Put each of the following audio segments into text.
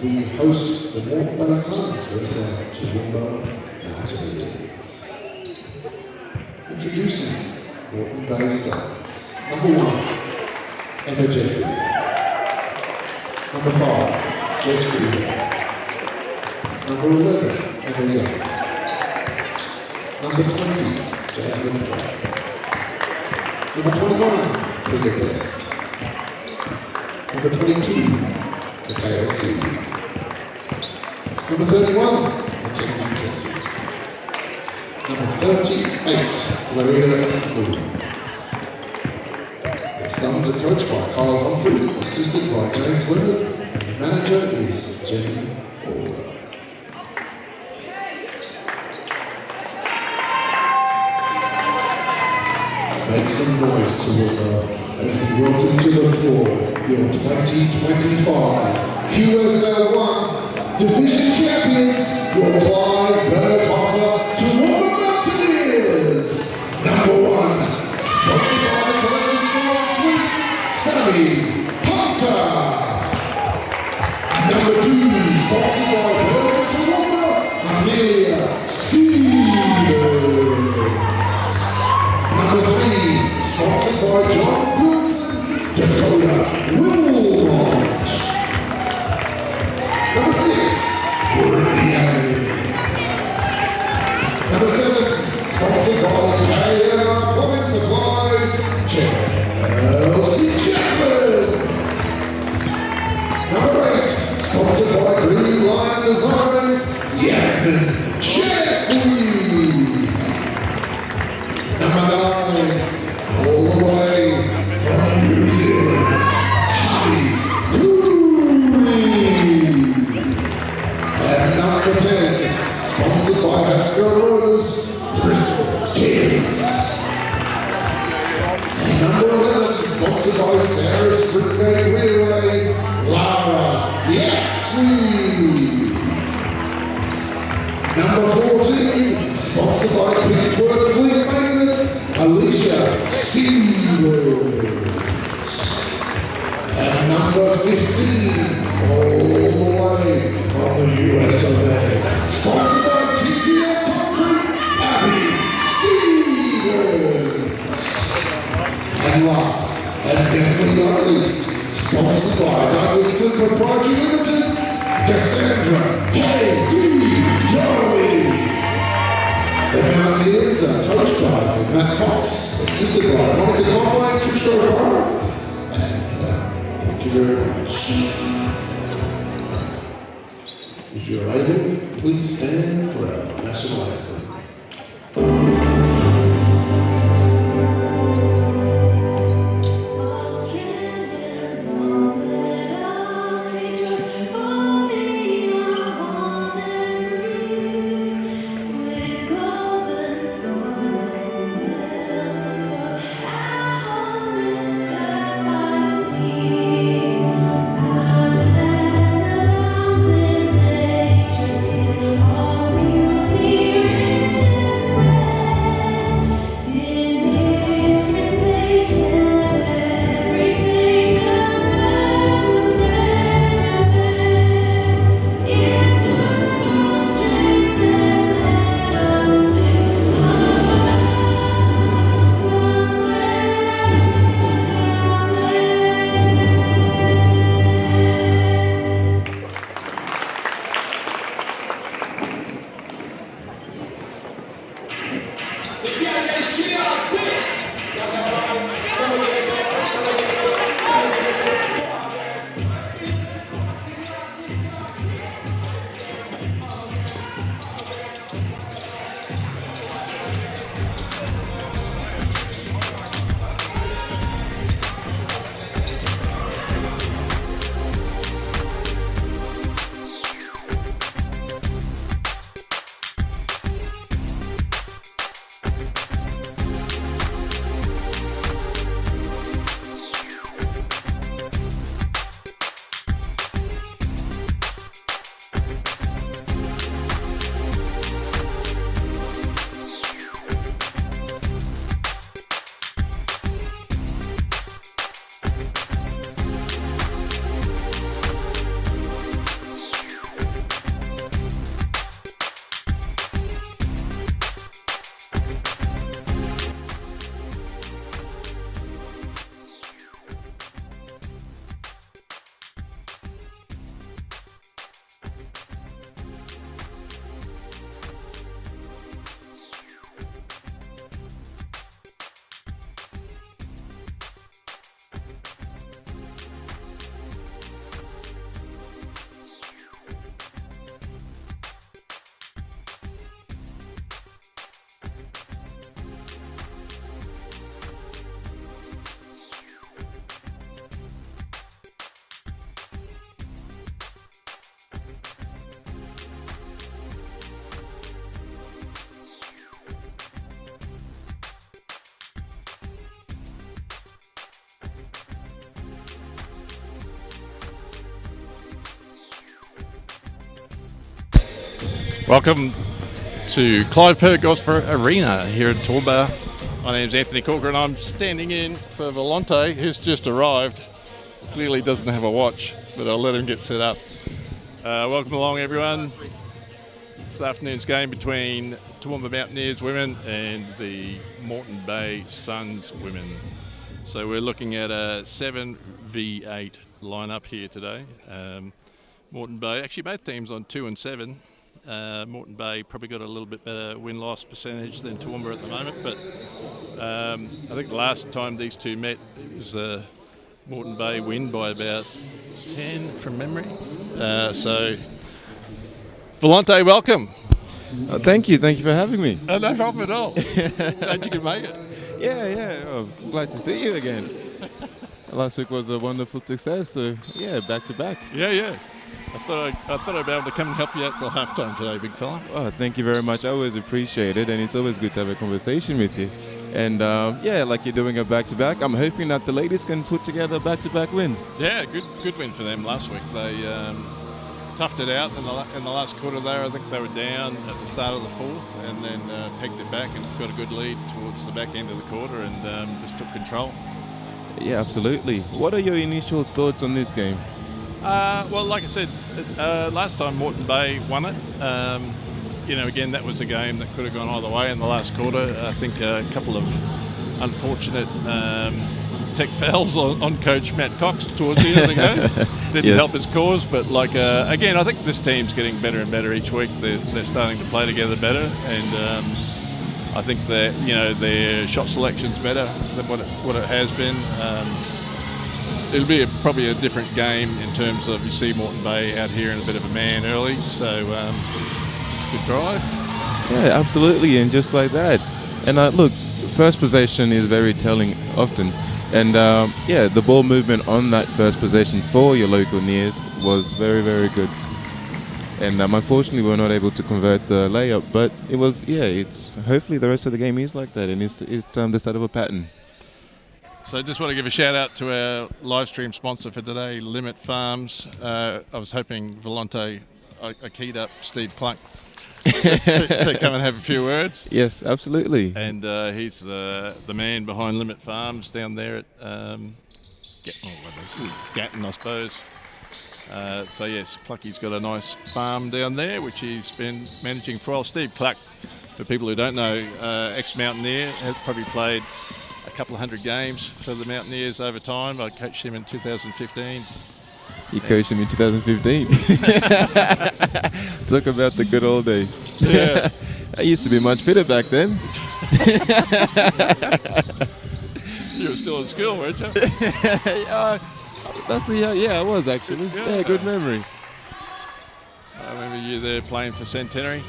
we host the Moreton Sons versus our Toowoomba Mountaineers. Introducing Moreton Bay Sons. Number 1, Emma Jeffrey. Number 5, Jess Green. Number 11, Emma Young. Number 20, Jasmine Black. Number 21, Priya Best. Number 22, the KLC. Number 31, Mackenzie Jesse. Number 38, Loretta Spoon. The Sons are coached by Kyle Humphrey, assisted by James Leonard, and the manager is Jenny Orler. Make some noise, Toowoomba, as we welcome to the floor your 2025 QSL1 Division Champions, your Clive Berghofer Toowoomba Mountaineers. Number 1, sponsored by the Collective Salon Suite, Sammy Hunter. Number 2, sponsored by Berghofer Toowoomba, Amelia Stevens. Number 3, sponsored by John Goodson, Dakota Wilmot. Number 6, Brittany Hayes. Number 7, sponsored by KR Plumbing Supplies, Chelsea Chapman. Number 8, sponsored by Green Line Designs, Yasmin Chapman. Number 9, all the way from New Zealand, Honey Cooley. And number 10, sponsored by Haskell Reuters, Crystal Tibbs. And number 11, sponsored by Sarah Springate Relay, Lara Yaxley. Number 14, sponsored by Pittsburgh Fleet Maintenance, Alicia Stevens. And number 15, all the way from the US of A, sponsored by GTL Concrete, Abby Stevens. And last, and definitely not least, sponsored by Douglas Flint Proprietary Limited, Cassandra K.D. Jolie. The Mountaineers are coached by Matt Cox, assisted by Monica Conway and Trisha O'Hara. And thank you very much. If you're able, please stand for our national anthem. Thank you. Welcome to Clive Berghofer Arena here at Toowoomba. My name's Anthony Corker and I'm standing in for Volante, who's just arrived. Clearly doesn't have a watch, but I'll let him get set up. Welcome along, everyone. This afternoon's game between Toowoomba Mountaineers women and the Moreton Bay Suns women. So we're looking at a 7v8 lineup here today. Moreton Bay, actually both teams on 2 and 7. Moreton Bay probably got a little bit better win-loss percentage than Toowoomba at the moment, but I think the last time these two met, it was a Moreton Bay win by about 10 from memory. So, Volante, welcome. Thank you for having me. No problem at all. Glad you could make it. Yeah. Oh, glad to see you again. Last week was a wonderful success, so yeah, back to back. Yeah. I thought I'd be able to come and help you out till halftime today, big fella. Oh, thank you very much. I always appreciate it, and it's always good to have a conversation with you. And yeah, like you're doing a back-to-back. I'm hoping that the ladies can put together back-to-back wins. Yeah, good win for them last week. They toughed it out in the last quarter there. I think they were down at the start of the fourth and then pegged it back and got a good lead towards the back end of the quarter and just took control. Yeah, absolutely. What are your initial thoughts on this game? Well, like I said, last time Moreton Bay won it. Again, that was a game that could have gone either way in the last quarter. I think a couple of unfortunate tech fouls on Coach Matt Cox towards the end of the game. Didn't help his cause, but again, I think this team's getting better and better each week. They're starting to play together better, and I think that their shot selection's better than what it has been. It'll be probably a different game in terms of you see Moreton Bay out here in a bit of a man early, so it's a good drive. Yeah, absolutely, and just like that. And look, first possession is very telling often. And yeah, the ball movement on that first possession for your local Nears was very, very good. And unfortunately, we were not able to convert the layup, but it was, it's hopefully the rest of the game is like that, and it's the start of a pattern. So just want to give a shout out to our live stream sponsor for today, Limit Farms. I was hoping Volante, I keyed up Steve Cluck to come and have a few words. Yes, absolutely. And he's the man behind Limit Farms down there at Gatton, I suppose. So yes, Clucky's got a nice farm down there, which he's been managing for a while. Steve Cluck, for people who don't know, ex-Mountaineer, has probably played a couple of hundred games for the Mountaineers over time. I coached him in 2015. You coached him in 2015? Talk about the good old days. Yeah. I used to be much fitter back then. You were still in school, weren't you? I was actually. Yeah, good memory. I remember you there playing for Centenary.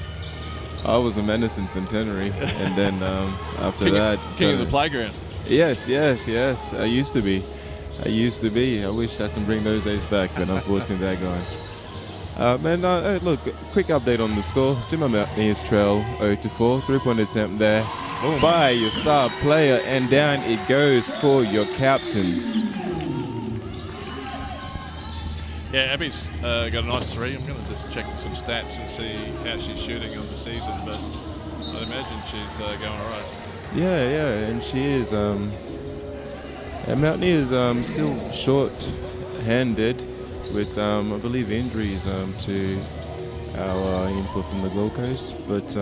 I was a menace in Centenary, and then after that... King of the playground. Yes. I used to be. I wish I can bring those days back, but unfortunately they're gone. Look, quick update on the score. Toowoomba Mountaineers trail 0-4. 3-point attempt there by your star player, and down it goes for your captain. Yeah, Abby's got a nice three. I'm going to just check some stats and see how she's shooting on the season, but I imagine she's going all right. Yeah, and she is. Mountaineers still short-handed with, I believe, injuries to our input from the Gold Coast. But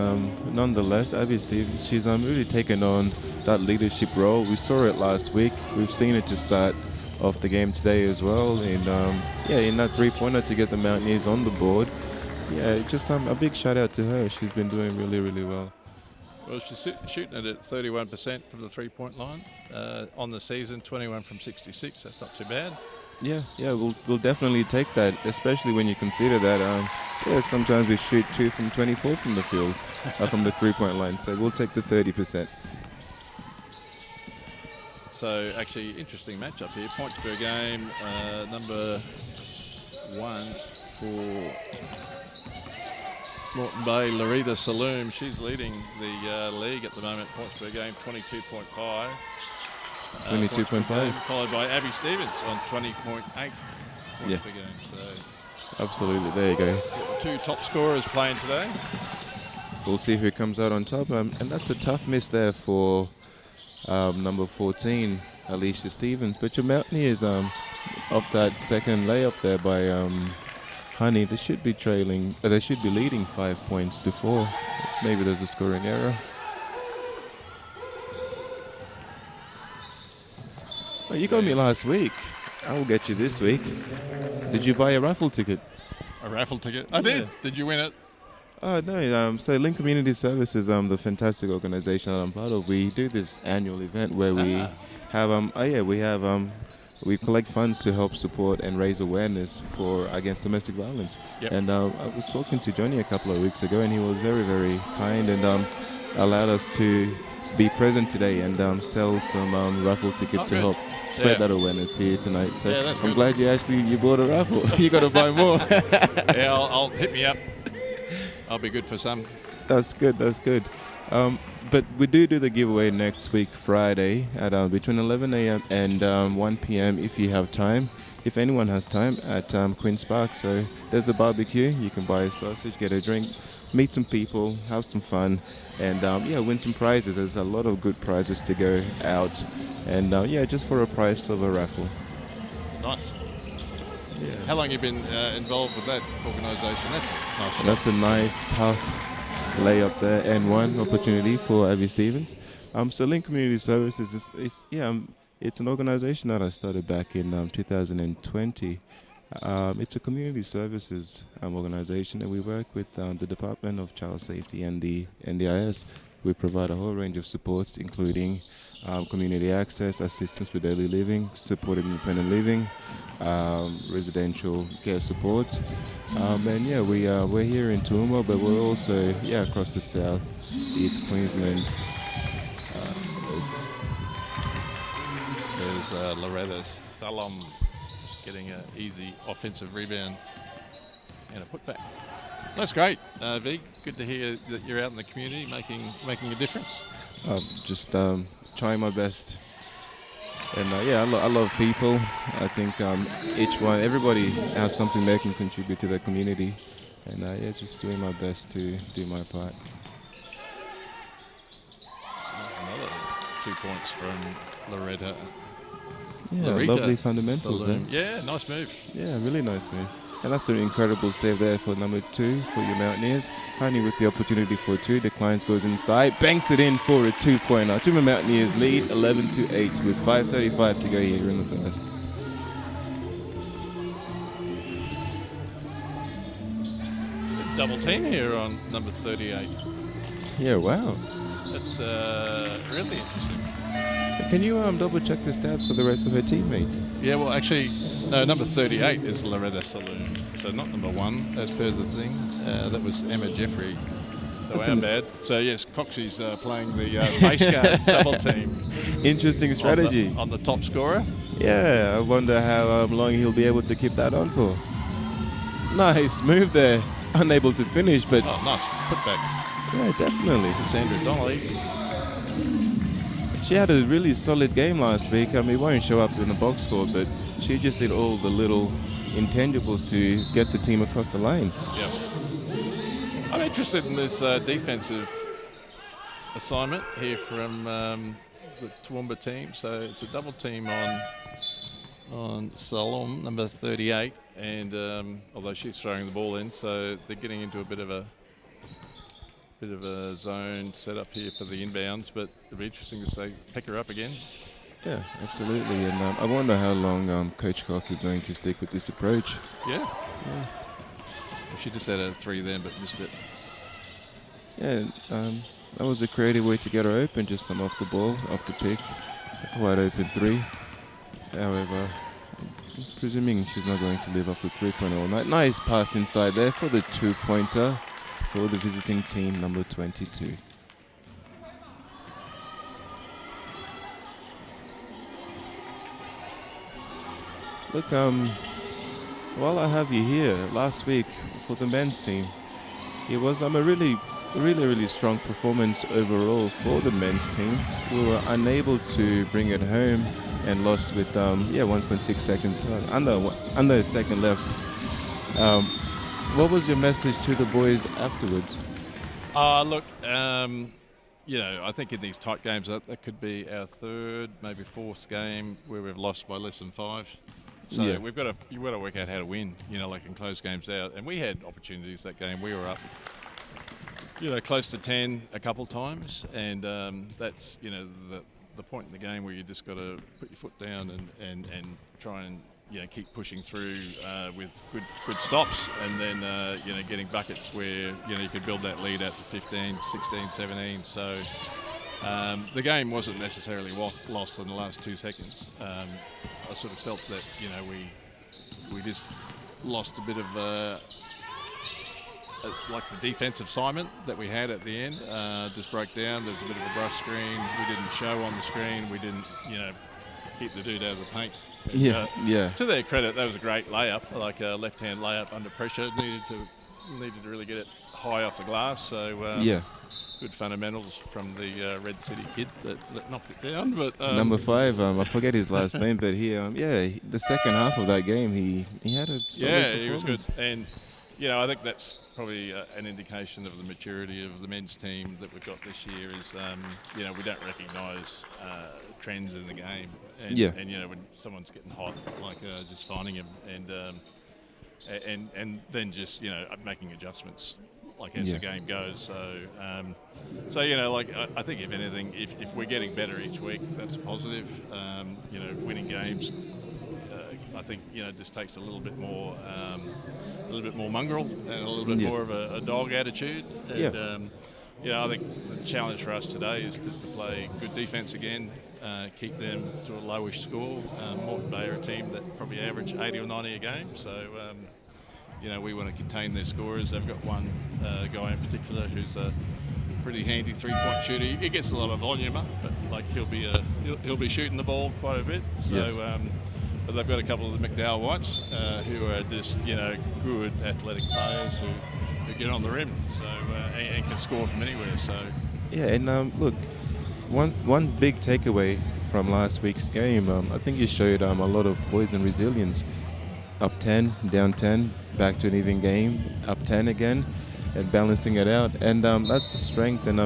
nonetheless, Abby Stevens, she's really taken on that leadership role. We saw it last week. We've seen it to start off the game today as well. And in that three-pointer to get the Mountaineers on the board. Yeah, just a big shout-out to her. She's been doing really, really well. Well, she's shooting it at 31% from the three-point line. On the season, 21 from 66. That's not too bad. Yeah, we'll definitely take that, especially when you consider that sometimes we shoot 2 from 24 from the field, from the three-point line. So we'll take the 30%. So actually, interesting matchup here. Points per game, number 1 for Moreton Bay, Larita Saloom. She's leading the league at the moment. Points per game, 22.5. 22.5. Followed by Abby Stevens on 20.8 points per game. So Absolutely. There you go. The two top scorers playing today. We'll see who comes out on top. And that's a tough miss there for number 14, Alicia Stevens. But your Mountaineers, off that second layup there by Honey, they should be trailing. They should be leading 5 points to 4. Maybe there's a scoring error. Oh, you got me last week. I will get you this week. Did you buy a raffle ticket? A raffle ticket? I did. Yeah. Did you win it? Oh, no. So Link Community Services, the fantastic organization that I'm part of, we do this annual event where we have, we collect funds to help support and raise awareness for against domestic violence. Yep. And I was talking to Johnny a couple of weeks ago, and he was very, very kind and allowed us to be present today and sell some raffle tickets to help spread that awareness here tonight. So Yeah, that's I'm good. glad you bought a raffle. You got to buy more. Yeah, I'll hit me up. I'll be good for some. That's good. But we do the giveaway next week, Friday, at between 11 a.m. and 1 p.m. if you have time. If anyone has time, at Queen's Park. So there's a barbecue. You can buy a sausage, get a drink, meet some people, have some fun, and win some prizes. There's a lot of good prizes to go out. And just for a price of a raffle. Nice. Yeah. How long have you been involved with that organisation? That's a nice shot. That's a nice, tough layup there, and one opportunity for Abby Stevens. So Link Community Services it's an organisation that I started back in 2020. It's a community services organisation, and we work with the Department of Child Safety and the NDIS. We provide a whole range of supports, including community access, assistance with daily living, supported independent living, residential care support. We're here in Toowoomba, but we're also across the south, East Queensland. There's Loretta Salom getting an easy offensive rebound and a putback. That's great, V. Good to hear that you're out in the community making a difference. Just trying my best. And I love people. I think everybody has something they can contribute to their community. And just doing my best to do my part. Another 2 points from Loretta. Yeah, Loretta lovely fundamentals there. Saloon. Yeah, nice move. Yeah, really nice move. And that's an incredible save there for number 2 for your Mountaineers. Honey with the opportunity for 2. Declines, goes inside, banks it in for a 2-pointer. Toowoomba Mountaineers lead 11-8 with 5:35 to go here in the first. Double team here on number 38. Yeah, wow. That's really interesting. Can you double check the stats for the rest of her teammates? Yeah, well, actually, no, number 38 is Loretta Saloon. So not number 1, as per the thing. That was Emma Jeffrey. So our bad. So, yes, Coxie's playing the base guard double team. Interesting strategy. On the top scorer. Yeah, I wonder how long he'll be able to keep that on for. Nice move there. Unable to finish, but... Oh, nice putback. Yeah, definitely. Cassandra Donnelly. She had a really solid game last week. I mean, won't show up in the box score, but she just did all the little intangibles to get the team across the line. Yeah. I'm interested in this defensive assignment here from the Toowoomba team. So it's a double team on Salom, number 38, and although she's throwing the ball in, so they're getting into a bit of a zone set up here for the inbounds, but it'll be interesting to say pick her up again. Yeah, absolutely. And I wonder how long Coach Cox is going to stick with this approach. Yeah. Well, she just had a 3 then, but missed it. Yeah, that was a creative way to get her open, just off the ball, off the pick. Wide open 3. However, presuming she's not going to live off the 3-pointer all night. Nice pass inside there for the 2-pointer for the visiting team, number 22. Look, while I have you here, last week for the men's team, it was a really strong performance overall for the men's team. We were unable to bring it home and lost with 1.6 seconds, under a second left What was your message to the boys afterwards? Look, you know, I think in these tight games that could be our third, maybe fourth game where we've lost by less than 5. So Yeah. you've got to work out how to win, you know, like in close games out. And we had opportunities that game. We were up, you know, close to 10 a couple times, and that's, you know, the point in the game where you just got to put your foot down and try and, you know, keep pushing through with good stops, and then you know, getting buckets where, you know, you could build that lead out to 15, 16, 17. So the game wasn't necessarily lost in the last 2 seconds. I sort of felt that, you know, we just lost a bit of like the defensive assignment that we had at the end just broke down. There's a bit of a brush screen. We didn't show on the screen. We didn't, you know, keep the dude out of the paint. But, Yeah. To their credit, that was a great layup, like a left-hand layup under pressure. Needed to really get it high off the glass. So good fundamentals from the Red City kid that knocked it down. But Number 5, I forget his last name, but the second half of that game, he had a solid he was good. performance. And you know, I think that's probably an indication of the maturity of the men's team that we've got this year. Is you know, we don't recognise trends in the game, and you know, when someone's getting hot, like just finding him and then just, you know, making adjustments like as the game goes. So you know, like I think if anything, if we're getting better each week, that's a positive. You know, winning games, I think, you know, just takes a little bit more mongrel and a little bit more of a dog attitude. And, you know, I think the challenge for us today is just to play good defence again, keep them to a lowish score. Moreton Bay are a team that probably average 80 or 90 a game, so you know, we want to contain their scorers. They've got one guy in particular who's a pretty handy 3-point shooter. He gets a lot of volume up, but like he'll be shooting the ball quite a bit. So. But they've got a couple of the McDowell Whites who are just, you know, good athletic players who get on the rim, so and can score from anywhere. So and look, one big takeaway from last week's game, I think you showed a lot of poise and resilience. Up 10, down 10, back to an even game, up 10 again, and balancing it out. And that's a strength. And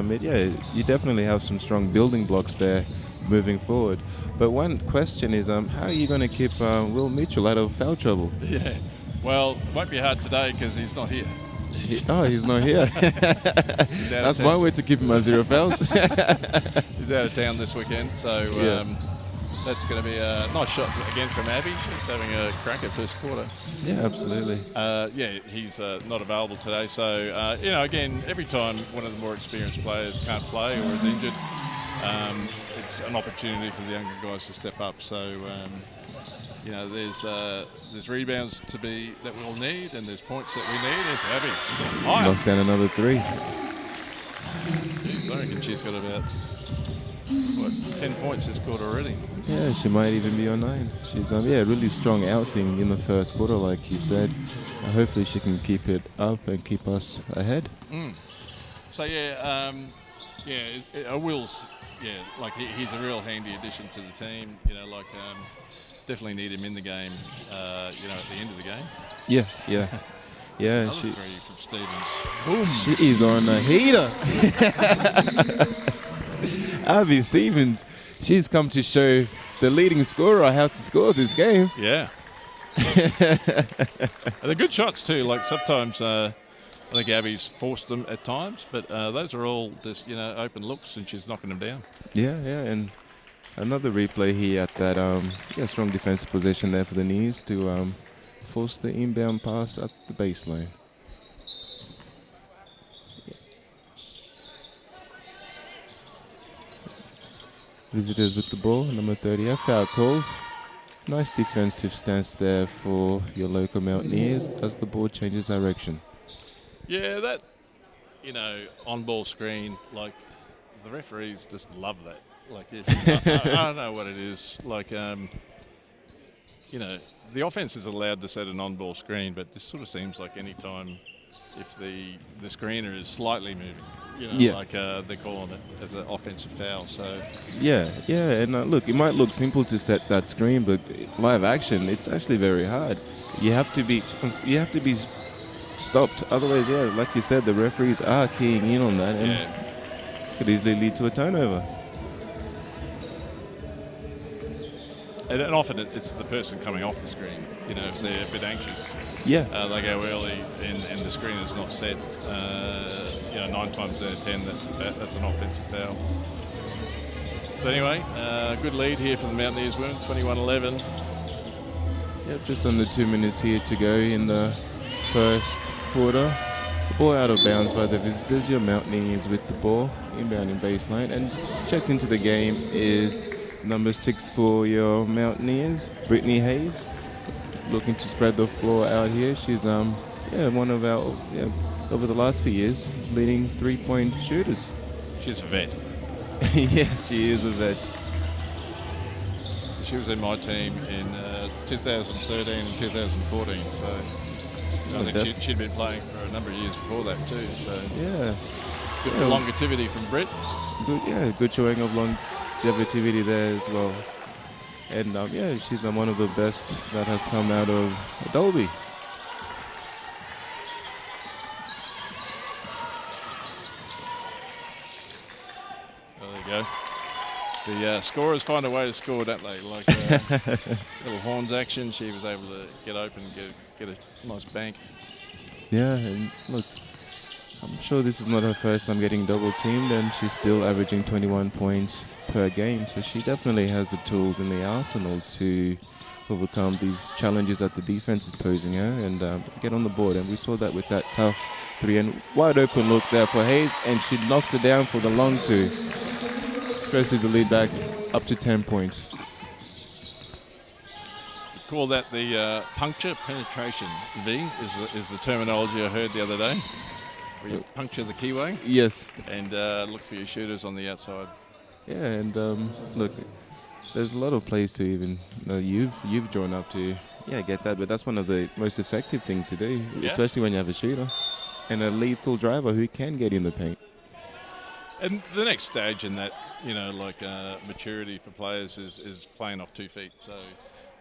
you definitely have some strong building blocks there moving forward. But one question is, how are you going to keep Will Mitchell out of foul trouble? Yeah, well, won't be hard today because he's not here. He's not here. That's my way to keep him at 0 fouls. He's out of town this weekend, so that's going to be a nice shot again from Abby. She's having a cracker first quarter. Yeah, absolutely. He's not available today, so you know, again, every time one of the more experienced players can't play or is injured, it's an opportunity for the younger guys to step up. So you know, there's rebounds that we'll need, and there's points that we need. There's Abby. Knocks down another 3. I reckon she's got about 10 points this quarter already. Yeah, she might even be on 9. She's really strong outing in the first quarter, like you said. Hopefully she can keep it up and keep us ahead. So Will's, like he's a real handy addition to the team. You know, like definitely need him in the game. You know, at the end of the game. Yeah, she 3 from Stevens. Boom. She is on a heater. Abby Stevens, she's come to show the leading scorer how to score this game. Yeah. They're good shots too. Like sometimes I think Abby's forced them at times, but those are all just, you know, open looks, and she's knocking them down. Yeah, and another replay here at that strong defensive position there for the knees to force the inbound pass at the baseline. Visitors with the ball, number 30, foul called. Nice defensive stance there for your local Mountaineers as the ball changes direction. Yeah, that, you know, on-ball screen, like, the referees just love that. Like, I don't know what it is. Like, you know, the offense is allowed to set an on-ball screen, but this sort of seems like any time if the screener is slightly moving. You know, Yeah. like they're calling it as an offensive foul. So Yeah, and look, it might look simple to set that screen, but live action, it's actually very hard. You have to be stopped. Otherwise, yeah, like you said, the referees are keying in on that, and could easily lead to a turnover. and often it's the person coming off the screen. You know, if they're a bit anxious, Yeah, they go early, and the screen is not set. 9 times out of 10, that's an offensive foul. So anyway, good lead here for the Mountaineers, 21-11. yep, just under 2 minutes here to go in the first quarter. The ball out of bounds by the visitors. Your Mountaineers with the ball inbound in baseline, and checked into the game is number 6 for your Mountaineers, Brittany Hayes, looking to spread the floor out here. She's one of our over the last few years leading 3-point shooters. She's a vet. Yes, she is a vet. So she was in my team in 2013 and 2014. So I think she'd been playing for a number of years before that too. So Yeah, good longevity from Britt. good showing of longevity there as well. And she's one of the best that has come out of Dolby. There you go. The scorers find a way to score, don't they? Like little horns action, she was able to get open and get a nice bank. Yeah, and look, I'm sure this is not her first time getting double teamed, and she's still averaging 21 points per game. So she definitely has the tools in the arsenal to overcome these challenges that the defense is posing her and get on the board. And we saw that with that tough 3 and wide open look there for Hayes, and she knocks it down for the long 2. Presses the lead back up to 10 points. Call that the puncture penetration. V is the terminology I heard the other day. Where you puncture the keyway. Yes. And look for your shooters on the outside. Yeah, and look, there's a lot of plays to even you've drawn up to get that, but that's one of the most effective things to do, especially when you have a shooter and a lethal driver who can get in the paint. And the next stage in that, maturity for players is playing off 2 feet. So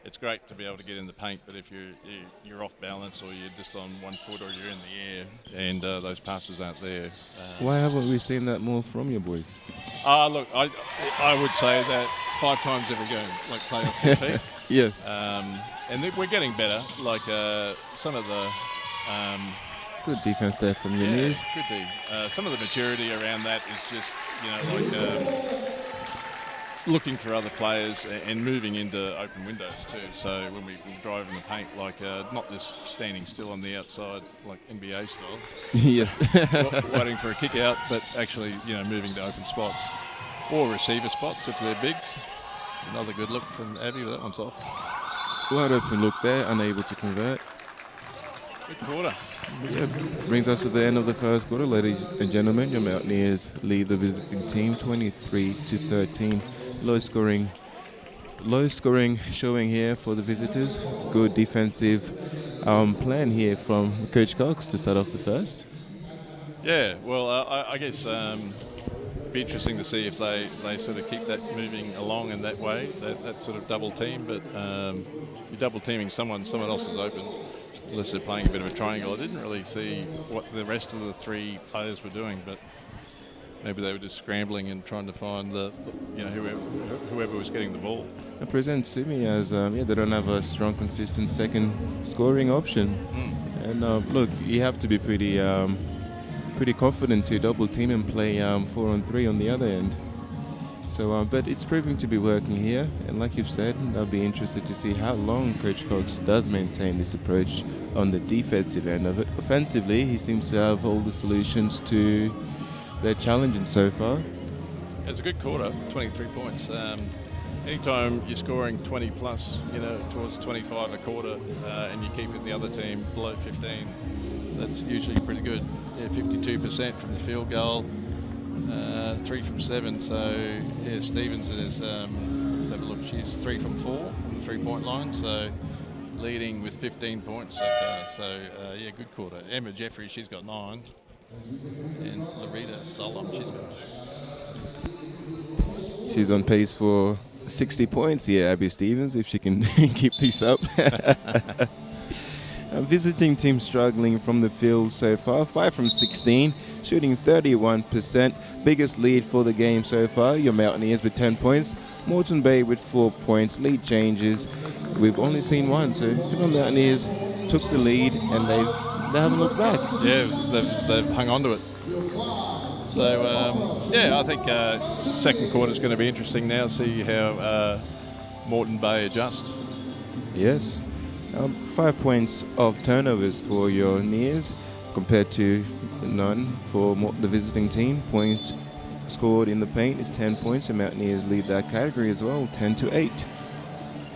it's great to be able to get in the paint, but if you're off balance or you're just on 1 foot or you're in the air and those passes aren't there. Why haven't we seen that more from you boys? Look, I would say that 5 times every game, play off 2 feet. Yes. And we're getting better. Some of the good defense there from your knees. Could be. Some of the maturity around that is just, looking for other players and moving into open windows too. So when we drive in the paint, not just standing still on the outside like NBA style. Yes. Waiting for a kick out, but actually, moving to open spots or receiver spots if they're bigs. It's another good look from Abby. That one's off. Wide open look there, unable to convert. Good quarter. Yeah, brings us to the end of the first quarter, ladies and gentlemen. Your Mountaineers lead the visiting team 23-13. Low scoring showing here for the visitors. Good defensive plan here from Coach Cox to start off the first. Yeah, well, I guess be interesting to see if they sort of keep that moving along in that way, that sort of double team. But you're double teaming someone else is open. Unless they're playing a bit of a triangle. I didn't really see what the rest of the 3 players were doing, but maybe they were just scrambling and trying to find whoever was getting the ball. It presents to me as they don't have a strong, consistent second scoring option. And look, you have to be pretty confident to double team and play 4-on-3 on the other end. So, but it's proving to be working here, and like you've said, I'll be interested to see how long Coach Cox does maintain this approach on the defensive end of it. Offensively, he seems to have all the solutions to their challenges so far. It's a good quarter, 23 points. Anytime you're scoring 20 plus, towards 25 a quarter, and you keep the other team below 15, that's usually pretty good. 52% from the field goal. 3 from 7, so Stevens is, let's have a look, she's 3 from 4 from the 3-point line, so leading with 15 points so far. So, yeah, good quarter. Emma Jeffrey, she's got 9. And Larita Solom, she's got 2. She's on pace for 60 points here, Abby Stevens, if she can keep this up. A visiting team struggling from the field so far, 5 from 16, shooting 31%. Biggest lead for the game so far, your Mountaineers with 10 points. Moreton Bay with 4 points. Lead changes, we've only seen one, so the Mountaineers took the lead and they haven't looked back. Yeah, they've hung on to it. So, yeah, I think second quarter is going to be interesting now, see how Moreton Bay adjust. Yes. 5 points of turnovers for your Nears compared to none for the visiting team. Points scored in the paint is 10 points, and Mountaineers lead that category as well, 10-8.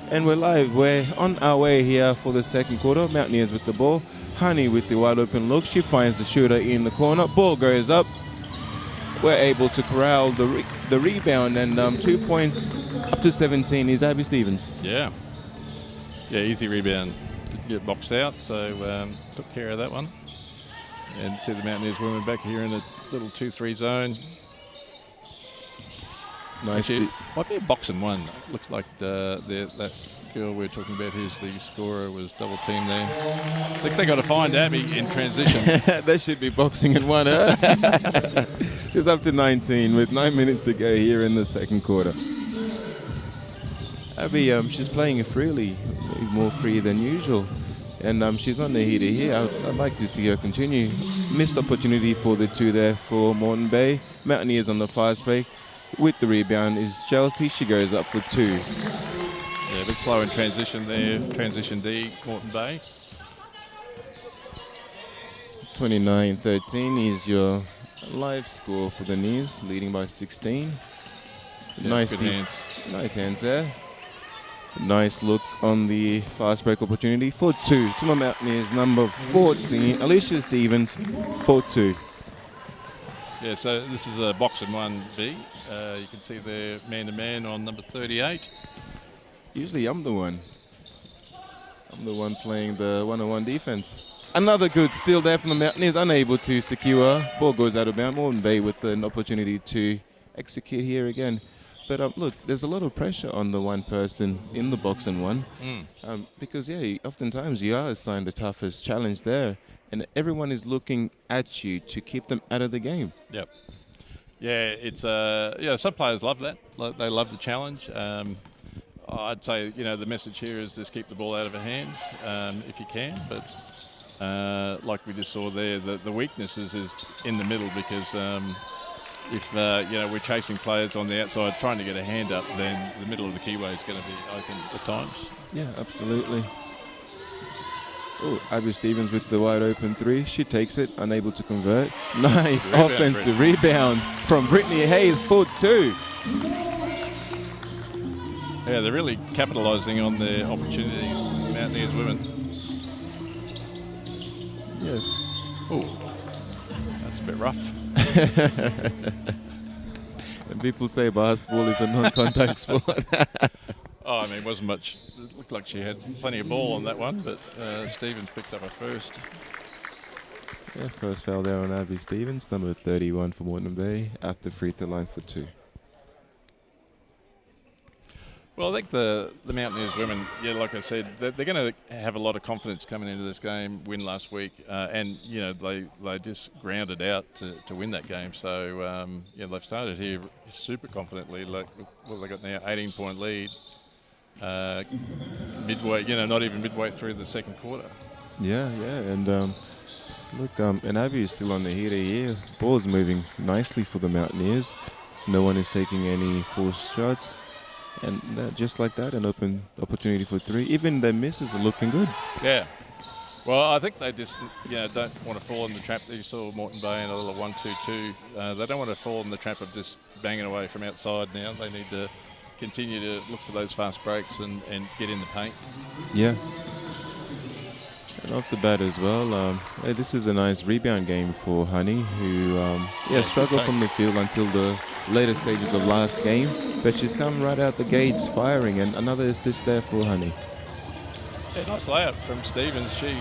And we're live. We're on our way here for the second quarter. Mountaineers with the ball. Honey with the wide open look. She finds the shooter in the corner. Ball goes up. We're able to corral the rebound, and 2 points up to 17 is Abby Stevens. Yeah. Yeah, easy rebound. Didn't get boxed out, so took care of that one. And see the Mountaineers women back here in a little 2-3 zone. Nice. Actually, might be a boxing one. Looks like that girl we're talking about who's the scorer was double teamed there. I think they got to find Abby in transition. That should be boxing in one. She's up to 19 with 9 minutes to go here in the second quarter. Abby, she's playing freely, more free than usual, and she's on the heater here. I'd like to see her continue. Missed opportunity for the 2 there for Moreton Bay. Mountaineers on the fast break. With the rebound is Chelsea. She goes up for 2. Yeah, a bit slow in transition there. Transition D, Moreton Bay. 29-13 is your live score for the Nears, leading by 16. Yeah, Nice good hands. Nice hands there. Nice look on the fast break opportunity for 2. To my Mountaineers, number 14, Alicia Stevens, for 2. Yeah, so this is a box and 1B. You can see there man-to-man on number 38. Usually I'm the one. I'm the one playing the one-on-one defense. Another good steal there from the Mountaineers, unable to secure. Ball goes out of bounds. Moreton Bay with an opportunity to execute here again. But look, there's a lot of pressure on the one person in the box and one. Because, yeah, oftentimes you are assigned the toughest challenge there. And everyone is looking at you to keep them out of the game. Yep. Yeah, it's some players love that. They love the challenge. I'd say, the message here is just keep the ball out of her hands if you can. But like we just saw there, the weakness is in the middle because if we're chasing players on the outside trying to get a hand up, then the middle of the keyway is going to be open at times. Yeah, absolutely. Oh, Abby Stevens with the wide open 3. She takes it, unable to convert. Nice offensive rebound from Brittany Hayes for 2. Yeah, they're really capitalising on their opportunities, Mountaineers women. Yes. Oh, that's a bit rough. And people say basketball is a non-contact sport. I mean, it wasn't much. It looked like she had plenty of ball on that one, but Stevens picked up her first. Yeah, first foul there on Abby Stevens, number 31 for Moreton Bay, at the free throw line for 2. Well, I think the Mountaineers women, yeah, like I said, they're going to have a lot of confidence coming into this game. Win last week, and they just grounded out to win that game. So they've started here super confidently. Like what they got now, 18-point lead. Midway, not even midway through the second quarter. Yeah, and look, and Abby is still on the heater here. Ball's moving nicely for the Mountaineers. No one is taking any forced shots. And just like that, an open opportunity for 3. Even their misses are looking good. Yeah. Well, I think they just, don't want to fall in the trap. You saw Moreton Bay in a little 1-2-2. They don't want to fall in the trap of just banging away from outside now. They need to continue to look for those fast breaks and get in the paint. Yeah. And off the bat as well, this is a nice rebound game for Honey, who struggled from the field until the later stages of last game. But she's come right out the gates firing, and another assist there for Honey. Yeah, nice layup from Stevens. She,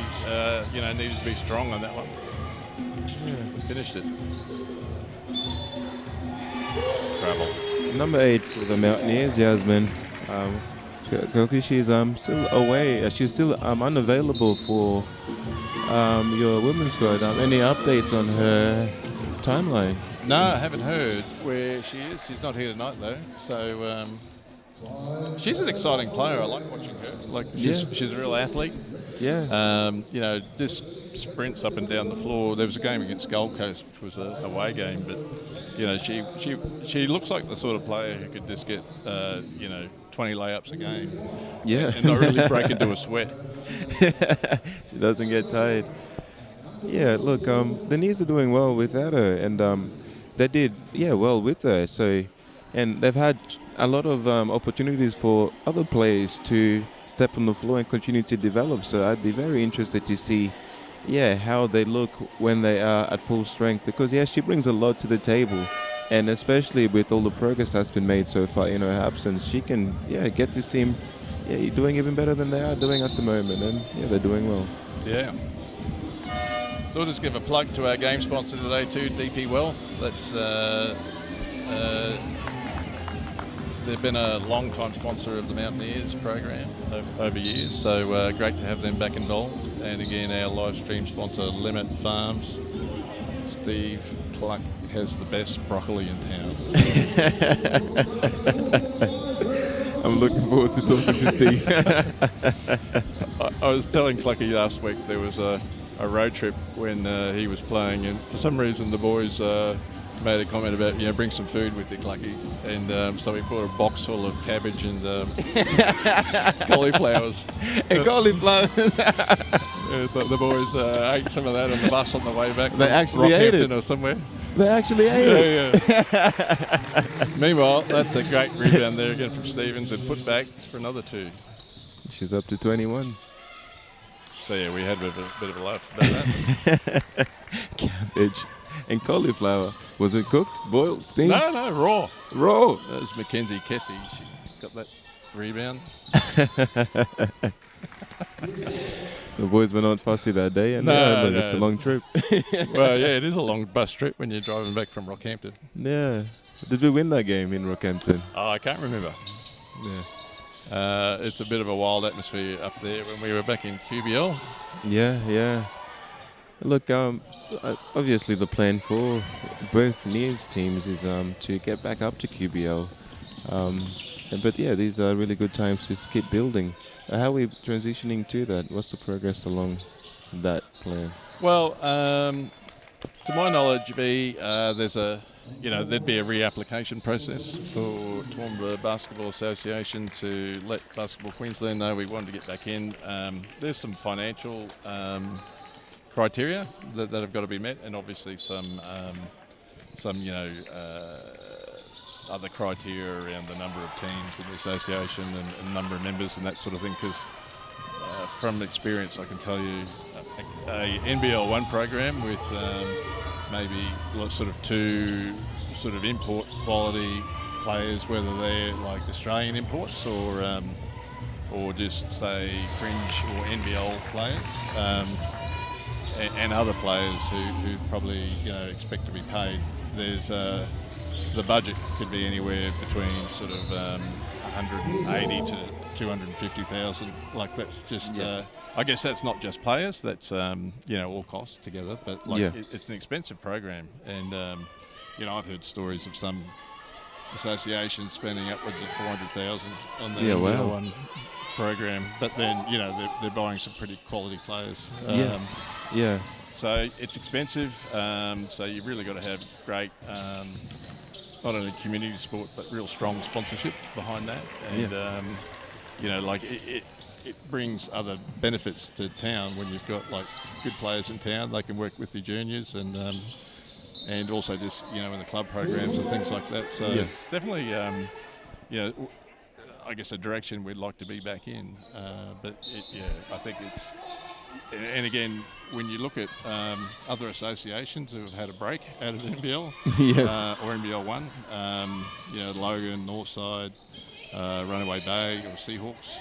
needed to be strong on that one. Yeah, finished it. It's travel. Number 8 for the Mountaineers, Yasmin. She's still away. She's still unavailable for your women's squad. Any updates on her timeline? No, I haven't heard where she is. She's not here tonight though. So she's an exciting player. I like watching her. Like she's a real athlete. Yeah. Just sprints up and down the floor. There was a game against Gold Coast, which was a away game, but she looks like the sort of player who could just get 20 layups a game. Yeah. And not really break into a sweat. She doesn't get tired. Yeah, look, the Neers are doing well without her, and they did well with her. So, and they've had a lot of opportunities for other players to step on the floor and continue to develop. So I'd be very interested to see, how they look when they are at full strength. Because she brings a lot to the table, and especially with all the progress that's been made so far in her absence, she can get this team doing even better than they are doing at the moment. And they're doing well. Yeah. So we'll just give a plug to our game sponsor today too, DP Wealth. That's they've been a long-time sponsor of the Mountaineers program over years, so great to have them back involved. And again, our live stream sponsor, Limit Farms. Steve Cluck has the best broccoli in town. I'm looking forward to talking to Steve. I was telling Clucky last week there was a road trip when he was playing, and for some reason the boys made a comment about, bring some food with you, Clucky. And so we brought a box full of cabbage and cauliflowers. And cauliflowers. The boys ate some of that on the bus on the way back. They actually ate it. Or somewhere. They actually ate it. Yeah. Meanwhile, that's a great rebound there again from Stevens and put back for another 2. She's up to 21. So we had a bit of a laugh about that. Cabbage and cauliflower. Was it cooked, boiled, steamed? No, raw. Raw. That was Mackenzie Kessie. She got that rebound. The boys were not fussy that day, and it's a long trip. Well, it is a long bus trip when you're driving back from Rockhampton. Yeah. Did we win that game in Rockhampton? Oh, I can't remember. Yeah. It's a bit of a wild atmosphere up there when we were back in QBL. Yeah. Look, obviously the plan for both Neers teams is to get back up to QBL. But these are really good times to keep building. How are we transitioning to that? What's the progress along that plan? Well, to my knowledge, there's there'd be a reapplication process for Toowoomba Basketball Association to let Basketball Queensland know we wanted to get back in. There's some financial criteria that have got to be met, and obviously some other criteria around the number of teams in the association and number of members and that sort of thing. Because from experience, I can tell you, a NBL1 program with maybe sort of 2 sort of import quality players, whether they're like Australian imports or just say fringe or NBL players, and other players who probably expect to be paid. There's the budget could be anywhere between sort of 180 to 250,000. Like that's just. I guess that's not just players. That's all costs together. But it's an expensive program, and I've heard stories of some associations spending upwards of 400,000 on the one program. But then they're buying some pretty quality players. So it's expensive. So you've really got to have great, not only community sport, but real strong sponsorship behind that. And it brings other benefits to town when you've got like good players in town. They can work with the juniors and also just in the club programs and things like that. So it's definitely I guess a direction we'd like to be back in. But I think it's. And again, when you look at other associations who have had a break out of NBL or NBL1, Logan, Northside, Runaway Bay or Seahawks.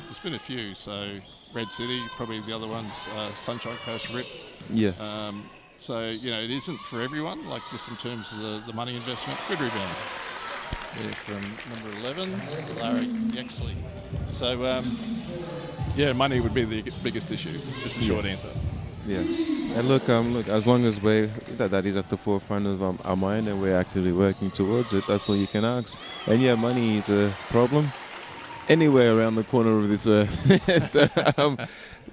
There's been a few. So Red City, probably the other ones, Sunshine Coast Rip. Yeah. So, it isn't for everyone, like just in terms of the money investment. Good rebound. Yeah, from number 11, Larry Yaxley. So, money would be the biggest issue. Just a short answer. Yeah. And look, as long as that is at the forefront of our mind and we're actively working towards it, that's all you can ask. And yeah, money is a problem anywhere around the corner of this earth. So,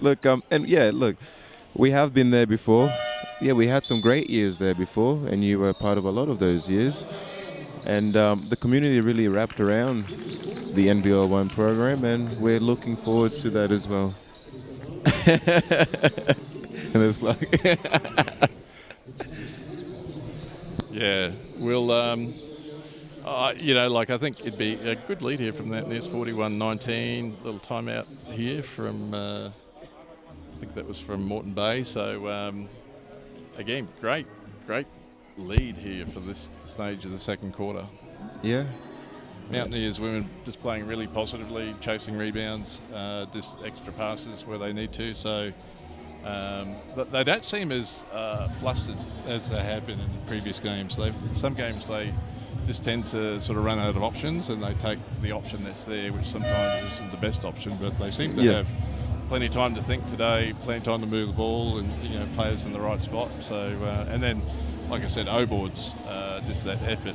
look, we have been there before. Yeah, we had some great years there before, and you were part of a lot of those years. And the community really wrapped around the NBL1 program, and we're looking forward to that as well. And it's like yeah, we'll, I think it'd be a good lead here from that Nest 41-19. Little timeout here from, I think that was from Moreton Bay. So, again, great lead here for this stage of the second quarter. Yeah. Mountaineers women just playing really positively, chasing rebounds, just extra passes where they need to. So but they don't seem as flustered as they have been in the previous games. Some games they just tend to sort of run out of options and they take the option that's there, which sometimes isn't the best option. But they seem to have plenty of time to think today, plenty of time to move the ball, and players in the right spot. So and then, like I said, O-boards, just that effort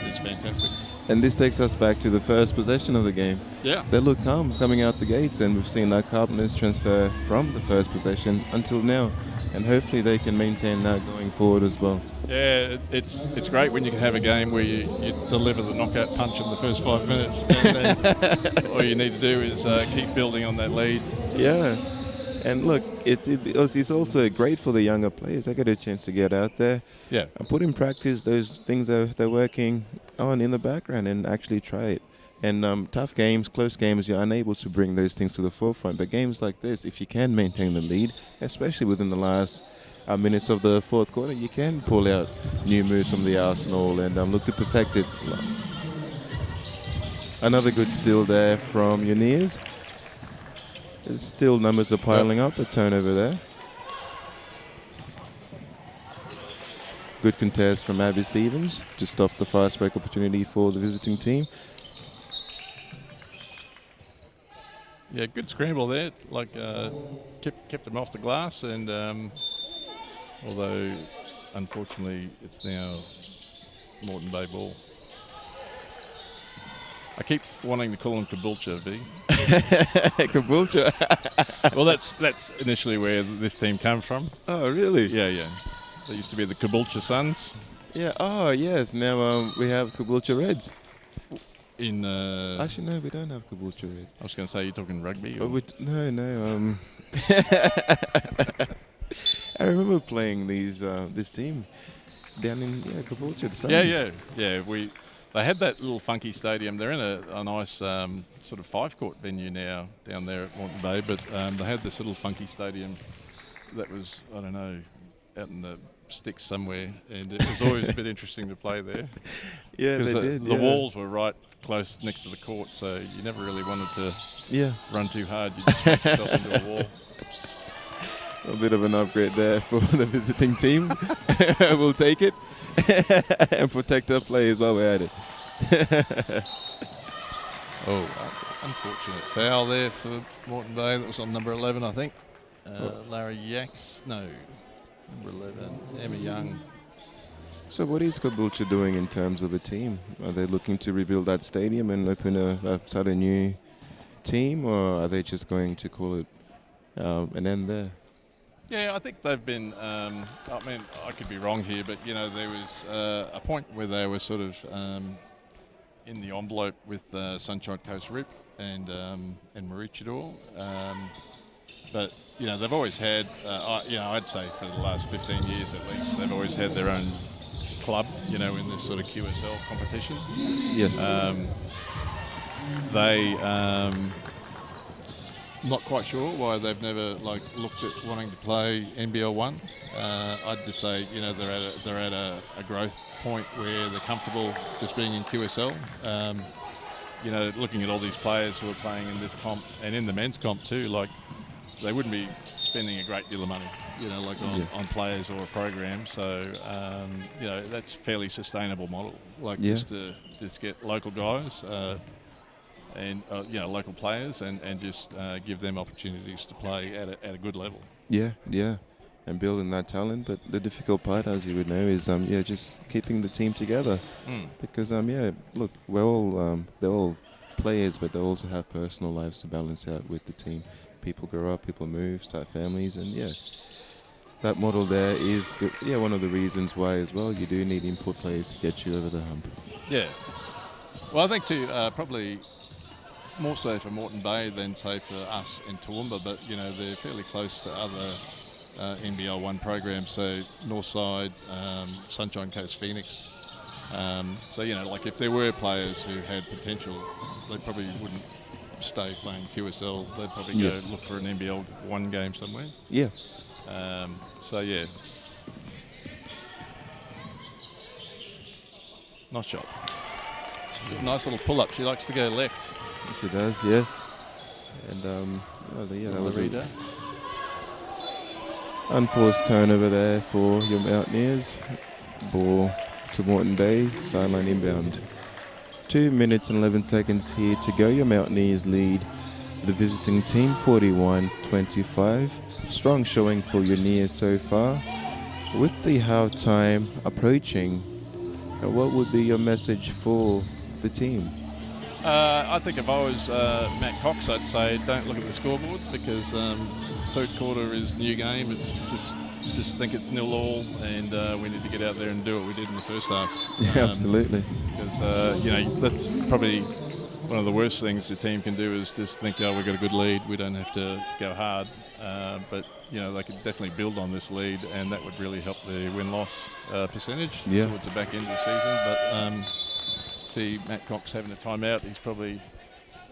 is fantastic. And this takes us back to the first possession of the game. Yeah. They look calm coming out the gates, and we've seen that calmness transfer from the first possession until now. And hopefully they can maintain that going forward as well. Yeah, it's great when you can have a game where you deliver the knockout punch in the first 5 minutes, and then all you need to do is keep building on that lead. Yeah. And look, it's also great for the younger players. They get a chance to get out there and put in practice those things that they're working on in the background and actually try it. And tough games, close games, you're unable to bring those things to the forefront. But games like this, if you can maintain the lead, especially within the last minutes of the fourth quarter, you can pull out new moves from the arsenal and look to perfect it. Another good steal there from Mountaineers. Still numbers are piling up, a turnover there. Good contest from Abby Stevens to stop the fast break opportunity for the visiting team. Yeah, good scramble there. Kept them off the glass, and although unfortunately it's now Moreton Bay ball. I keep wanting to call him Caboolture, V. Caboolture. Well, that's initially where this team comes from. Oh, really? Yeah. They used to be the Caboolture Sons. Yeah. Oh, yes. Now we have Caboolture Reds. Actually, no, we don't have Caboolture Reds. I was going to say, you're talking rugby? Or? No. I remember playing this team down in Caboolture. Yeah. They had that little funky stadium. They're in a nice sort of 5-court venue now down there at Moreton Bay, but they had this little funky stadium that was, I don't know, out in the sticks somewhere, and it was always a bit interesting to play there. Yeah, because they did. The walls were right close next to the court, so you never really wanted to run too hard. You just smash yourself into a wall. A bit of an upgrade there for the visiting team. We'll take it and protect our players while we're at it. Unfortunate foul there for Moreton Bay. That was on number 11, I think. Larry Yaks. No, number 11. Emma Young. So what is Caboolture doing in terms of a team? Are they looking to rebuild that stadium and start a new team, or are they just going to call it an end there? Yeah, I think they've been, I could be wrong here, but, there was a point where they were sort of in the envelope with Sunshine Coast Rip and Maroochydore. But, they've always had, I'd say for the last 15 years at least, they've always had their own club, in this sort of QSL competition. Yes. Not quite sure why they've never looked at wanting to play NBL1. I'd just say they're at a growth point where they're comfortable just being in QSL. looking at all these players who are playing in this comp and in the men's comp too, like they wouldn't be spending a great deal of money, on players or a program. So, that's fairly sustainable model. Like just to get local guys and local players and just give them opportunities to play at a good level. Yeah, and building that talent. But the difficult part, as you would know, is just keeping the team together. Because look, they're all players, but they also have personal lives to balance out with the team. People grow up, people move, start families, and that model there is one of the reasons why as well you do need input players to get you over the hump. Yeah. Well, I think too, probably more so for Moreton Bay than say for us in Toowoomba, but they're fairly close to other NBL1 programs, so Northside, Sunshine Coast Phoenix. So like if there were players who had potential, they probably wouldn't stay playing QSL. They'd probably go look for an NBL1 game somewhere. Yeah. Nice shot. Nice little pull-up. She likes to go left. She does, yes. And that was a unforced turnover there for your Mountaineers. Ball to Moreton Bay, sideline inbound. 2 minutes and 11 seconds here to go. Your Mountaineers lead the visiting team 41-25. Strong showing for your Nears so far. With the half-time approaching, what would be your message for the team? I think if I was Matt Cox, I'd say don't look at the scoreboard because third quarter is new game. It's just think it's 0-0 and we need to get out there and do what we did in the first half. Yeah, absolutely. Because that's probably one of the worst things the team can do is just think, we've got a good lead, we don't have to go hard. But they could definitely build on this lead, and that would really help the win-loss percentage towards the back end of the season. But see Matt Cox having a timeout. He's probably,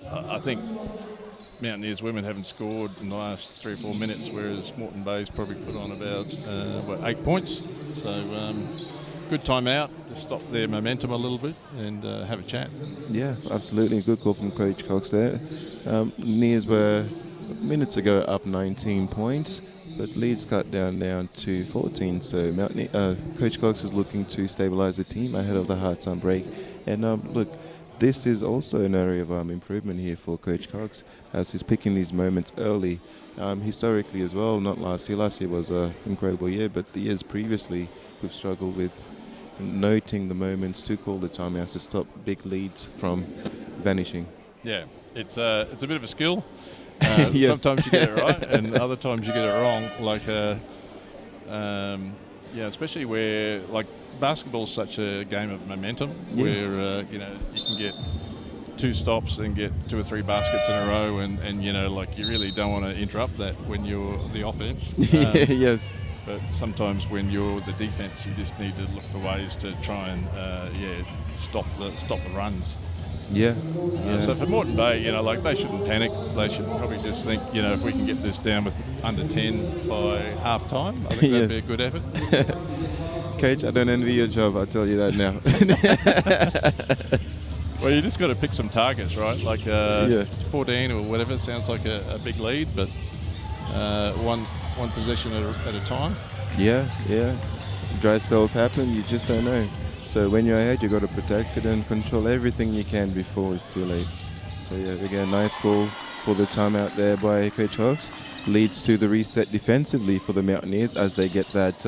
I think Mountaineers women haven't scored in the last 3 or 4 minutes, whereas Moreton Bay's probably put on about 8 points. So good timeout to stop their momentum a little bit and have a chat. Yeah, absolutely. Good call from Coach Cox there. Nears were minutes ago up 19 points, but Leeds cut down to 14. So Coach Cox is looking to stabilise the team ahead of the half-time break. And look, this is also an area of improvement here for Coach Cox, as he's picking these moments early. Historically as well, not last year. Last year was an incredible year, but the years previously we've struggled with noting the moments to call the timeouts to stop big leads from vanishing. Yeah, it's a bit of a skill. Yes. Sometimes you get it right, and other times you get it wrong. Like, especially where like basketball's such a game of momentum, where you can get 2 stops and get 2 or 3 baskets in a row, and you really don't want to interrupt that when you're the offense. Yes. But sometimes when you're the defense, you just need to look for ways to try and stop the runs. Yeah. So for Moreton Bay, they shouldn't panic. They should probably just think, if we can get this down with under 10 by half time, I think that'd be a good effort. Coach, I don't envy your job, I'll tell you that now. Well, you just got to pick some targets, right? Like 14 or whatever sounds like a big lead, but one possession at a time. Yeah. Dry spells happen, you just don't know. So when you're ahead, you've got to protect it and control everything you can before it's too late. So again, nice goal for the timeout there by Coach Hawks. Leads to the reset defensively for the Mountaineers as they get that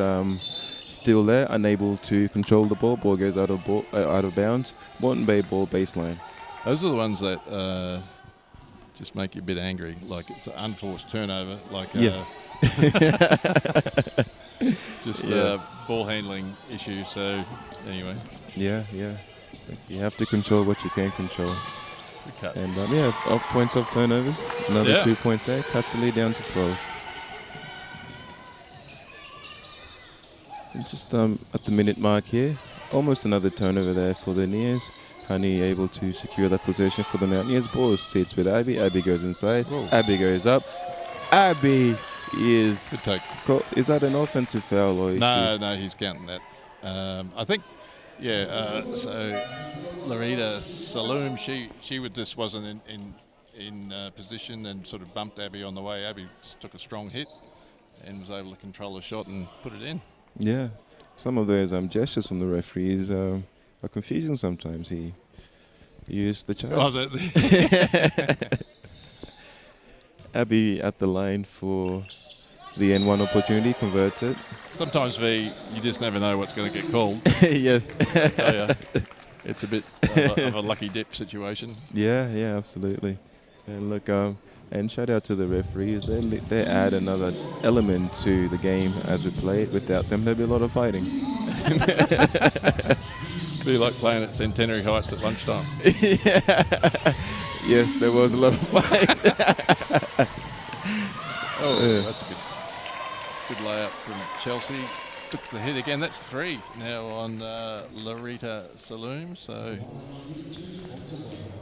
still there, unable to control the ball. Ball goes out of bounds. Moreton Bay ball baseline. Those are the ones that just make you a bit angry. Like it's an unforced turnover. Just ball handling issue. So anyway. Yeah. You have to control what you can control. Good cut. And off points off turnovers. Another 2 points there. Cuts the lead down to 12. And just at the minute mark here, almost another turnover there for the Nears. Honey able to secure that possession for the Mountaineers. Ball sits with Abby. Abby goes inside. Whoa. Abby goes up. Abby is... Good take. Is that an offensive foul? Or No, he's counting that. I think, So Loretta Saloom, she just wasn't in position and sort of bumped Abby on the way. Abby just took a strong hit and was able to control the shot and put it in. Yeah, some of those gestures from the referees are confusing sometimes. He used the charge. Abby at the line for the N1 opportunity, converts it. Sometimes, you just never know what's going to get called. Yes. So, it's a bit of a lucky dip situation. Yeah, absolutely. And look, and shout out to the referees. They add another element to the game as we play it. Without them, there'd be a lot of fighting. Be like playing at Centenary Heights at lunchtime. Yeah. Yes, there was a lot of fight. That's a good layup from Chelsea. Took the hit again. That's 3 now on Loretta Saloom. So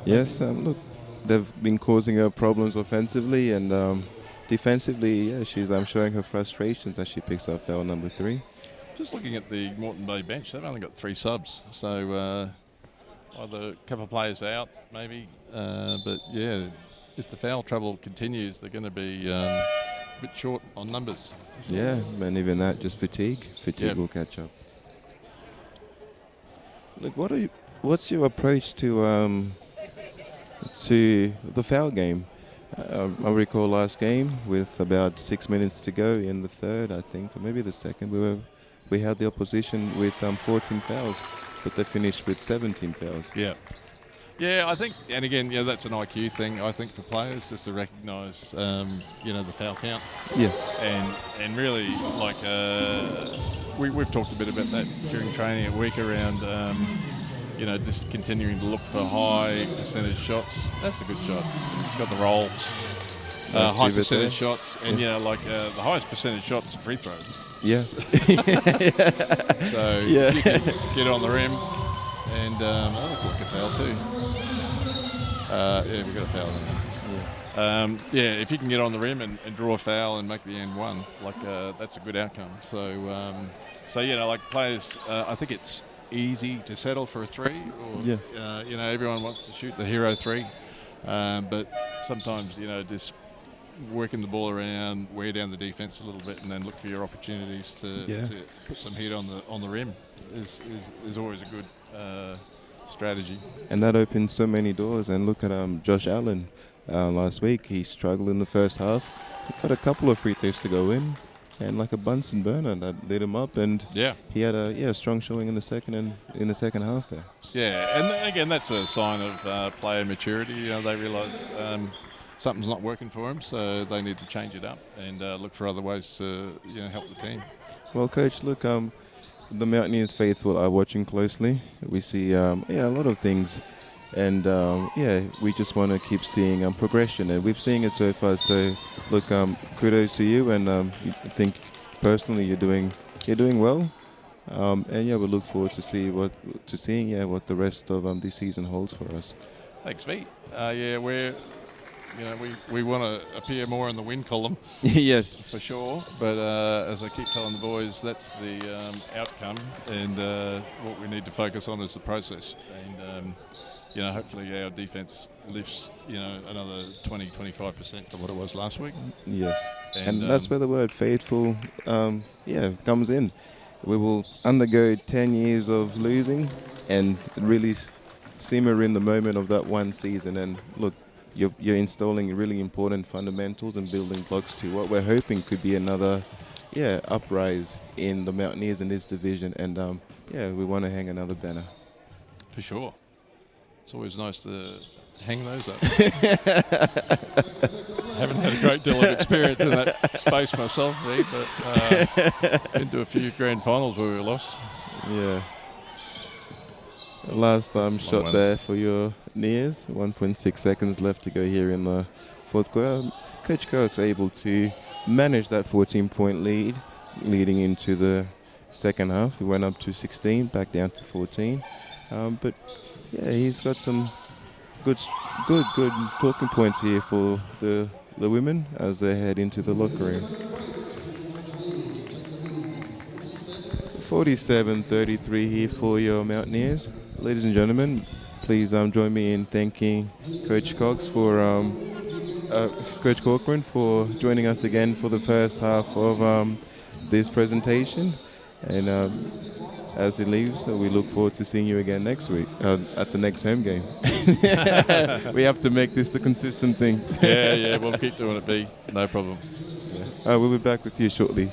yes, look, they've been causing her problems offensively and defensively. Yeah, she's showing her frustrations as she picks up foul number 3. Just looking at the Moreton Bay bench, they've only got 3 subs. So either a couple of players out, maybe. But yeah, if the foul trouble continues, they're going to be a bit short on numbers. Yeah, and even that, just fatigue. Fatigue will catch up. Look, what's your approach to the foul game? I recall last game with about 6 minutes to go in the third, I think, or maybe the second. We had the opposition with 14 fouls, but they finished with 17 fouls. Yeah, I think, and again, that's an IQ thing, I think, for players, just to recognise, the foul count. Yeah. And really, like, we've talked a bit about that during training at week around, just continuing to look for high percentage shots. That's a good shot. Got the roll. High percentage shots, and the highest percentage shots are free throws. Yeah. So if you can get on the rim, and like a foul too. We've got a foul there. If you can get on the rim and draw a foul and make the N1, that's a good outcome. So, players, I think it's easy to settle for a 3. Or, everyone wants to shoot the hero 3. But sometimes, just working the ball around, wear down the defense a little bit, and then look for your opportunities to put some heat on the rim is always a good strategy. And that opens so many doors. And look at Josh Allen last week. He struggled in the first half. He got a couple of free throws to go in, and like a Bunsen burner that lit him up. And he had a strong showing in the second half there. Yeah, and again, that's a sign of player maturity. They realise something's not working for them, so they need to change it up and look for other ways to help the team. Well, Coach, look, the Mountaineers faithful are watching closely. We see a lot of things, and we just want to keep seeing progression, and we've seen it so far. So, look, kudos to you, and I think personally you're doing well, and we look forward to seeing what the rest of this season holds for us. Thanks, V. We want to appear more in the win column. Yes. For sure. But as I keep telling the boys, that's the outcome. And what we need to focus on is the process. And, hopefully our defense lifts, another 20-25% of what it was last week. Yes. And that's where the word faithful, comes in. We will undergo 10 years of losing and really simmer in the moment of that one season. And look, you're installing really important fundamentals and building blocks to what we're hoping could be another uprise in the Mountaineers in this division. And we want to hang another banner. For sure. It's always nice to hang those up. Haven't had a great deal of experience in that space myself, but been to a few grand finals where we lost. Yeah. Last shot there for your Nears. 1.6 seconds left to go here in the fourth quarter. Coach Kirk's able to manage that 14-point lead leading into the second half. He went up to 16, back down to 14. But he's got some good talking points here for the women as they head into the locker room. 47-33 here for your Mountaineers. Ladies and gentlemen, please join me in thanking Coach Cox for Coach Corcoran for joining us again for the first half of this presentation. And as he leaves, we look forward to seeing you again next week at the next home game. We have to make this a consistent thing. Yeah, we'll keep doing it, B. No problem. We'll be back with you shortly.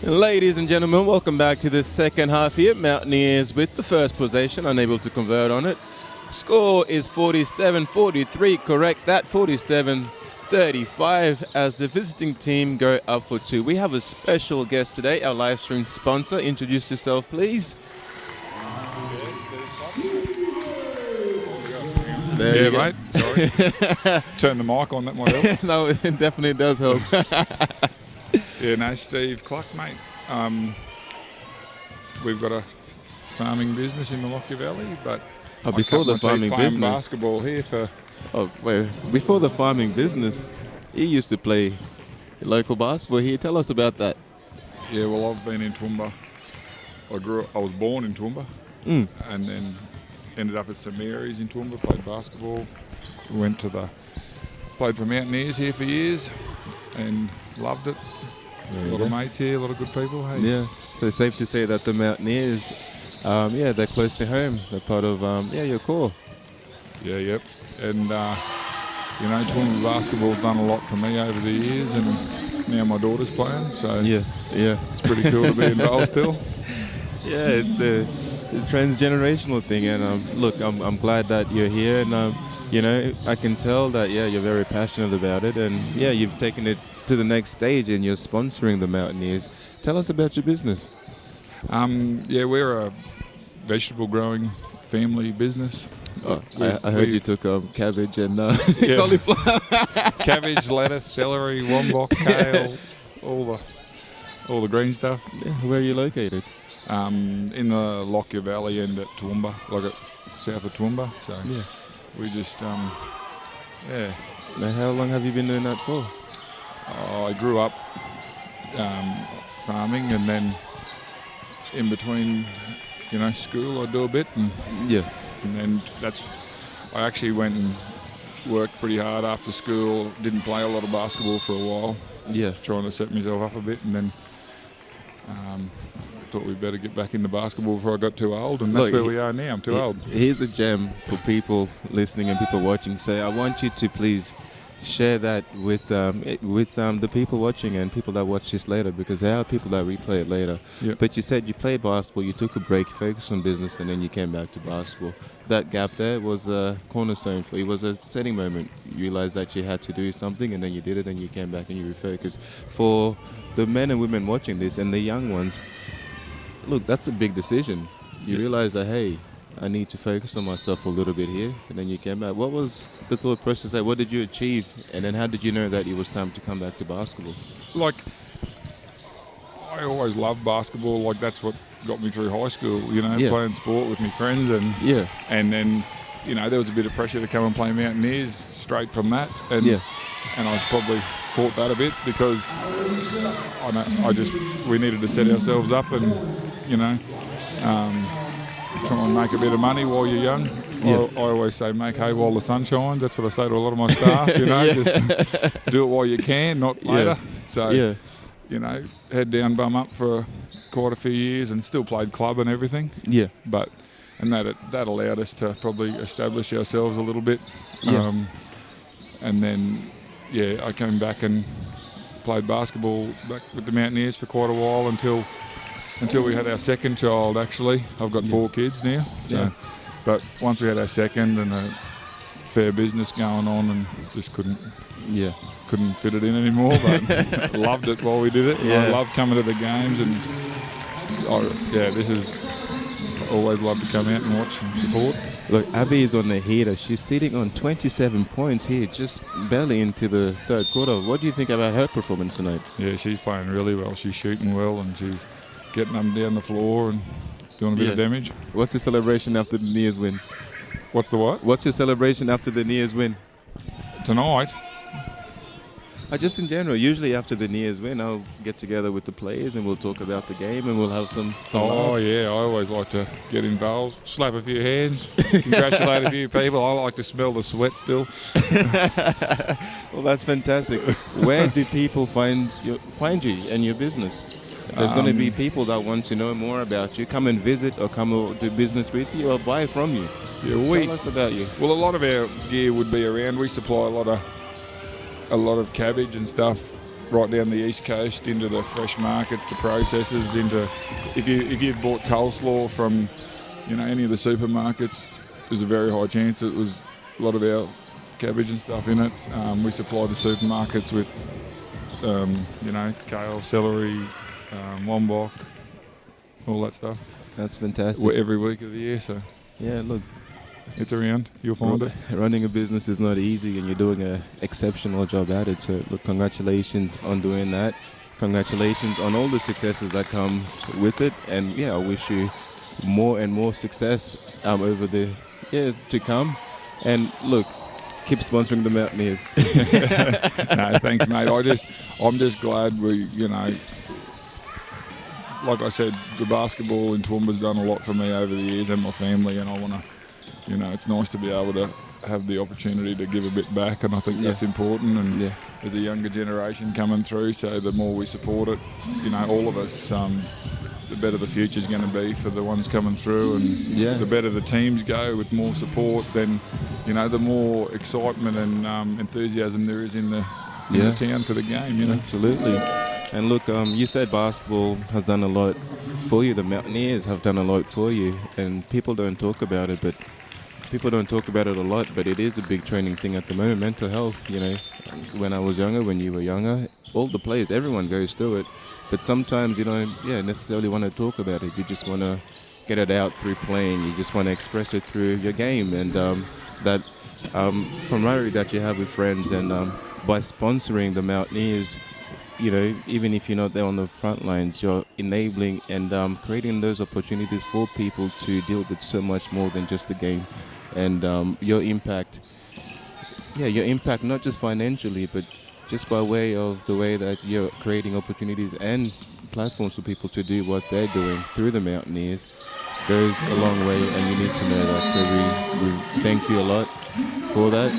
Ladies and gentlemen, welcome back to the second half here. Mountaineers with the first possession, unable to convert on it. Score is 47-43, correct that, 47-35 as the visiting team go up for two. We have a special guest today, our live stream sponsor. Introduce yourself, please. There you mate. Sorry. Turn the mic on, that might help. No, it definitely does help. Yeah, no, Steve Cluck, mate. We've got a farming business in the Lockyer Valley, but before the farming business, basketball here for. Before the farming business, you used to play local basketball here. Tell us about that. Yeah, well, I've been in Toowoomba. I was born in Toowoomba, and then ended up at St Mary's in Toowoomba. Played basketball. Played for Mountaineers here for years, and loved it. A lot of mates here, a lot of good people. Hey. Yeah, so it's safe to say that the Mountaineers, they're close to home. They're part of, your core. Yeah, yep. And, Toowoomba basketball's done a lot for me over the years, and now my daughter's playing, so yeah, it's pretty cool to be involved still. Yeah, it's a transgenerational thing, and look, I'm glad that you're here, and I can tell that you're very passionate about it, and you've taken it to the next stage, and you're sponsoring the Mountaineers. Tell us about your business. We're a vegetable growing family business. I heard you took cabbage and cauliflower. Cabbage, lettuce, celery, wombok, kale, all the green stuff. Yeah, where are you located? In the Lockyer Valley and at Toowoomba, south of Toowoomba. So we just Now, how long have you been doing that for? I grew up farming, and then in between, school I do a bit, and then I actually went and worked pretty hard after school. Didn't play a lot of basketball for a while. Trying to set myself up a bit, and then thought we'd better get back into basketball before I got too old, and that's where we are now. I'm too old. Here's a gem for people listening and people watching. So I want you to please share that with the people watching and people that watch this later, because there are people that replay it later. Yep. But you said you played basketball, you took a break, focused on business, and then you came back to basketball. That gap there was a cornerstone for you. It was a setting moment. You realized that you had to do something, and then you did it, and you came back and you refocused. For the men and women watching this and the young ones, look, that's a big decision. You realize that, hey, I need to focus on myself a little bit here, and then you came back. What was the thought process there? What did you achieve, and then how did you know that it was time to come back to basketball? I always loved basketball. That's what got me through high school, playing sport with my friends, and then, there was a bit of pressure to come and play Mountaineers straight from that, and I probably fought that a bit because we needed to set ourselves up and, try and make a bit of money while you're young. I always say make hay while the sun shines. That's what I say to a lot of my staff, just do it while you can, not later. So, head down, bum up for quite a few years, and still played club and everything. Yeah. And that allowed us to probably establish ourselves a little bit. And then, I came back and played basketball back with the Mountaineers for quite a while until we had our second child, actually. I've got 4 kids now. So, but once we had our second and a fair business going on, and just couldn't fit it in anymore, but loved it while we did it. I love coming to the games, and always love to come out and watch and support. Look, Abby is on the heater. She's sitting on 27 points here, just barely into the third quarter. What do you think about her performance tonight? Yeah, she's playing really well. She's shooting well and she's getting them down the floor and doing a bit of damage. What's the celebration after the Nears win? What's the what? What's your celebration after the Nears win? Tonight? Just in general, usually after the Nears win, I'll get together with the players and we'll talk about the game and we'll have some laughs. Yeah, I always like to get involved, slap a few hands, congratulate a few people. I like to smell the sweat still. Well, that's fantastic. Where do people find you and your business? There's going to be people that want to know more about you, come and visit or come do business with you or buy from you. Yeah, Tell us about you. Well, a lot of our gear would be around. We supply a lot of cabbage and stuff right down the east coast into the fresh markets, the processors. Into if you bought coleslaw from any of the supermarkets, there's a very high chance it was a lot of our cabbage and stuff in it. We supply the supermarkets with kale, celery, wombok, all that stuff. That's fantastic. We're every week of the year, so yeah, look. It's around. You'll find it. Running a business is not easy, and you're doing an exceptional job at it. So, look, congratulations on doing that. Congratulations on all the successes that come with it. And, yeah, I wish you more and more success over the years to come. And, look, keep sponsoring the Mountaineers. No, thanks, mate. I'm just glad we, like I said, the basketball in Toowoomba's done a lot for me over the years and my family, and I want to, it's nice to be able to have the opportunity to give a bit back, and I think that's important. And there's a younger generation coming through, so the more we support it, all of us, the better the future's going to be for the ones coming through, and the better the teams go with more support, then the more excitement and enthusiasm there is in the town for the game. Absolutely. And look, you said basketball has done a lot for you. The Mountaineers have done a lot for you, and people don't talk about it, but people don't talk about it a lot, but it is a big training thing at the moment. Mental health, when I was younger, when you were younger, all the players, everyone goes through it, but sometimes you don't necessarily want to talk about it. You just want to get it out through playing. You just want to express it through your game, and that camaraderie that you have with friends, and by sponsoring the Mountaineers, even if you're not there on the front lines, you're enabling and creating those opportunities for people to deal with so much more than just the game. And your impact not just financially, but just by way of the way that you're creating opportunities and platforms for people to do what they're doing through the Mountaineers goes a long way, and you need to know that. So we thank you a lot for that.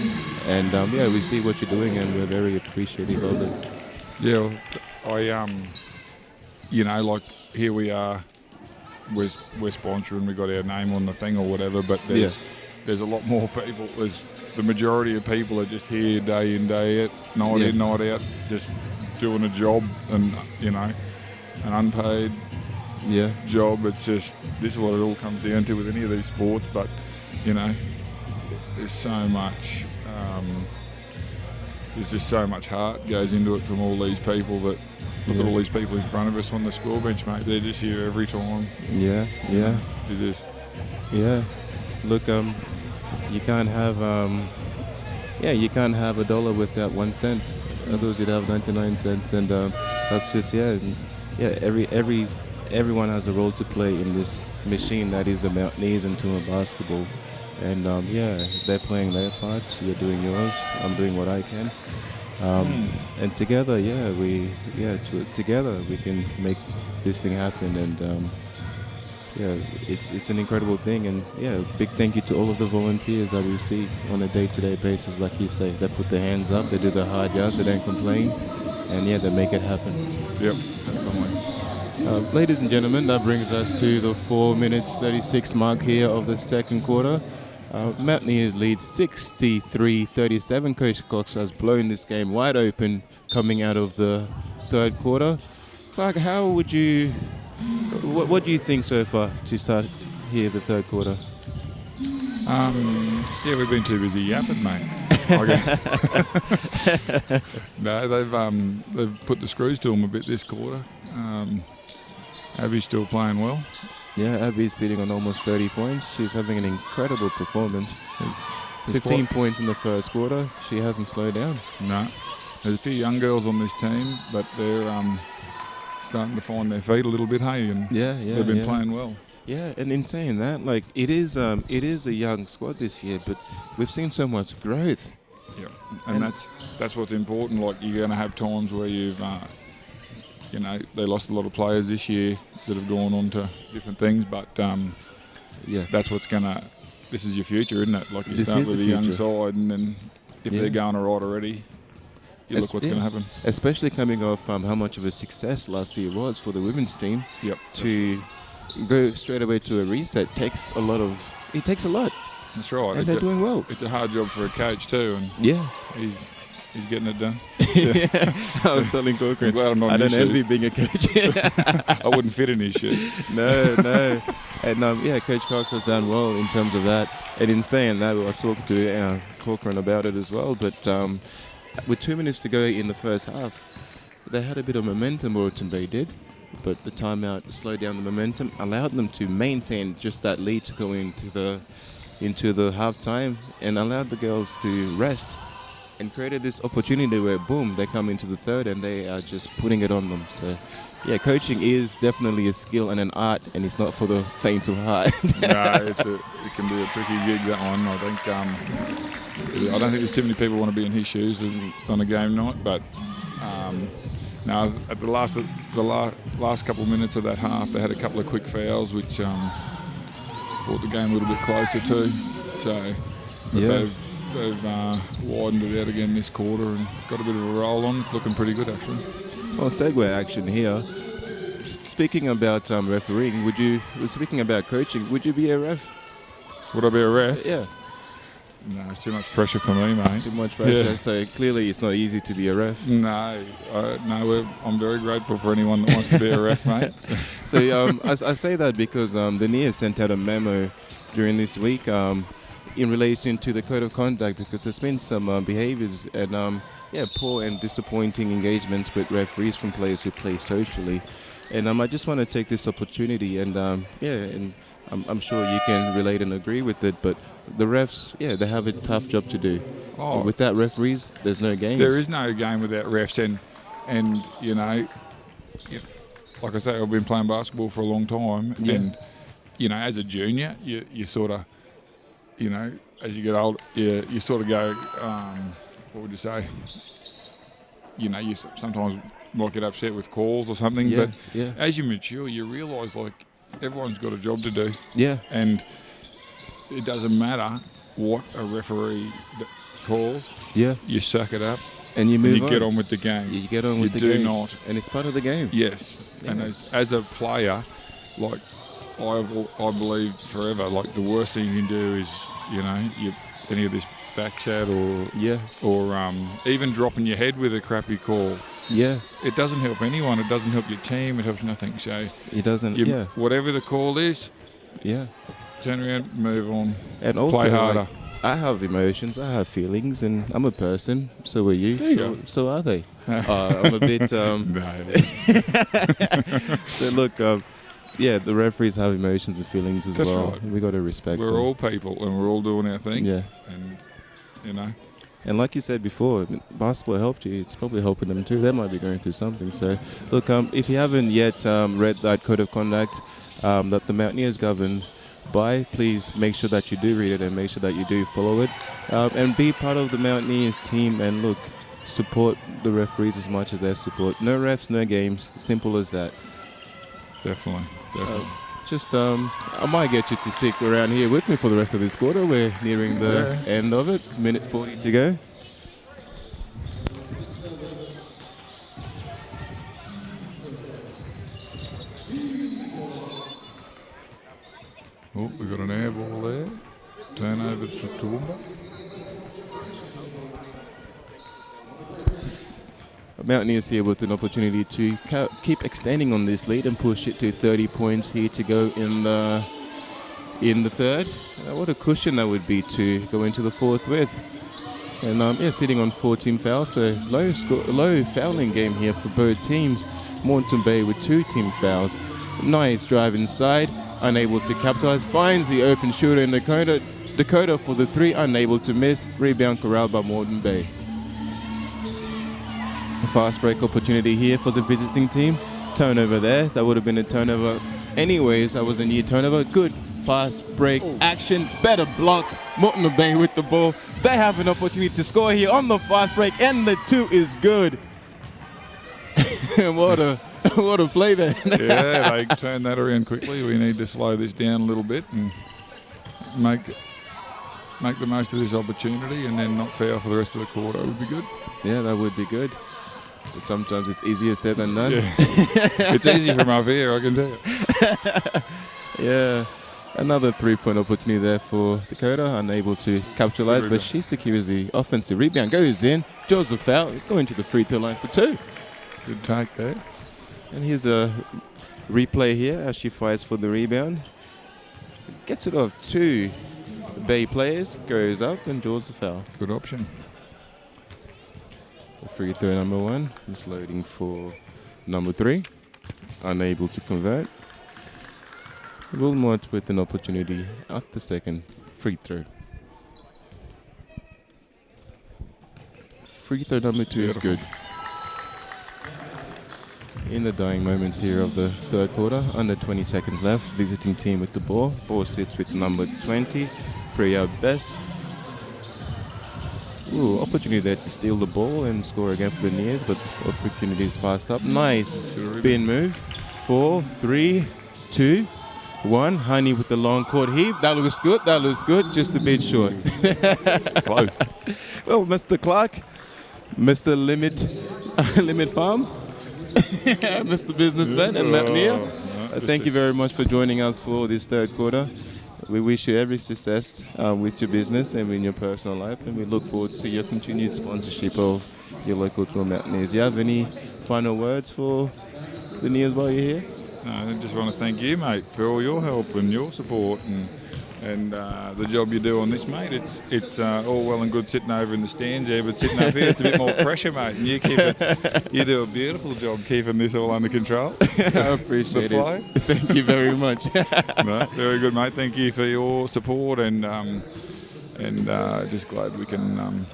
And we see what you're doing, and we're very appreciative of it. Yeah, like here we are, we're sponsoring, we got our name on the thing or whatever, but there's a lot more people. The majority of people are just here day in, day out, night in, night out, just doing a job, and an unpaid job. It's just, this is what it all comes down to with any of these sports. But there's so much. There's just so much heart goes into it from all these people. That look at all these people in front of us on the score bench, mate. They're just here every time. Yeah. It's just. Look, you can't have a dollar without 1 cent. Otherwise, you'd have 99 cents, and that's just everyone has a role to play in this machine that is the Mountaineers and Toowoomba basketball. And they're playing their parts. You're doing yours. I'm doing what I can. And together, together we can make this thing happen. And it's an incredible thing. And big thank you to all of the volunteers that we see on a day-to-day basis. Like you say, they put their hands up, they do the hard yards, they don't complain, and they make it happen. Yep, definitely. Ladies and gentlemen, that brings us to the 4 minutes 36 mark here of the second quarter. Mountaineers lead 63-37. Coach Cox has blown this game wide open coming out of the third quarter. Clark, how would you... What do you think so far to start here the third quarter? We've been too busy yapping, mate. No, they've put the screws to them a bit this quarter. Abby's still playing well. Yeah, Abby's sitting on almost 30 points. She's having an incredible performance. 15 points in the first quarter. She hasn't slowed down. No. There's a few young girls on this team, but they're starting to find their feet a little bit, hey? And they've been playing well. Yeah, and in saying that, like it is a young squad this year, but we've seen so much growth. Yeah, and that's what's important. Like you're going to have times where you've, they lost a lot of players this year that have gone on to different things, but that's what's going to. This is your future, isn't it? Like you start with a young side, and then if they're going all right already, you look what's going to happen. Especially coming off how much of a success last year was for the women's team. Yep. To go straight away to a reset takes a lot. That's right. And they're doing well. It's a hard job for a coach too, and he's getting it done. I was telling Corcoran, I don't envy being a coach. I wouldn't fit in his shoes. No. And Coach Cox has done well in terms of that. And in saying that, I was talking to Corcoran about it as well. But with 2 minutes to go in the first half, they had a bit of momentum, Moreton Bay did. But the timeout slowed down the momentum, allowed them to maintain just that lead to go into the half time, and allowed the girls to rest, and created this opportunity where boom, they come into the third and they are just putting it on them. So coaching is definitely a skill and an art, and it's not for the faint of heart. No, it can be a tricky gig, that one. I think I don't think there's too many people want to be in his shoes on a game night, but now at the last couple of minutes of that half, they had a couple of quick fouls which brought the game a little bit closer too. So they've widened it out again this quarter and got a bit of a roll on. It's looking pretty good, actually. Well, segue action here. Speaking about refereeing, speaking about coaching, would you be a ref? Would I be a ref? Yeah. No, it's too much pressure for me, mate. Too much pressure. Yeah. So clearly it's not easy to be a ref. No, I'm very grateful for anyone that wants to be a ref, mate. So I say that because the NIA sent out a memo during this week in relation to the code of conduct, because there's been some behaviours and poor and disappointing engagements with referees from players who play socially. And I just want to take this opportunity and I'm sure you can relate and agree with it, but the refs, they have a tough job to do. Without referees, there's no game. There is no game without refs, and like I say, I've been playing basketball for a long time, and as a junior, you sort of, as you get older, you sort of go, what would you say? You sometimes might get upset with calls or something, but as you mature, you realise like everyone's got a job to do. Yeah. And it doesn't matter what a referee calls. Yeah. You suck it up. And you move on. You get on with the game. You get on with the game. You do not. And it's part of the game. Yes. Yeah. And as a player, like I believe forever, like the worst thing you can do is, any of this back chat or even dropping your head with a crappy call. Yeah. It doesn't help anyone. It doesn't help your team. It helps nothing. So it doesn't. Whatever the call is. Yeah. Turn around, move on, and also, play harder. I have emotions, I have feelings, and I'm a person. So are you. So are they. I'm a bit. No. So look, the referees have emotions and feelings as well. Right. We got to respect them. We're all people, and we're all doing our thing. Yeah. And And like you said before, basketball helped you. It's probably helping them too. They might be going through something. So look, if you haven't yet read that code of conduct that the Mountaineers govern by, please make sure that you do read it and make sure that you do follow it and be part of the Mountaineers team. And look, support the referees as much as they support. No refs, no games. Simple as that. Definitely. I might get you to stick around here with me for the rest of this quarter. We're nearing the end of it. Minute 40 to go. Oh, we got an air ball there. Turnover to Toowoomba. Mountaineers here with an opportunity to keep extending on this lead and push it to 30 points here to go in the third. What a cushion that would be to go into the fourth with. And sitting on 14 fouls, so low fouling game here for both teams. Moreton Bay with 2 team fouls. Nice drive inside. unable to capitalize. Finds the open shooter in Dakota for the 3, unable to miss. Rebound corralled by Moreton Bay. A fast break opportunity here for the visiting team. Turnover there. That would have been a turnover anyways. That was a near turnover. Good fast break action. Better block. Moreton Bay with the ball. They have an opportunity to score here on the fast break, and the 2 is good. What a play there. Yeah, they turned that around quickly. We need to slow this down a little bit and make the most of this opportunity, and then not foul for the rest of the quarter would be good. Yeah, that would be good. But sometimes it's easier said than done. Yeah. It's easy from up here, I can tell you. Yeah. Another 3-point opportunity there for Dakota, unable to capitalize, but she secures the offensive rebound. Goes in. Joseph foul. He's going to the free throw line for 2. Good take there. And here's a replay here as she fights for the rebound. Gets it off 2 Bay players. Goes up and draws the foul. Good option. Free throw number 1 is loading for number 3. Unable to convert. Wilmot with an opportunity at the second free throw. Free throw number 2 is good. In the dying moments here of the third quarter, under 20 seconds left, visiting team with the ball. Ball sits with number 20, Priya Best. Ooh, opportunity there to steal the ball and score again for the Nears, but opportunity is passed up. Nice spin move. 4, 3, 2, 1. Honey with the long court heave. That looks good. That looks good. Just a bit short. Close. Well, Mr. Clark, Mr. Limit Farms, Mr. Businessman and Mountaineer. Thank you very much for joining us for this third quarter. We wish you every success with your business and in your personal life, and we look forward to your continued sponsorship of your local Toowoomba Mountaineers. Do you have any final words for the Nears while you're here? No, I just want to thank you, mate, for all your help and your support and the job you do on this, mate. It's all well and good sitting over in the stands there, but sitting up here, it's a bit more pressure, mate. And you do a beautiful job keeping this all under control. I appreciate it. Thank you very much. No, very good, mate. Thank you for your support, and just glad we can,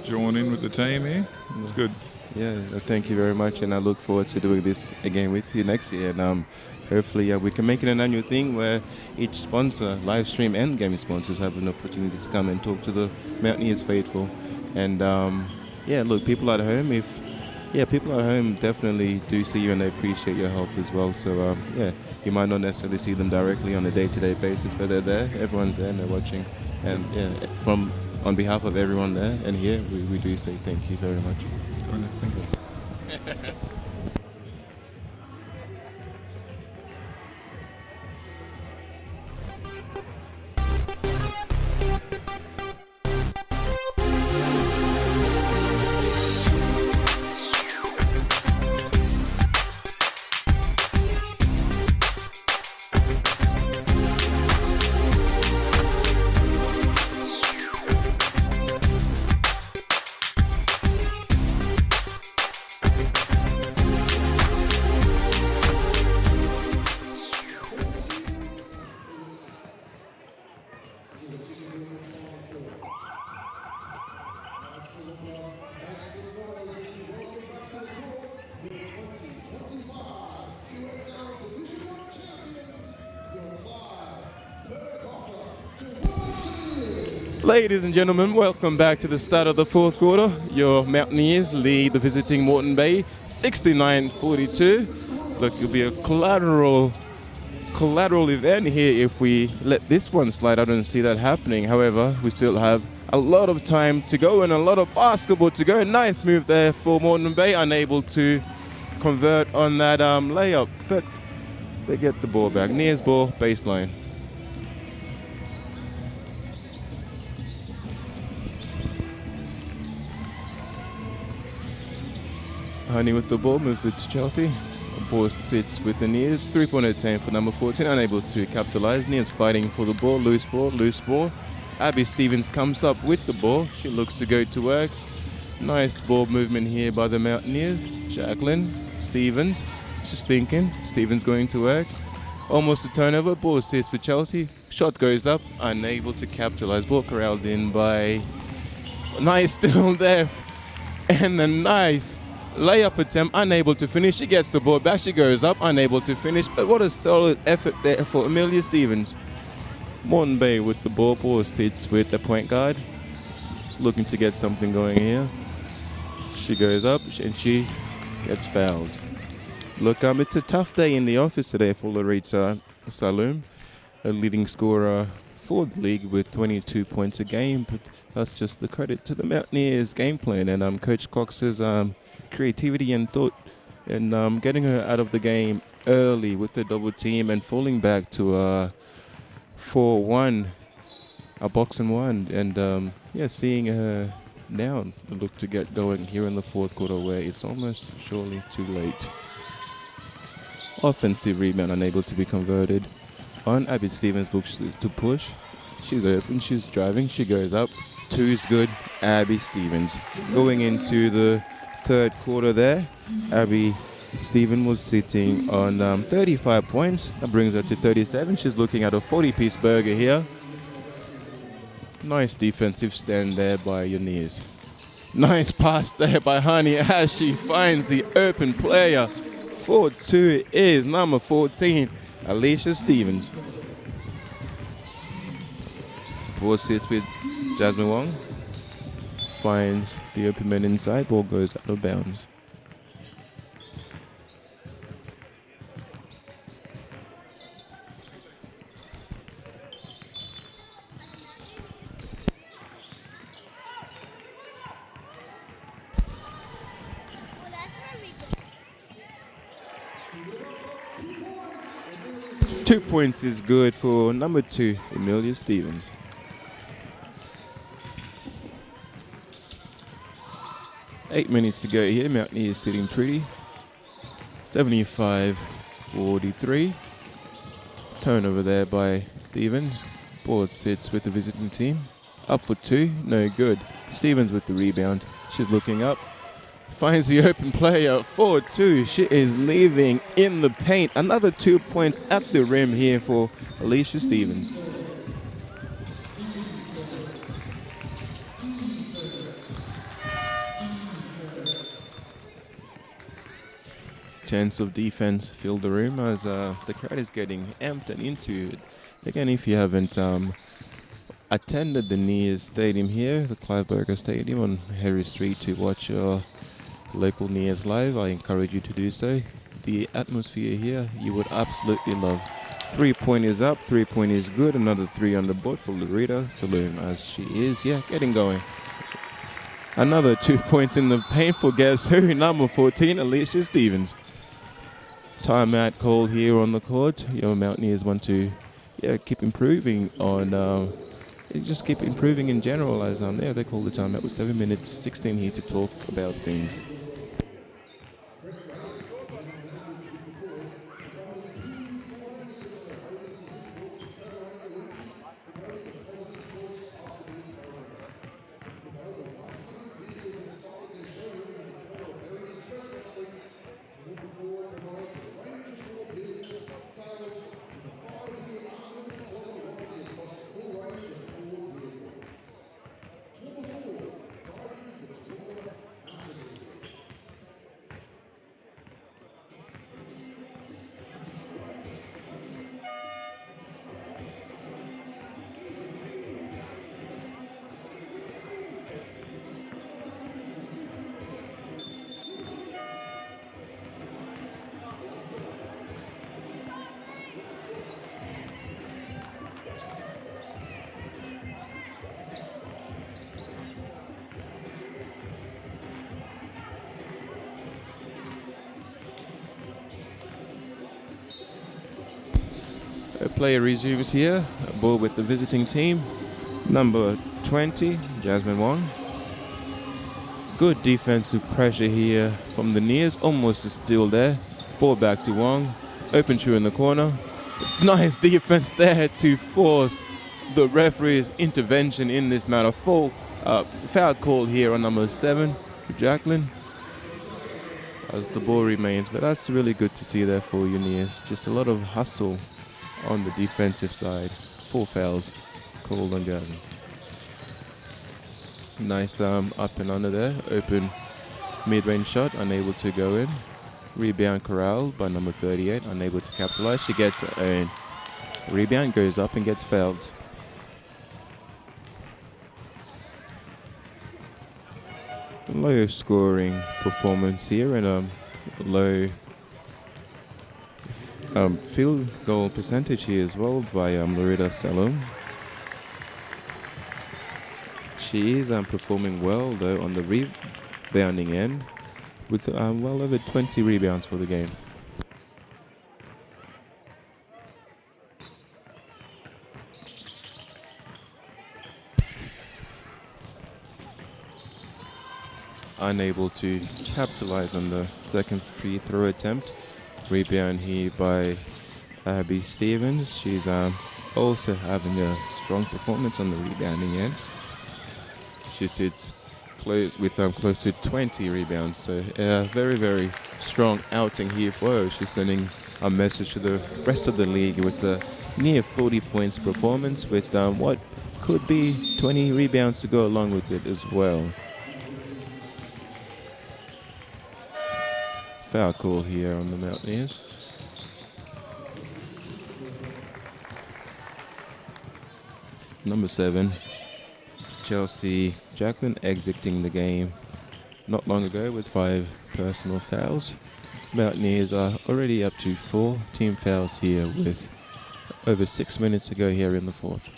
join in with the team here. It's good. Yeah, thank you very much, and I look forward to doing this again with you next year. And hopefully we can make it an annual thing where each sponsor, Livestream and gaming sponsors, have an opportunity to come and talk to the Mountaineers faithful. And look, people at home, people at home definitely do see you and they appreciate your help as well. So you might not necessarily see them directly on a day-to-day basis, but they're there. Everyone's there and they're watching. And on behalf of everyone there and here, we do say thank you very much. Thanks. Ladies and gentlemen, welcome back to the start of the fourth quarter. Your Mountaineers lead the visiting Moreton Bay 69-42. Look, it'll be a collateral event here if we let this one slide. I don't see that happening. However, we still have a lot of time to go and a lot of basketball to go. Nice move there for Moreton Bay, unable to convert on that layup, but they get the ball back. Nears ball, baseline. Honey with the ball, moves it to Chelsea. The ball sits with the Nears. 3-point attempt for number 14, unable to capitalize. Nears fighting for the ball, loose ball. Abby Stevens comes up with the ball. She looks to go to work. Nice ball movement here by the Mountaineers. Jacqueline Stevens, just thinking. Stevens going to work. Almost a turnover. Ball sits with Chelsea. Shot goes up. Unable to capitalize. Ball corralled in by... Nice still there. And a nice layup attempt. Unable to finish. She gets the ball back. She goes up. Unable to finish. But what a solid effort there for Amelia Stevens. Moreton Bay with the ball. Ball sits with the point guard. She's looking to get something going here. She goes up and she gets fouled. Look, it's a tough day in the office today for Loretta Saloom, a leading scorer for the league with 22 points a game. But that's just the credit to the Mountaineers' game plan and Coach Cox's creativity and thought and getting her out of the game early with the double team and falling back to 4-1, a box and one, and seeing her now look to get going here in the fourth quarter where it's almost surely too late. Offensive rebound unable to be converted on. Abby Stevens looks to push. She's open, she's driving, she goes up. Two is good. Abby Stevens. Going into the third quarter there, Abby Stevens was sitting on 35 points. That brings her to 37. She's looking at a 40-piece burger here. Nice defensive stand there by Yaniz. Nice pass there by Honey as she finds the open player. 4-2 is number 14, Alicia Stevens. Ball sits with Jasmine Wong. Finds the open man inside. Ball goes out of bounds. Two points is good for number 2, Amelia Stevens. Eight minutes to go here. Mountaineers sitting pretty. 75-43. Turnover there by Stevens. Ball sits with the visiting team. Up for two. No good. Stevens with the rebound. She's looking up. Finds the open player. 4-2. She is leaving in the paint. Another 2 points at the rim here for Alicia Stevens. Chance of defense fill the room as the crowd is getting amped and into it. Again, if you haven't attended the Nears Stadium here, the Clive Stadium on Harry Street to watch your local Nears live, I encourage you to do so. The atmosphere here you would absolutely love. 3 point is up, 3 point is good, another 3 on the board for Loretta Saloom as she is, getting going. Another 2 points in the painful guess who, number 14, Alicia Stevens. Timeout call here on the court. Your Mountaineers want to keep improving on just keep improving in general as they call the timeout with 7 minutes 16 here to talk about things. Player resumes here, ball with the visiting team. Number 20, Jasmine Wong. Good defensive pressure here from the Nears, almost a steal there. Ball back to Wong, open shoe in the corner. Nice defense there to force the referee's intervention in this matter. Foul call here on number 7, Jacqueline, as the ball remains. But that's really good to see there for you, Nears. Just a lot of hustle on the defensive side. 4 fouls called on Jasmine. Nice up and under there. Open mid-range shot, unable to go in. Rebound corralled by number 38, unable to capitalize. She gets a rebound, goes up and gets fouled. Low scoring performance here and low field goal percentage here as well by Loretta Salom. She is performing well though on the rebounding end with well over 20 rebounds for the game. Unable to capitalize on the second free throw attempt. Rebound here by Abby Stevens. She's also having a strong performance on the rebounding end. She sits close with close to 20 rebounds, so a very, very strong outing here for her. She's sending a message to the rest of the league with a near 40 points performance with what could be 20 rebounds to go along with it as well. Foul call here on the Mountaineers. Number 7, Chelsea Jacqueline exiting the game not long ago with 5 personal fouls. Mountaineers are already up to 4 team fouls here with over 6 minutes to go here in the 4th.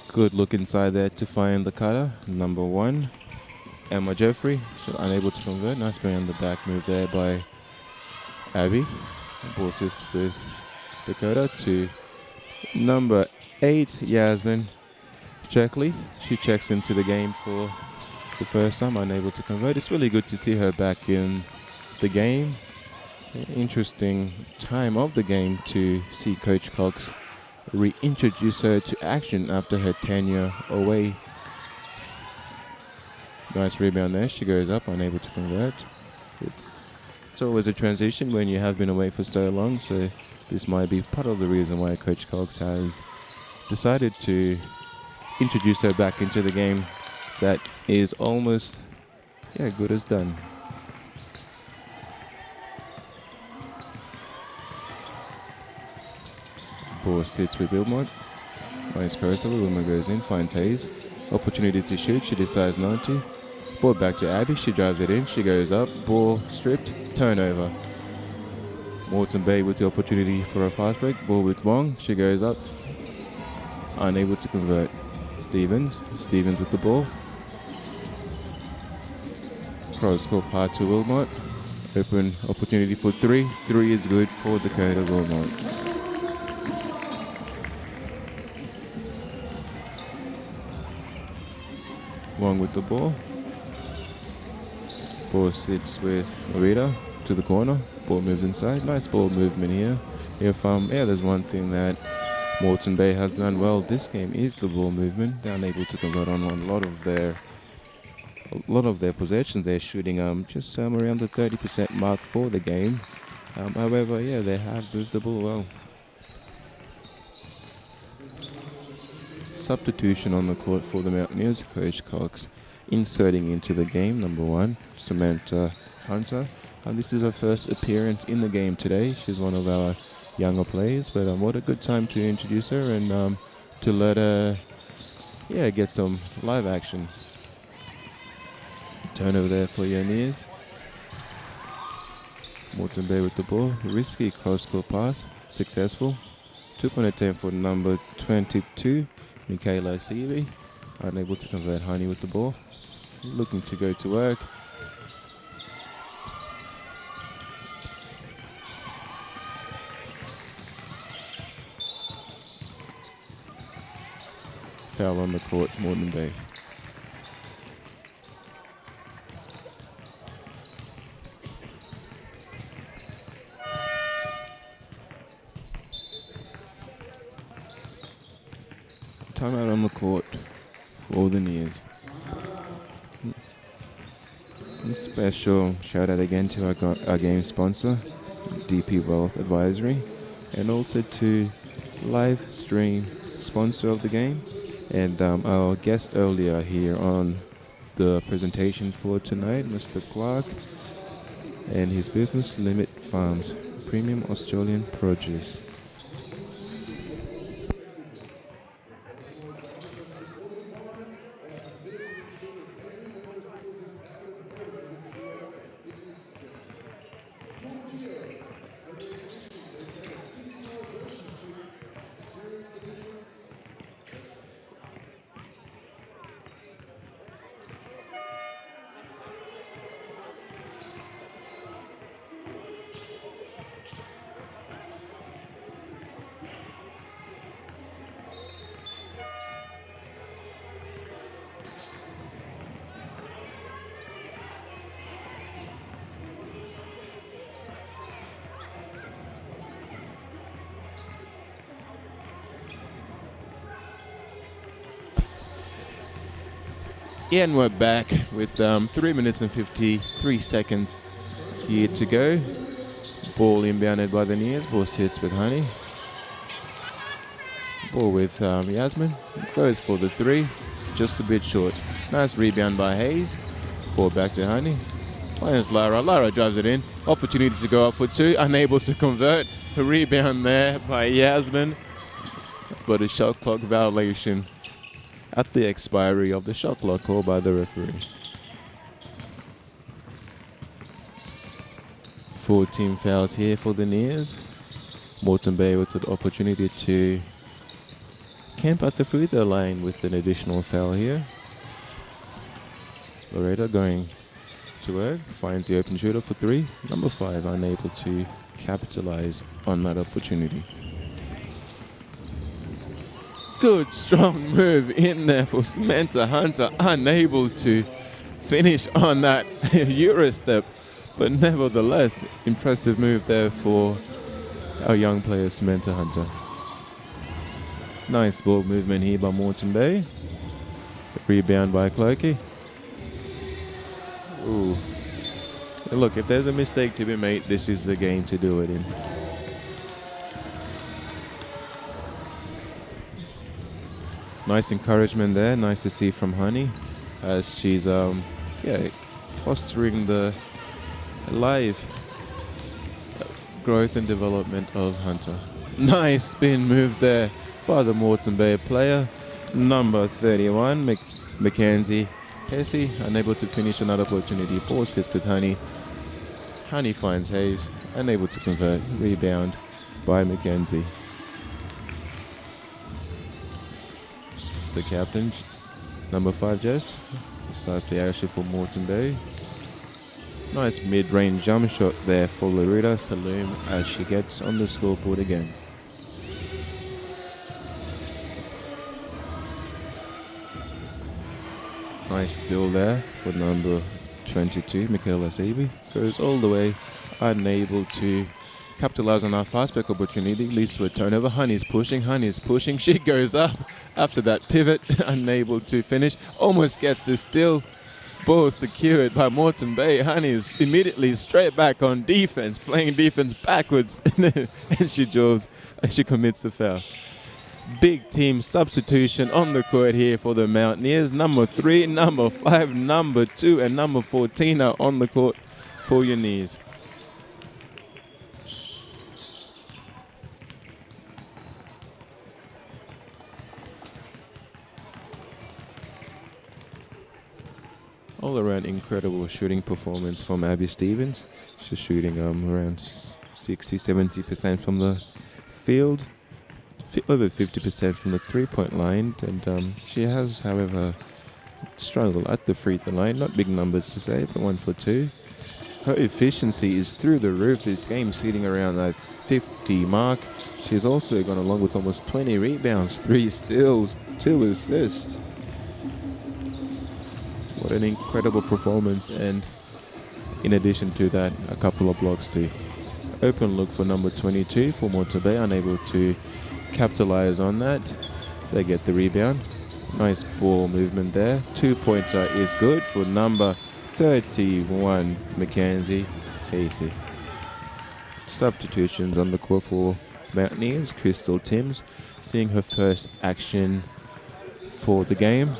Good look inside there to find the cutter, number 1. Emma Jeffrey, she's unable to convert. Nice behind the back move there by Abby. Ball assist with Dakota to number 8, Yasmin Checkley. She checks into the game for the first time, unable to convert. It's really good to see her back in the game. Interesting time of the game to see Coach Cox reintroduce her to action after her tenure away. Nice rebound there. She goes up, unable to convert. It's always a transition when you have been away for so long, so this might be part of the reason why Coach Cox has decided to introduce her back into the game that is almost good as done. Ball sits with Wilmot. Nice crossover. Wilmot goes in, finds Hayes. Opportunity to shoot. She decides not to. Ball back to Abby. She drives it in. She goes up. Ball stripped. Turnover. Moreton Bay with the opportunity for a fast break. Ball with Wong. She goes up. Unable to convert. Stevens with the ball. Cross court part to Wilmot. Open opportunity for 3. 3 is good for Dakota Wilmot. Wong with the ball. Ball sits with Loretta to the corner. Ball moves inside. Nice ball movement here. If there's one thing that Moreton Bay has done well this game is the ball movement. They're unable to convert on a lot of their possessions. They're shooting just around the 30% mark for the game. However, they have moved the ball well. Substitution on the court for the Mountaineers. Coach Cox inserting into the game, number 1, Samantha Hunter. This is her first appearance in the game today. She's one of our younger players, but what a good time to introduce her and to let her get some live action. Turnover there for Mountaineers. Moreton Bay with the ball. Risky cross-court pass. Successful. 2-point attempt for number 22, Michaela Seavey. Unable to convert. Honey with the ball. Looking to go to work. Foul on the court, Moreton Bay. Timeout on the court for the Nears. Special shout out again to our game sponsor, DP Wealth Advisory. and also to LIVESTREAM, sponsor of the game, and our guest earlier here on the presentation for tonight, Mr. Clark, and his business, Limit Farms, premium Australian produce. Yeah, and we're back with 3 minutes and 53 seconds here to go. Ball inbounded by the Nears. Ball sits with Honey. Ball with Yasmin. Goes for the three. Just a bit short. Nice rebound by Hayes. Ball back to Honey. Finds Lara. Lara drives it in. Opportunity to go up for two. Unable to convert. A rebound there by Yasmin. But a shot clock violation at the expiry of the shot clock called by the referee. 14 fouls here for the Nears. Moreton Bay with the opportunity to camp at the free throw line with an additional foul here. Loretta going to work, finds the open shooter for three. Number 5 unable to capitalize on that opportunity. Good strong move in there for Samantha Hunter, unable to finish on that Euro step, but nevertheless impressive move there for our young player Samantha Hunter. Nice ball movement here by Moreton Bay. Rebound by Clokey. Ooh. Look, if there's a mistake to be made, this is the game to do it in. Nice encouragement there. Nice to see from Honey as she's fostering the live growth and development of Hunter. Nice spin move there by the Moreton Bay player. Number 31, Mackenzie Casey, unable to finish another opportunity. Ball sits with Honey. Honey finds Hayes, unable to convert. Rebound by Mackenzie. The captain, number 5, Jess, starts the action for Moreton Bay. Nice mid-range jump shot there for Loretta Saloom as she gets on the scoreboard again. Nice steal there for number 22, Michaela Sebi. Goes all the way, unable to capitalize on our fast break opportunity, leads to a turnover. Honey's pushing. She goes up after that pivot, unable to finish. Almost gets the steal. Ball secured by Moreton Bay. Honey's immediately straight back on defense, playing defense backwards, and she draws and she commits the foul. Big team substitution on the court here for the Mountaineers. Number 3, number 5, number 2, and number 14 are on the court for your knees. All around incredible shooting performance from Abby Stevens. She's shooting around 60-70% from the field, over 50% from the three-point line, and she has, however, struggled at the free throw line. Not big numbers to say, but 1 for 2. Her efficiency is through the roof this game, sitting around that 50 mark. She's also gone along with almost 20 rebounds, 3 steals, 2 assists. What an incredible performance, and in addition to that, a couple of blocks too. Open look for number 22 for Moreton Bay, unable to capitalize on that. They get the rebound. Nice ball movement there. 2-pointer is good for number 31, Mackenzie Casey. Substitutions on the court for Mountaineers, Crystal Timms, seeing her first action for the game,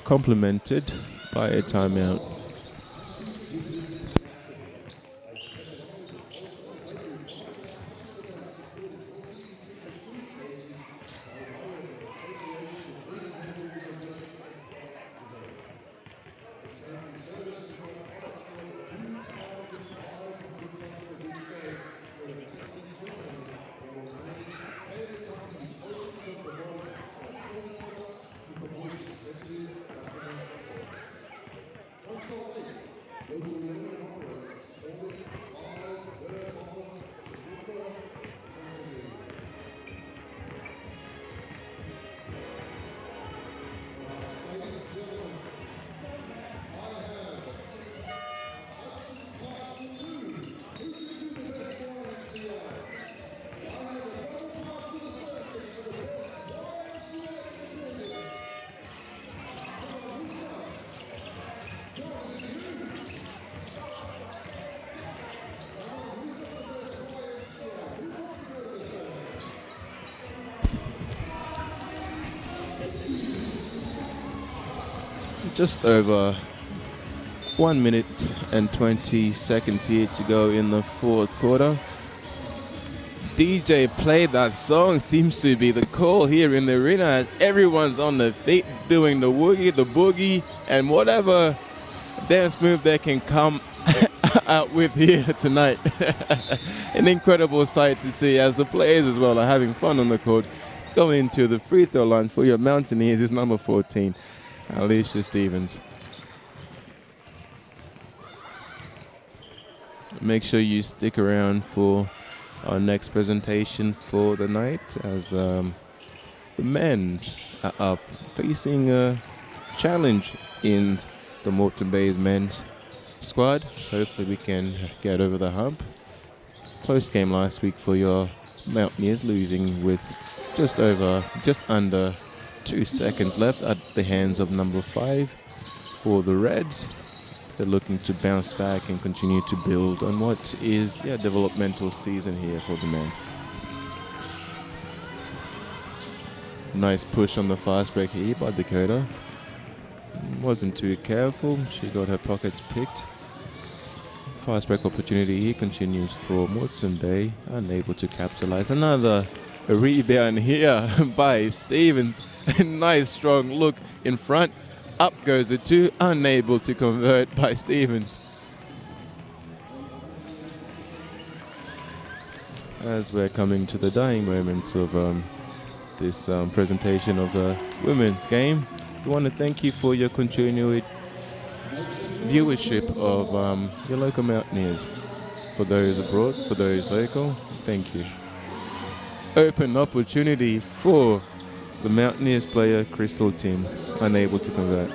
complemented by a timeout. Just over 1 minute and 20 seconds here to go in the fourth quarter. DJ played that song, seems to be the call here in the arena as everyone's on their feet doing the woogie, the boogie, and whatever dance move they can come out with here tonight. An incredible sight to see as the players as well are having fun on the court. Going into the free throw line for your Mountaineers is number 14. Alicia Stevens. Make sure you stick around for our next presentation for the night as the men are up facing a challenge in the Moreton Bay's men's squad. Hopefully we can get over the hump. Post game last week for your Mountaineers, losing with just under 2 seconds left at the hands of number 5 for the Reds. They're looking to bounce back and continue to build on what is developmental season here for the men. Nice push on the fast break here by Dakota. Wasn't too careful. She got her pockets picked. Fast break opportunity here continues for Moreton Bay. Unable to capitalize. Another rebound here by Stevens. Nice strong look in front. Up goes the 2. Unable to convert by Stevens. As we're coming to the dying moments of this presentation of the women's game, we want to thank you for your continued viewership of your local Mountaineers. For those abroad, for those local, thank you. Open opportunity for the Mountaineers player Crystal Timms, unable to convert.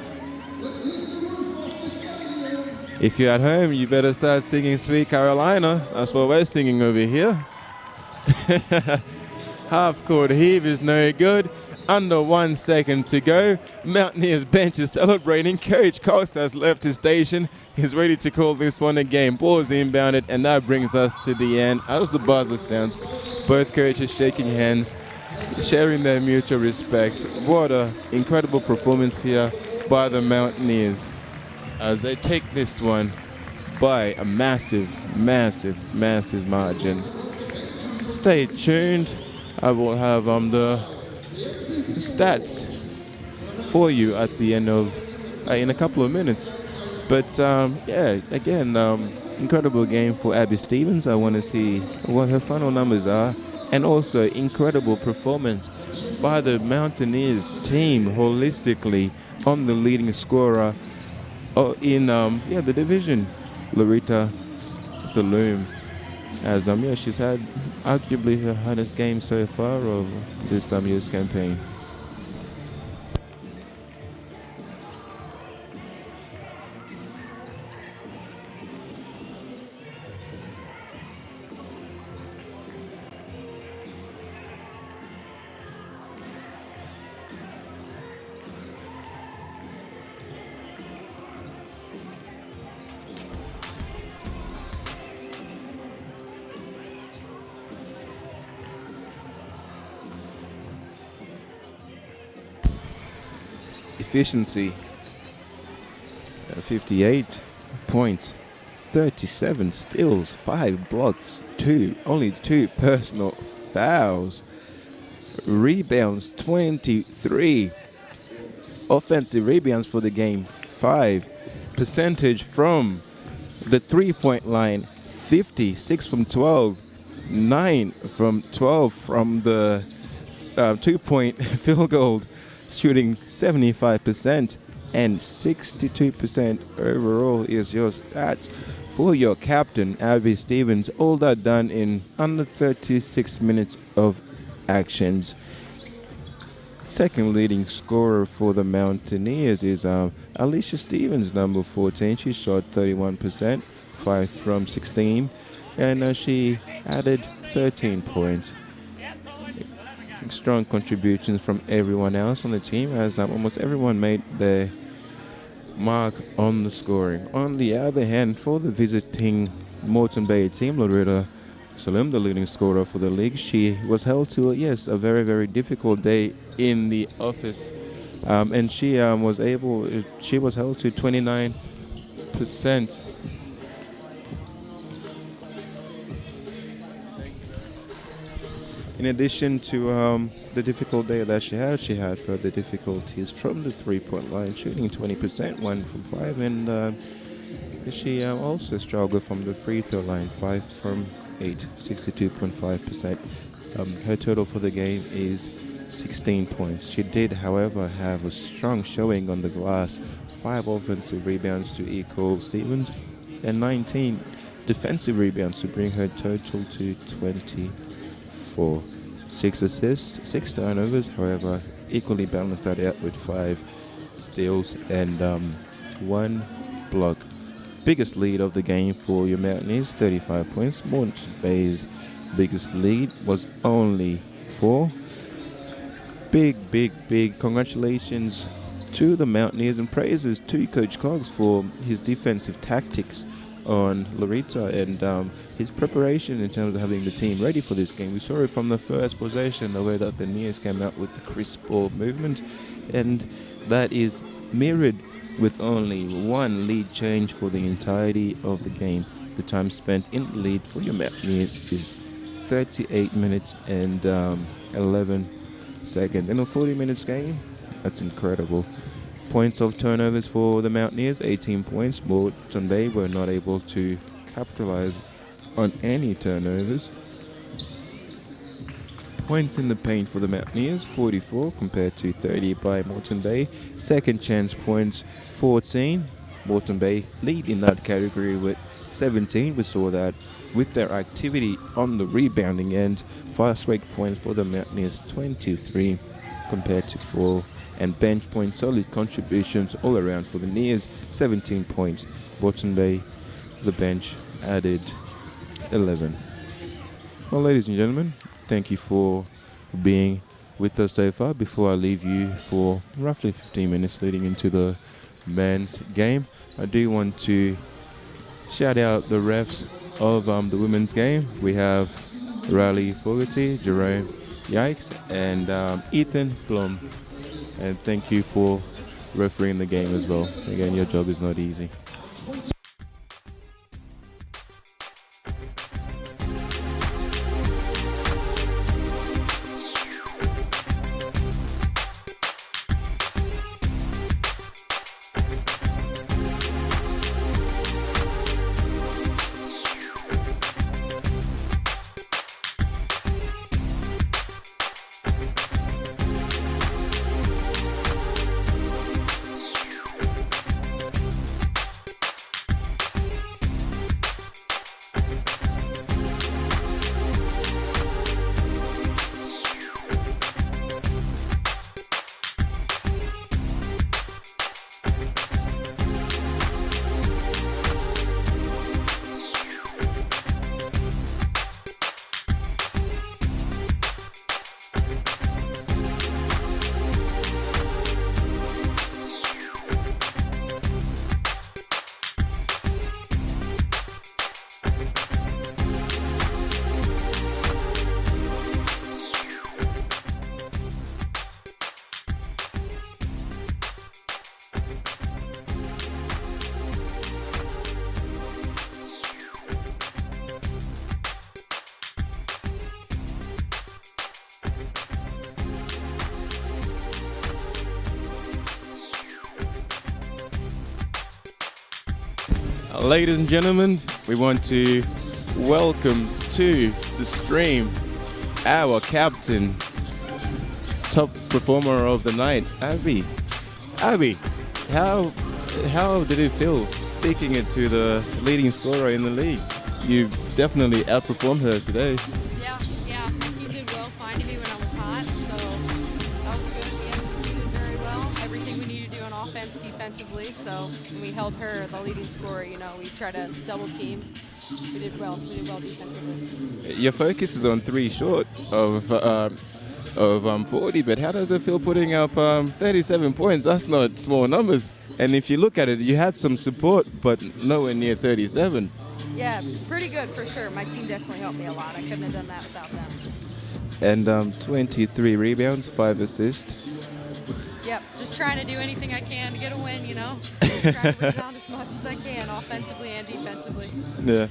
If you're at home, you better start singing Sweet Carolina. That's what we're singing over here. Half court heave is no good. Under 1 second to go. Mountaineers bench is celebrating. Coach Cox has left his station. He's ready to call this one a game. Ball's inbounded, and that brings us to the end. As the buzzer sounds, both coaches shaking hands, sharing their mutual respect. What an incredible performance here by the Mountaineers as they take this one by a massive, massive, massive margin. Stay tuned. I will have the stats for you at the end of in a couple of minutes. But again, incredible game for Abby Stevens. I want to see what her final numbers are. And also incredible performance by the Mountaineers team holistically on the leading scorer in the division, Loretta Saloom. As she's had arguably her hardest game so far of this year's campaign. efficiency. 58 points, 37 steals, 5 blocks, only 2 personal fouls. Rebounds 23. Offensive rebounds for the game 5. Percentage from the 3-point line 50, 6 from 12, 9 from 12 from the 2-point field goal, shooting 75%, and 62% overall is your stats for your captain, Abby Stevens. All that done in under 36 minutes of actions. Second leading scorer for the Mountaineers is Alicia Stevens, number 14. She shot 31%, 5 from 16, and she added 13 points. Strong contributions from everyone else on the team, as almost everyone made their mark on the scoring. On the other hand, for the visiting Moreton Bay team, Loretta Salim, the leading scorer for the league, she was held to a very, very difficult day in the office, and she was held to 29%. In addition to the difficult day that she had further difficulties from the 3-point line, shooting 20%, 1 from 5, and she also struggled from the free throw line, 5 from 8, 62.5%. Her total for the game is 16 points. She did, however, have a strong showing on the glass, 5 offensive rebounds to equal Stevens, and 19 defensive rebounds to bring her total to 24. 6 assists, 6 turnovers, however, equally balanced that out with 5 steals and 1 block. Biggest lead of the game for your Mountaineers, 35 points. Moreton Bay's biggest lead was only 4. Big congratulations to the Mountaineers, and praises to Coach Cogs for his defensive tactics on Loretta and his preparation in terms of having the team ready for this game. We saw it from the first possession, the way that the Neers came out with the crisp ball movement, and that is mirrored with only 1 lead change for the entirety of the game. The time spent in the lead for your Mountaineers is 38 minutes and 11 seconds. In a 40 minutes game, that's incredible. Points of turnovers for the Mountaineers, 18 points. Moreton Bay were not able to capitalize on any turnovers. Points in the paint for the Mountaineers, 44 compared to 30 by Moreton Bay. Second chance points, 14. Moreton Bay lead in that category with 17. We saw that with their activity on the rebounding end. Fast break points for the Mountaineers, 23 compared to 4. And bench points, solid contributions all around for the Neers, 17 points. Moreton Bay, the bench, added 11. Well, ladies and gentlemen, thank you for being with us so far. Before I leave you for roughly 15 minutes leading into the men's game, I do want to shout out the refs of the women's game. We have Riley Fogarty, Jerome Yikes, and Ethan Blum. And thank you for refereeing the game as well. Again, your job is not easy. Ladies and gentlemen, we want to welcome to the stream our captain, top performer of the night, Abby. Abby, how did it feel sticking it to the leading scorer in the league? You definitely outperformed her today. Yeah. My team did well finding me when I was hot, so that was good. We executed very well. Everything we needed to do on offense, defensively. So when we held her, the leading scorer, we tried to double team. We did well. We did well defensively. Your focus is on 3 short of 40, but how does it feel putting up 37 points? That's not small numbers. And if you look at it, you had some support, but nowhere near 37. Yeah, pretty good for sure. My team definitely helped me a lot. I couldn't have done that without them. And 23 rebounds, 5 assists. Yep, just trying to do anything I can to get a win, Trying to rebound as much as I can, offensively and defensively. Yeah.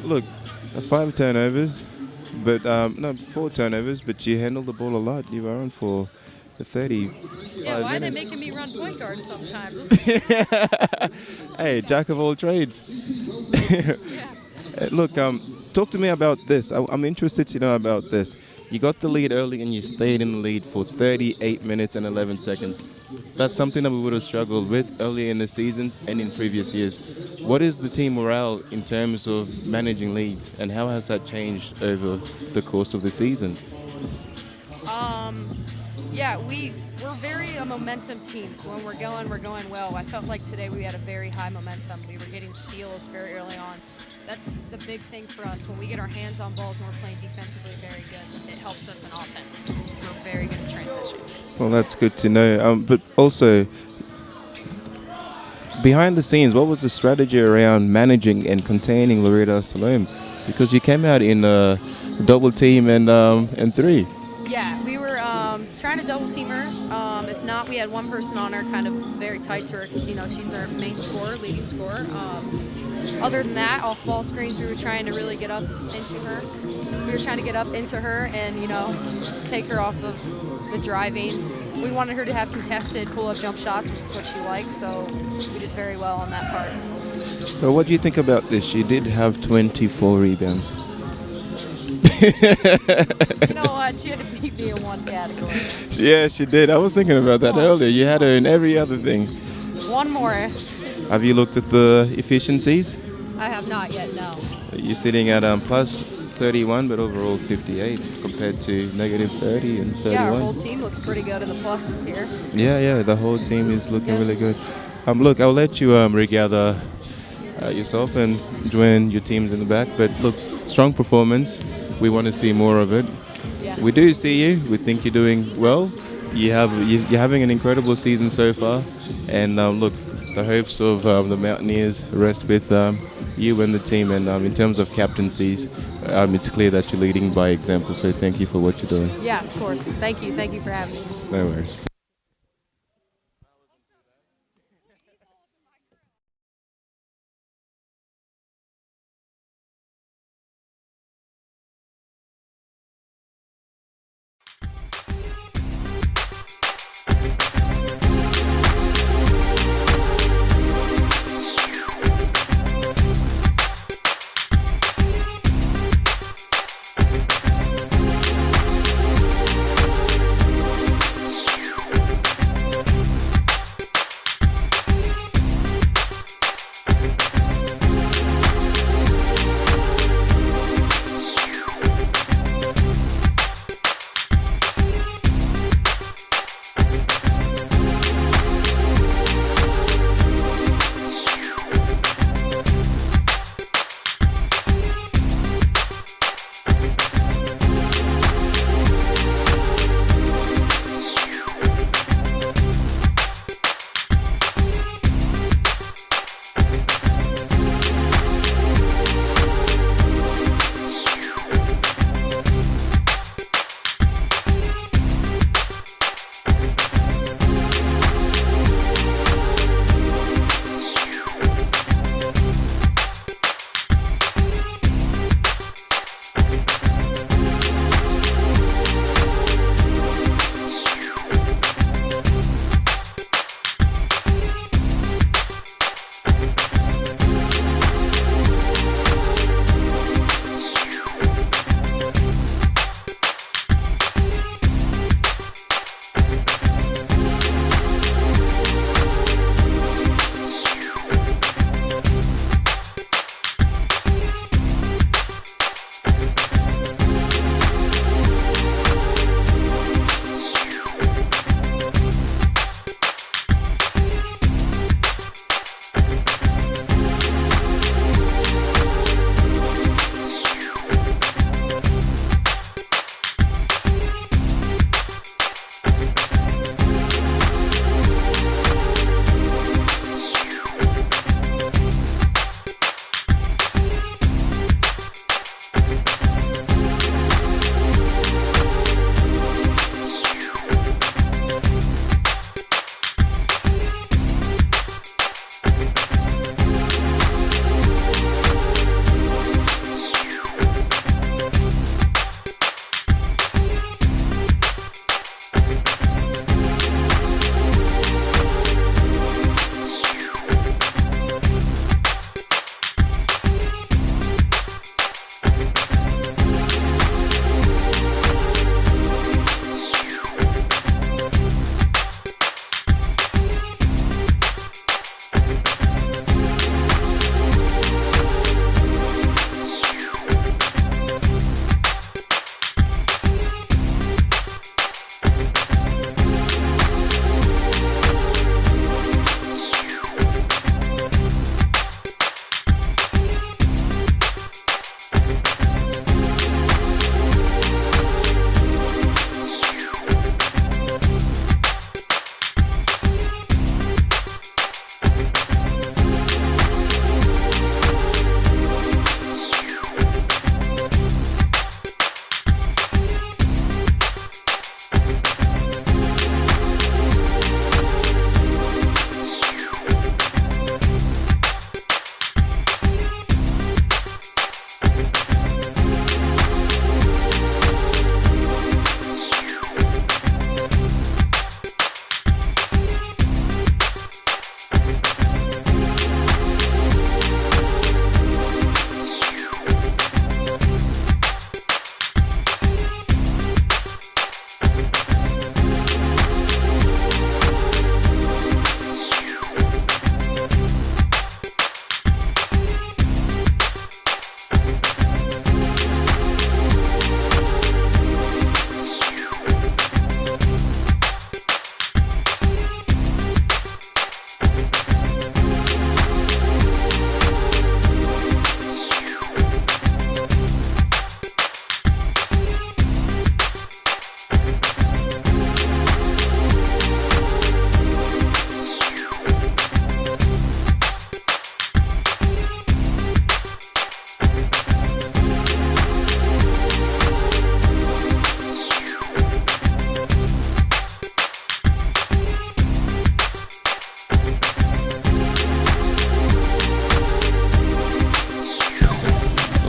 Look, 5 turnovers, but 4 turnovers, but you handled the ball a lot. You were on for 30. Yeah, why are they making me run point guard sometimes? Hey, jack of all trades. Yeah. Look, talk to me about this. I'm interested to know about this. You got the lead early and you stayed in the lead for 38 minutes and 11 seconds. That's something that we would have struggled with early in the season and in previous years. What is the team morale in terms of managing leads, and how has that changed over the course of the season? Yeah, we're very a momentum team, so when we're going well. I felt like today we had a very high momentum. We were getting steals very early on. That's the big thing for us. When we get our hands on balls and we're playing defensively very good, it helps us in offense because we're very good at transition. Well, that's good to know. But also, behind the scenes, what was the strategy around managing and containing Loretta Salome? Because you came out in a double team and 3. Yeah, we were trying to double team her. If not, we had one person on her kind of very tight to her because, she's their main scorer, leading scorer. Other than that, off ball screens, we were trying to really get up into her. We were trying to get up into her and, take her off of the driving. We wanted her to have contested pull-up jump shots, which is what she likes, so we did very well on that part. So what do you think about this? She did have 24 rebounds. You know what? She had to beat me in one category. Yeah, she did. I was thinking about that earlier. You had her in every other thing. One more. Have you looked at the efficiencies? I have not yet, no. You're sitting at plus 31, but overall 58 compared to negative 30 and 31. Yeah, our whole team looks pretty good in the pluses here. Yeah, the whole team is looking really good. Look, I'll let you regather yourself and join your teams in the back. But look, strong performance. We want to see more of it. Yeah. We do see you. We think you're doing well. You're having an incredible season so far. And look, the hopes of the Mountaineers rest with you and the team. And in terms of captaincies, it's clear that you're leading by example. So thank you for what you're doing. Yeah, of course. Thank you. Thank you for having me. No worries.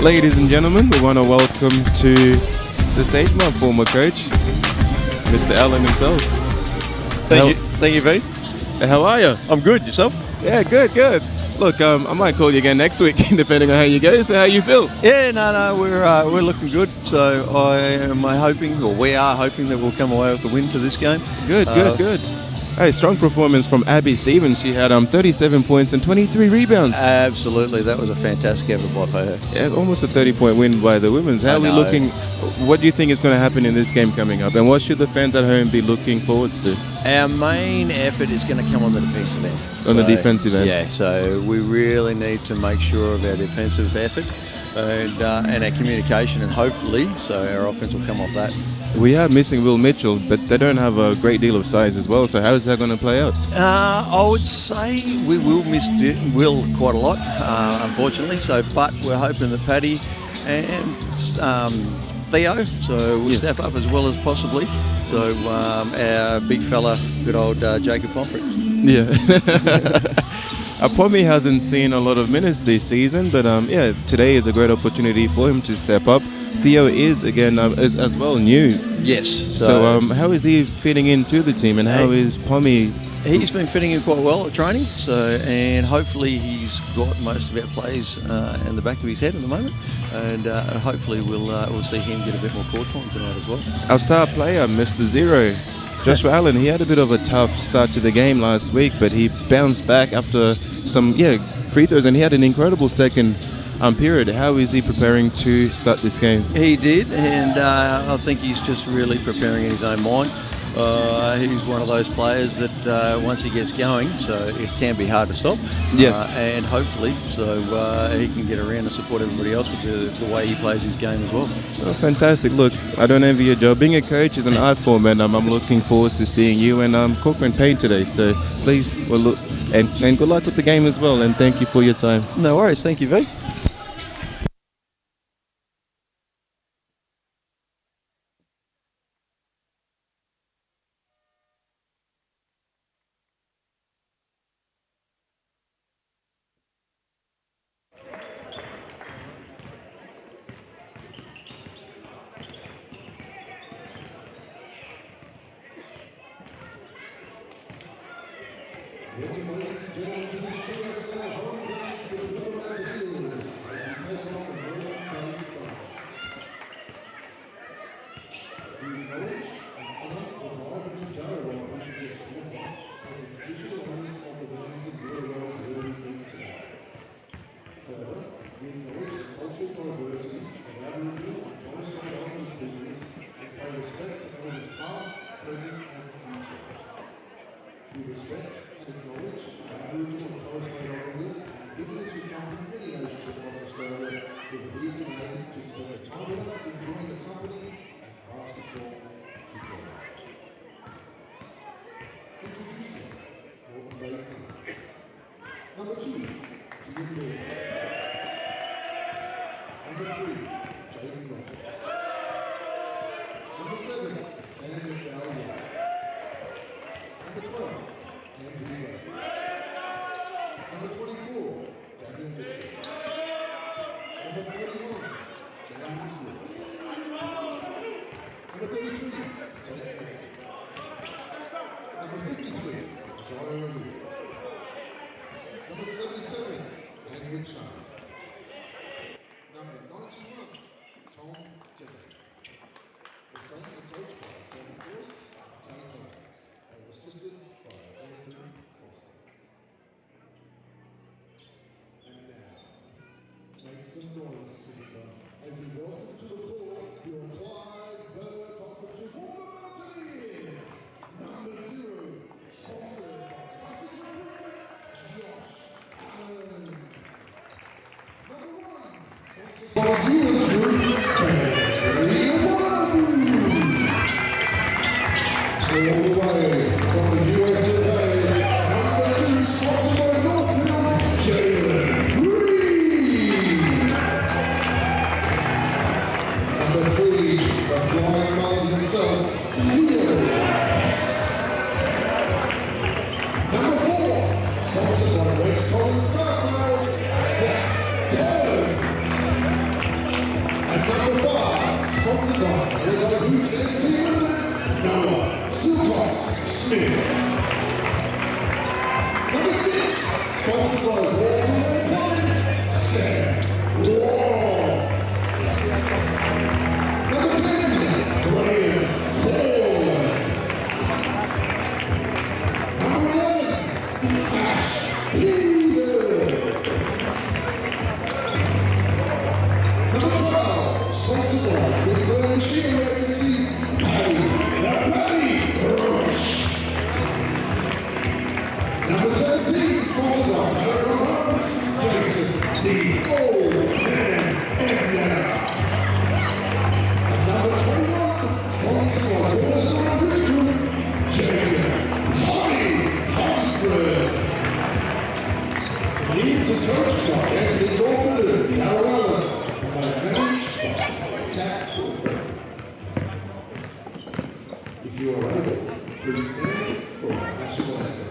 Ladies and gentlemen, we want to welcome to the stage my former coach, Mr. Allen himself. Thank you, V. How are you? I'm good. Yourself? Yeah, good. Look, I might call you again next week, depending on how you go. So how you feel? Yeah, no, we're looking good. So we are hoping that we'll come away with a win for this game. Good. Hey, strong performance from Abby Stevens. She had 37 points and 23 rebounds. Absolutely, that was a fantastic effort by her. Yeah, almost a 30-point win by the women's. How are we looking? What do you think is going to happen in this game coming up? And what should the fans at home be looking forward to? Our main effort is going to come on the defensive end. On the defensive end? Yeah, so we really need to make sure of our defensive effort and our communication, and hopefully, so our offense will come off that. We are missing Will Mitchell, but they don't have a great deal of size as well, so how is that going to play out? I would say we will miss Will quite a lot, unfortunately, but we're hoping that Paddy and Theo, so we'll step up as well as possibly. So our big fella, good old Jacob Pomfret. Yeah. Pommy hasn't seen a lot of minutes this season, but today is a great opportunity for him to step up. Theo is, again, as well new. Yes. So how is he fitting into the team, and how is Pommy? He's been fitting in quite well at training, and hopefully he's got most of our plays in the back of his head at the moment, and hopefully we'll see him get a bit more court time tonight as well. Our star player, Mr. Zero, Joshua Allen, he had a bit of a tough start to the game last week, but he bounced back after some free throws, and he had an incredible second period. How is he preparing to start this game? He did, and I think he's just really preparing in his own mind. He's one of those players that once he gets going, so it can be hard to stop. Yes. And hopefully, he can get around and support everybody else with the way he plays his game as well. Oh, fantastic. Look, I don't envy your job. Being a coach is an art form, and I'm looking forward to seeing you and Corcoran Payne today. So please, look, and good luck with the game as well, and thank you for your time. No worries. Thank you, V. Welcome, ladies and gentlemen, to this QSL home game for the Toowoomba Mountaineers as we take on the Moreton Side. We acknowledge and honour the Clive and Jarrah Islanders of Toowoomba as the traditional owners of the lands of Moreton where we meet today. Further, we acknowledge the cultural diversity of Aboriginal and Torres Strait Islanders peoples and pay respect to elders past, present and future. We respect and acknowledge Aboriginal and Torres Strait Islanders and visitors who come from many nations across Australia who are here today to spend time with us, enjoying the company and basketball together. Introducing Moreton Basin. Number 2, Toowoomba. Number 3, Jaden Rogers. Number 7, Sam McDowell. Number 12, Andrew Gray. Number 24, Daniel Mitchell. Number 31, James Lewis. Number 33, Tate Fair. Number 53, Zara O'Leary. Number 77, Andrew Chan. Number 91, Tom Jeffrey. The Saints are coached by Sam Forst, Danny Clive. They were assisted by Andrew Foster. And now, make some noise to the crowd as we welcome to the court your Clive Berghofer Toowoomba Mountaineers. Number 0, sponsored by Classic Recruitment, Josh Allen. Number 1, sponsored by Newlands Group, all the way from the USA, number 2, sponsored by Northfield, Jalen Green. Number 3, the flying man himself, Theo. Number 4, sponsored by Reg Collins Car Sales, Zach Burns. by Berghofer Hoops and team Noah Silcox Smith. Number 6, sponsored by Moreton, Sam Wall. Number 10, Graham Ford. Number 11, Ash Peter. Number 12, sponsored by Moreton Shearing Agency, Patty Roche. Number 17, sponsored by Berghofer, Jason the Old Man Ebner. And number 21, sponsored by QSL1 Group, Jacob Honey Humphrey. Leads are coached by Anthony Crawford and Carolina, and managed by Cat Cooper. If you are able, please stand for our national anthem.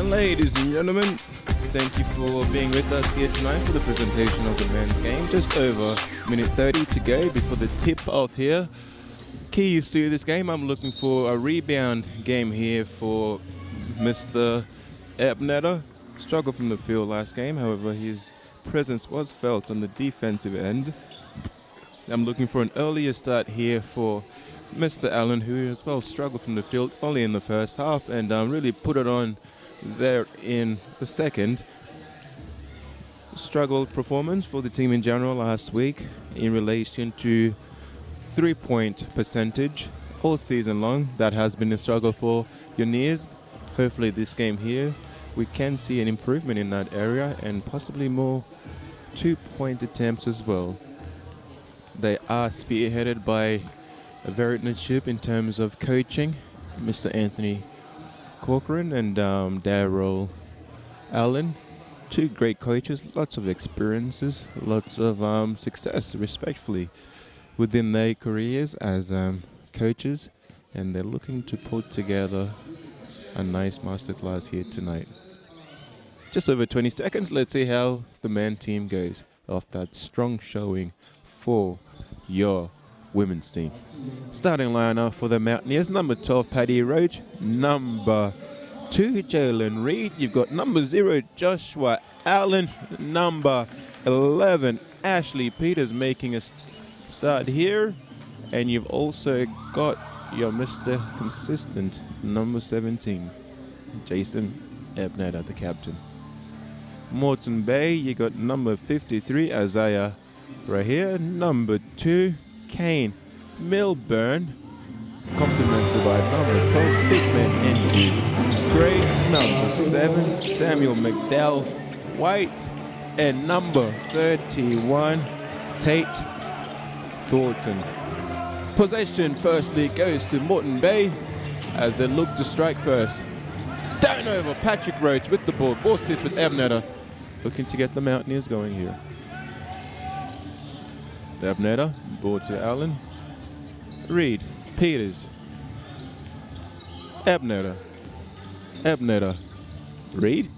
Ladies and gentlemen, thank you for being with us here tonight for the presentation of the men's game. Just over minute 30 to go before the tip-off here. Keys to this game, I'm looking for a rebound game here for Mr. Ebner. Struggled from the field last game, however his presence was felt on the defensive end. I'm looking for an earlier start here for Mr. Allen, who as well struggled from the field only in the first half and really put it on there in the second. Struggled performance for the team in general last week in relation to 3-point percentage all season long. That has been a struggle for Pioneers. Hopefully this game here we can see an improvement in that area and possibly more 2-point attempts as well. They are spearheaded by a veteranship in terms of coaching, Mr. Anthony Corcoran and Daryl Allen. Two great coaches, lots of experiences, lots of success, respectfully, within their careers as coaches, and they're looking to put together a nice masterclass here tonight. Just over 20 seconds, let's see how the men team goes off that strong showing for your women's team. Starting lineup for the Mountaineers, number 12, Paddy Roach. Number 2, Jalen Reed. You've got number 0, Joshua Allen. Number 11. Ashley Peters making a start here. And you've also got your Mr. Consistent, number 17, Jason Ebner, the captain. Moreton Bay, you got number 53, Isaiah right here. Number 2, Kane Milburn, complemented by number 12, Bigman Andy Gray. Number 7, Samuel McDowell White. And number 31, Tate Thornton. Possession firstly goes to Moreton Bay as they look to strike first. Down over Patrick Roach with the ball. Ball sits with Abnetta, looking to get the Mountaineers going here. Abnetta, ball to Allen. Reed, Peters. Abnetta. Reed.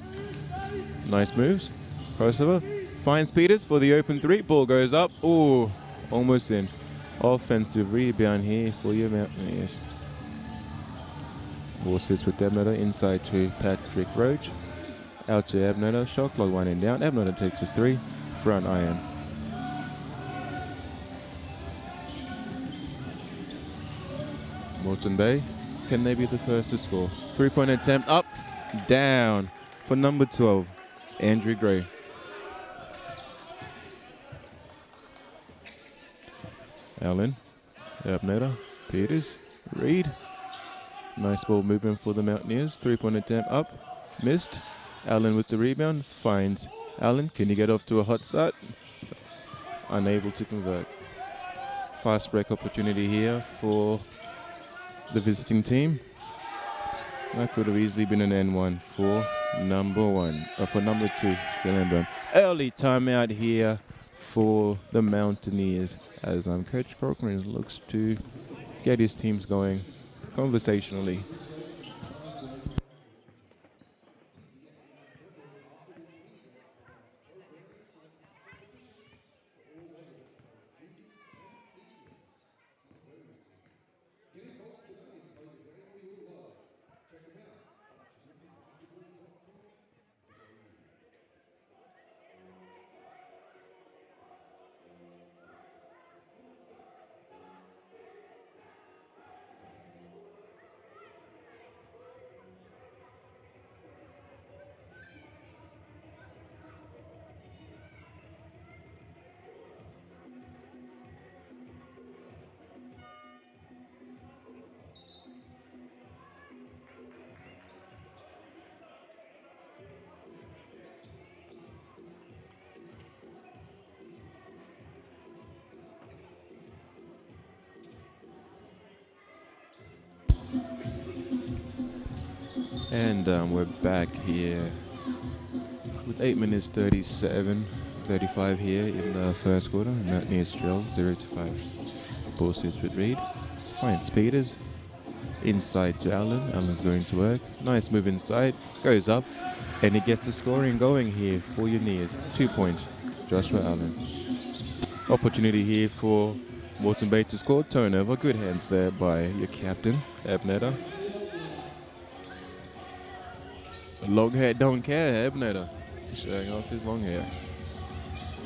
Nice moves. Crossover. Finds Peters for the open 3. Ball goes up. Ooh, almost in. Offensive rebound here for your Mountaineers. Ball sits with Abnetta inside to Patrick Roach. Out to Abnetta. Shot clock winding down. Abnetta takes his 3. Front iron. Moreton Bay. Can they be the first to score? 3-point attempt. Up. Down for number 12, Andrew Gray. Allen, Abnetta, Peters, Reed. Nice ball movement for the Mountaineers. 3-point attempt up, missed. Allen with the rebound, finds Allen. Can he get off to a hot start? Unable to convert. Fast break opportunity here for the visiting team. That could have easily been an N1 for number 2, Gillenburn. Early timeout here for the Mountaineers as Coach Corcoran looks to get his teams going conversationally. And we're back here with 8 minutes 35 here in the first quarter. Mountaineers trail 0-5. Ball sits with Reed. Finds Peters. Inside to Allen. Allen's going to work. Nice move inside. Goes up. And he gets the scoring going here for your Nears. 2 points. Joshua Allen. Opportunity here for Moreton Bay to score. Turnover. Good hands there by your captain, Abnetta. Long hair don't care, Abnetta. Showing off his long hair.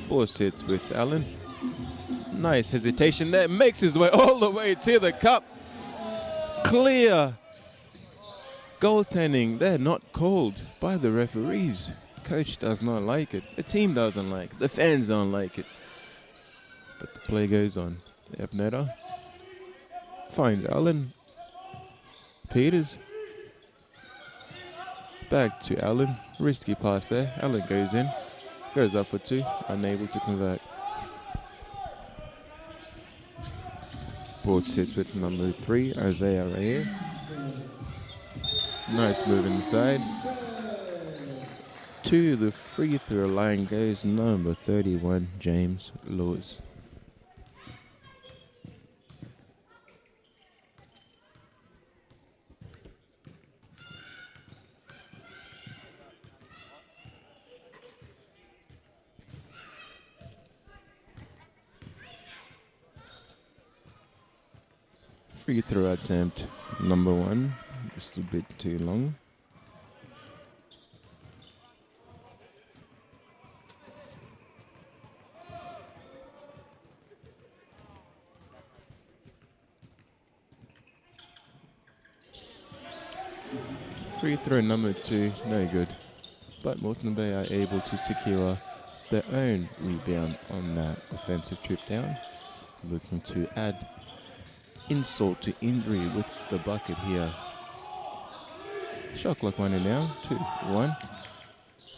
Ball sits with Allen. Nice hesitation there. Makes his way all the way to the cup. Clear. Goaltending. They're not called by the referees. Coach does not like it. The team doesn't like it. The fans don't like it. But the play goes on. Abnetta finds Allen. Peters. Back to Allen. Risky pass there. Allen goes in. Goes up for 2. Unable to convert. Ball sits with number 3, Isaiah right here. Nice move inside. To the free throw line goes number 31, James Lewis. Free throw attempt number 1, just a bit too long. Free throw number 2, no good. But Moreton Bay are able to secure their own rebound on that offensive trip down. Looking to add insult to injury with the bucket here. Shot clock winding down, 2-1.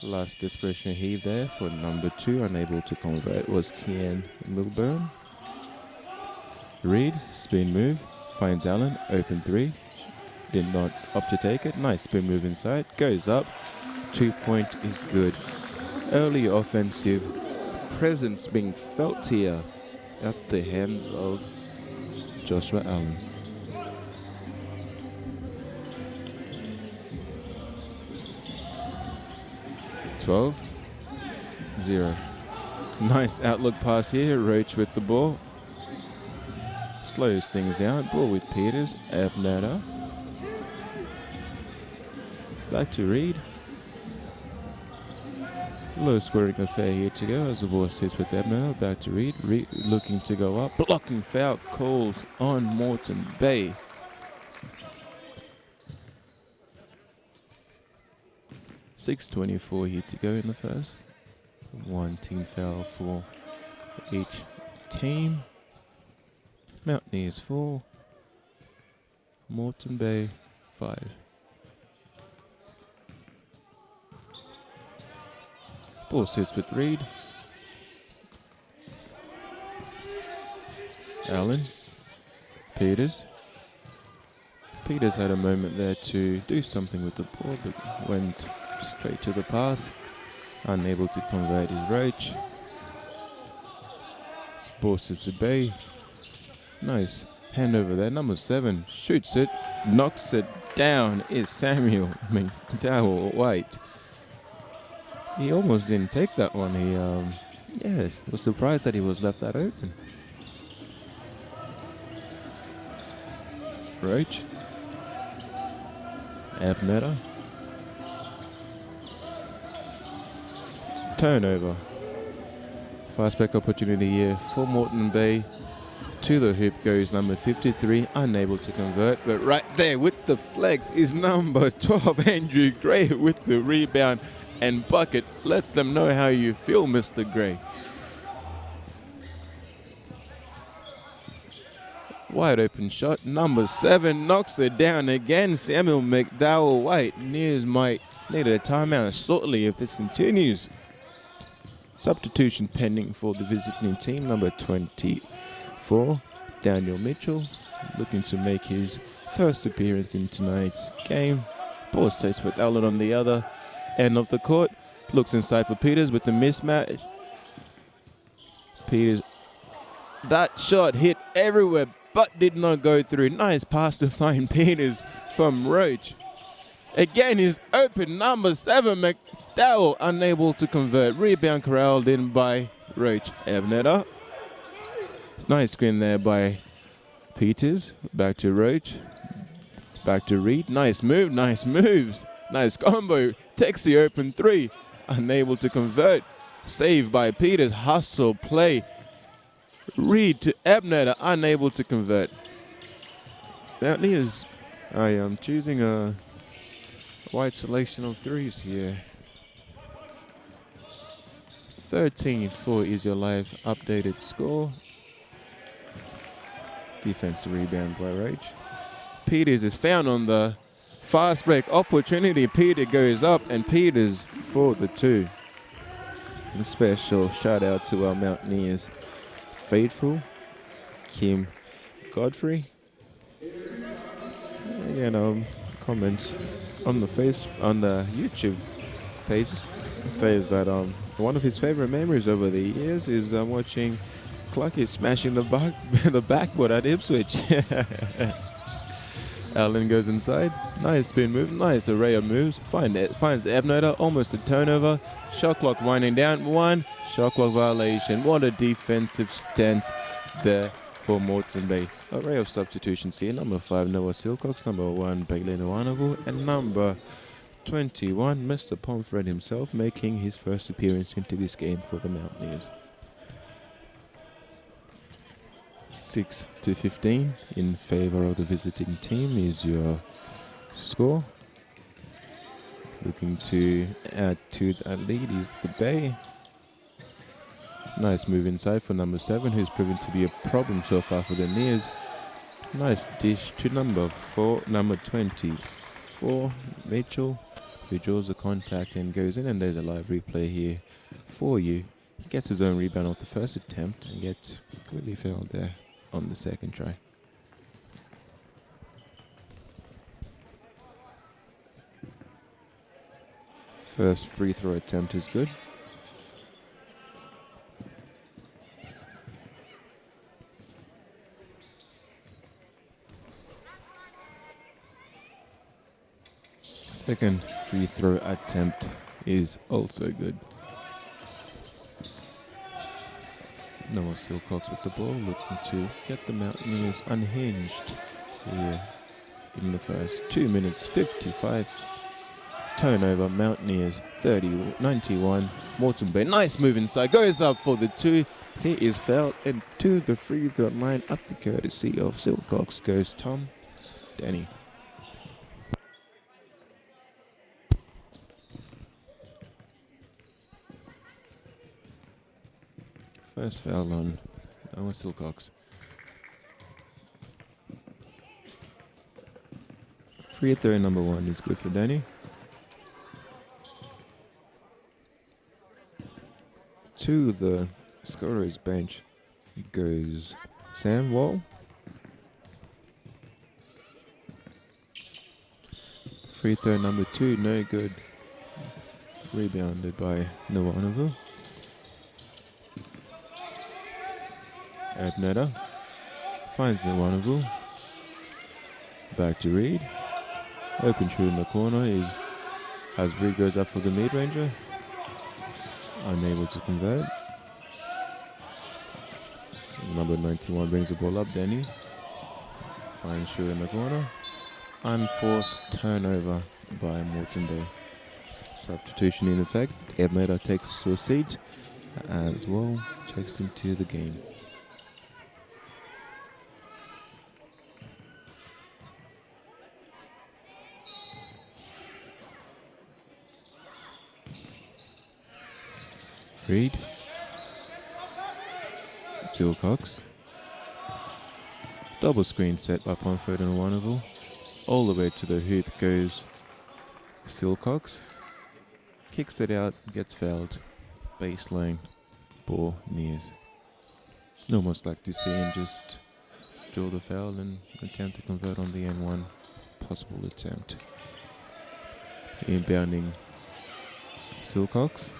Last desperation heave there for number 2, unable to convert, was Kian Milburn. Reed, spin move, finds Allen, open 3. Did not opt to take it. Nice spin move inside, goes up. 2-point is good. Early offensive presence being felt here at the hands of Joshua Allen. (12-0). Nice outlook pass here. Roach with the ball. Slows things out. Ball with Peters. Abnada. Back to Reed. Low scoring affair here to go as the ball sits with Abnada. Back to Reed. Reed looking to go up. Blocking foul called on Moreton Bay. .6:24 here to go in the first. 1 team foul for each team. Mountaineers 4. Moreton Bay 5. Ball sits with Reed. Allen. Peters. Peters had a moment there to do something with the ball, but went straight to the pass. Unable to convert his Roach. Ball sits with Bay. Nice handover there. Number 7 shoots it, knocks it down. Is Samuel McDowell White. He almost didn't take that one. He was surprised that he was left that open. Roach. Abnetta. Turnover. Fast back opportunity here for Moreton Bay. To the hoop goes number 53, unable to convert, but right there with the flex is number 12, Andrew Gray, with the rebound and bucket. Let them know how you feel, Mr. Gray. Wide open shot, number 7 knocks it down again. Samuel McDowell White. Nears might need a timeout shortly if this continues. Substitution pending for the visiting team, number 24, Daniel Mitchell, looking to make his first appearance in tonight's game. Ball stays with Allen on the other end of the court. Looks inside for Peters with the mismatch. Peters, that shot hit everywhere but did not go through. Nice pass to find Peters from Roach. Again, he's open, number 7, McDowell, unable to convert. Rebound corralled in by Roach. Abnetta. Nice screen there by Peters. Back to Roach. Back to Reed. Nice move, nice moves. Nice combo. Takes the open 3. Unable to convert. Saved by Peters. Hustle play. Reed to Abnetta. Unable to convert. Mountaineers, I am choosing a wide selection of threes here. 13-4 is your live updated score. Defensive rebound by Rage. Peters is found on the fast break opportunity. Peter goes up and Peters for the 2. A special shout out to our Mountaineers faithful, Kim Godfrey. Again, comments on the YouTube page says that one of his favorite memories over the years is watching Clucky smashing the backboard at Ipswich. Allen goes inside. Nice spin move. Nice array of moves. Finds Abnetta. Almost a turnover. Shot clock winding down. 1 shot clock violation. What a defensive stance there for Moreton Bay. Array of substitutions here. Number 5, Noah Silcox. Number 1, Bailey Nwanovu. And number 21, Mr. Pomfret himself, making his first appearance into this game for the Mountaineers. 6-15 in favor of the visiting team is your score. Looking to add to that lead is the Bay. Nice move inside for number 7, who's proven to be a problem so far for the Nears. Nice dish to number 24, Mitchell, who draws the contact and goes in, and there's a live replay here for you. He gets his own rebound off the first attempt and gets clearly fouled there on the second try. First free throw attempt is good. Second free throw attempt is also good. Noah Silcox with the ball, looking to get the Mountaineers unhinged here in the first 2 minutes 55. Turnover, Mountaineers 91. Moreton Bay, nice move inside, goes up for the 2. He is fouled, and to the free throw line at the courtesy of Silcox goes Tom Denny. First foul on Noah Silcox. Free throw number 1 is good for Danny. To the scorer's bench goes Sam Wall. Free throw number 2, no good. Rebounded by Nwanovu. Abnetta finds Nwanovu. Back to Reed. Open shoot in the corner is as Reed goes up for the mid-ranger. Unable to convert. Number 91 brings the ball up, Denny. Fine shoot in the corner. Unforced turnover by Moreton Bay. Substitution in effect. Abnetta takes a seat as well. Checks into the game. Reed. Silcox. Double screen set by Pomfret and Nwanovu. All the way to the hoop goes Silcox. Kicks it out, gets fouled. Baseline ball Nears. Almost like to see him just draw the foul and attempt to convert on the N1 possible attempt. Inbounding Silcox.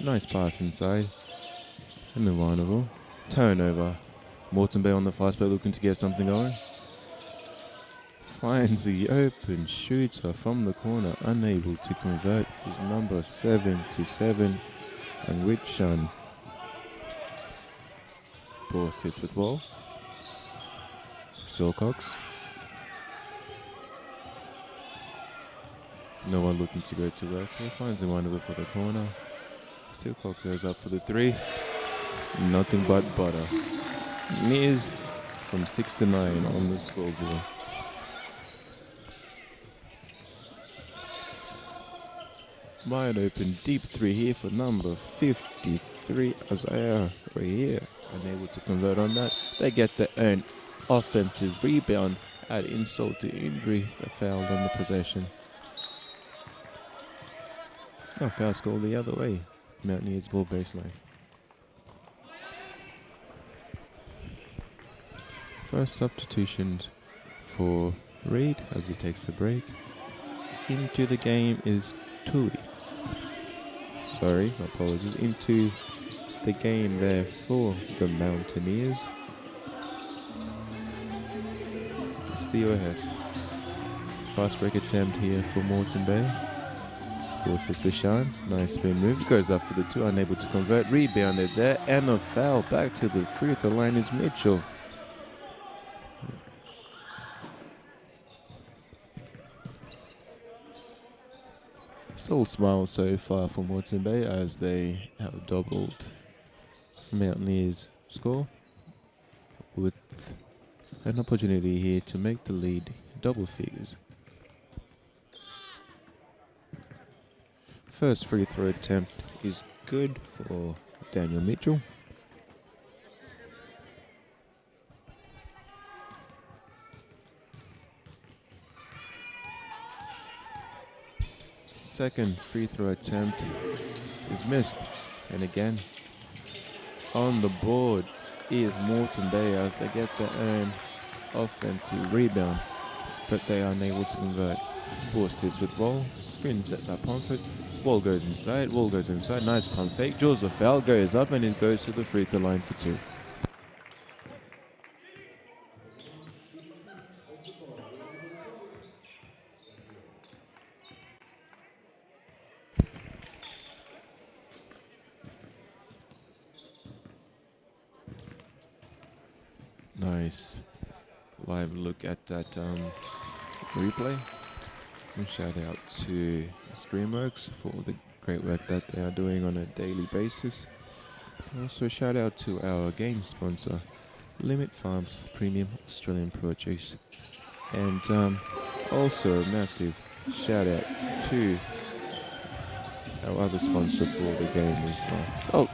Nice pass inside. And Nwanovu. Turnover. Moreton Bay on the fast break, looking to get something going. Finds the open shooter from the corner, unable to convert. His number 77. And Whitshun. Ball sits with ball. Silcox. No one looking to go to work. He finds Nwanovu for the corner. Silcox goes up for the 3. Nothing but butter. Nears from 6 to 9 on the scoreboard. Wide open deep 3 here for number 53, Isaiah right here. Unable to convert on that. They get their own offensive rebound. Add insult to injury. They fouled on the possession. Oh, foul score the other way. Mountaineers ball baseline. First substitutions for Reed as he takes a break. Into the game is Tui. Sorry, apologies. Into the game there for the Mountaineers. It's Theo Hess. Fast break attempt here for Moreton Bay. Forces the shine. Nice spin move. Goes up for the 2. Unable to convert. Rebounded there. And a foul. Back to the free throw line is Mitchell. It's all smiles so far for Moreton Bay as they have doubled Mountaineers' score with An opportunity here to make the lead double figures. First free throw attempt is good for Daniel Mitchell. Second free throw attempt is missed. And again, on the board is Moreton Bay as they get their own offensive rebound, but they are unable to convert. Ball sits with ball, screen set by Pomfret. Ball goes inside, nice pump fake. Draws the foul, goes up, and it goes to the free throw line for 2. Nice live look at that replay. And shout out to Streamworks for the great work that they are doing on a daily basis. Also shout out to our game sponsor, Limit Farms Premium Australian Produce. And also a massive shout out to our other sponsor for the game as well.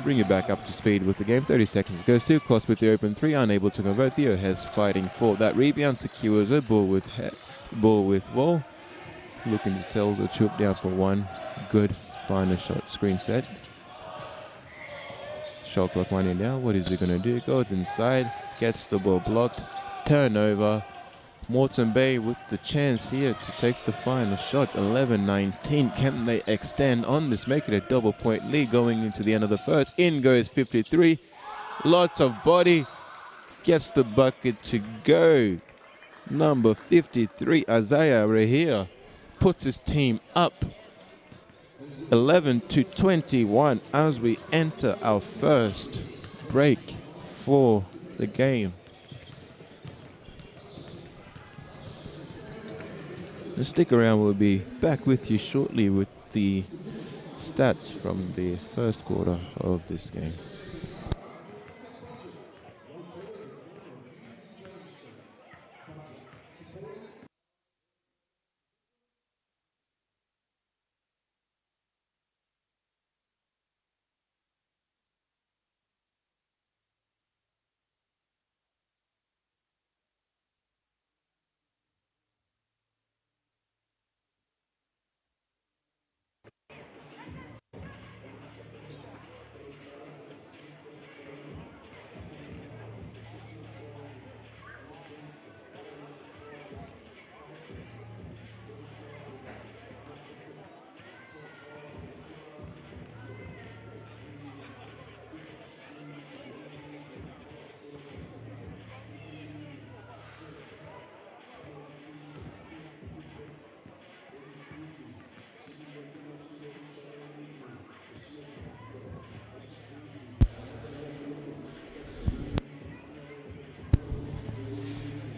Bring you back up to speed with the game. 30 seconds to go. Still Cost with the open 3, unable to convert. Theo Hes fighting for that rebound, secures it. Ball with Wall. Looking to sell the chip down for 1. Good final shot. Screen set. Shot clock winding down. What is he going to do? Goes inside. Gets the ball blocked. Turnover. Moreton Bay with the chance here to take the final shot. 11-19. Can they extend on this? Make it a double point lead going into the end of the first. In goes 53. Lots of body. Gets the bucket to go. Number 53, Isaiah Rahia, puts his team up 11-21 as we enter our first break for the game. Stick around, we'll be back with you shortly with the stats from the first quarter of this game.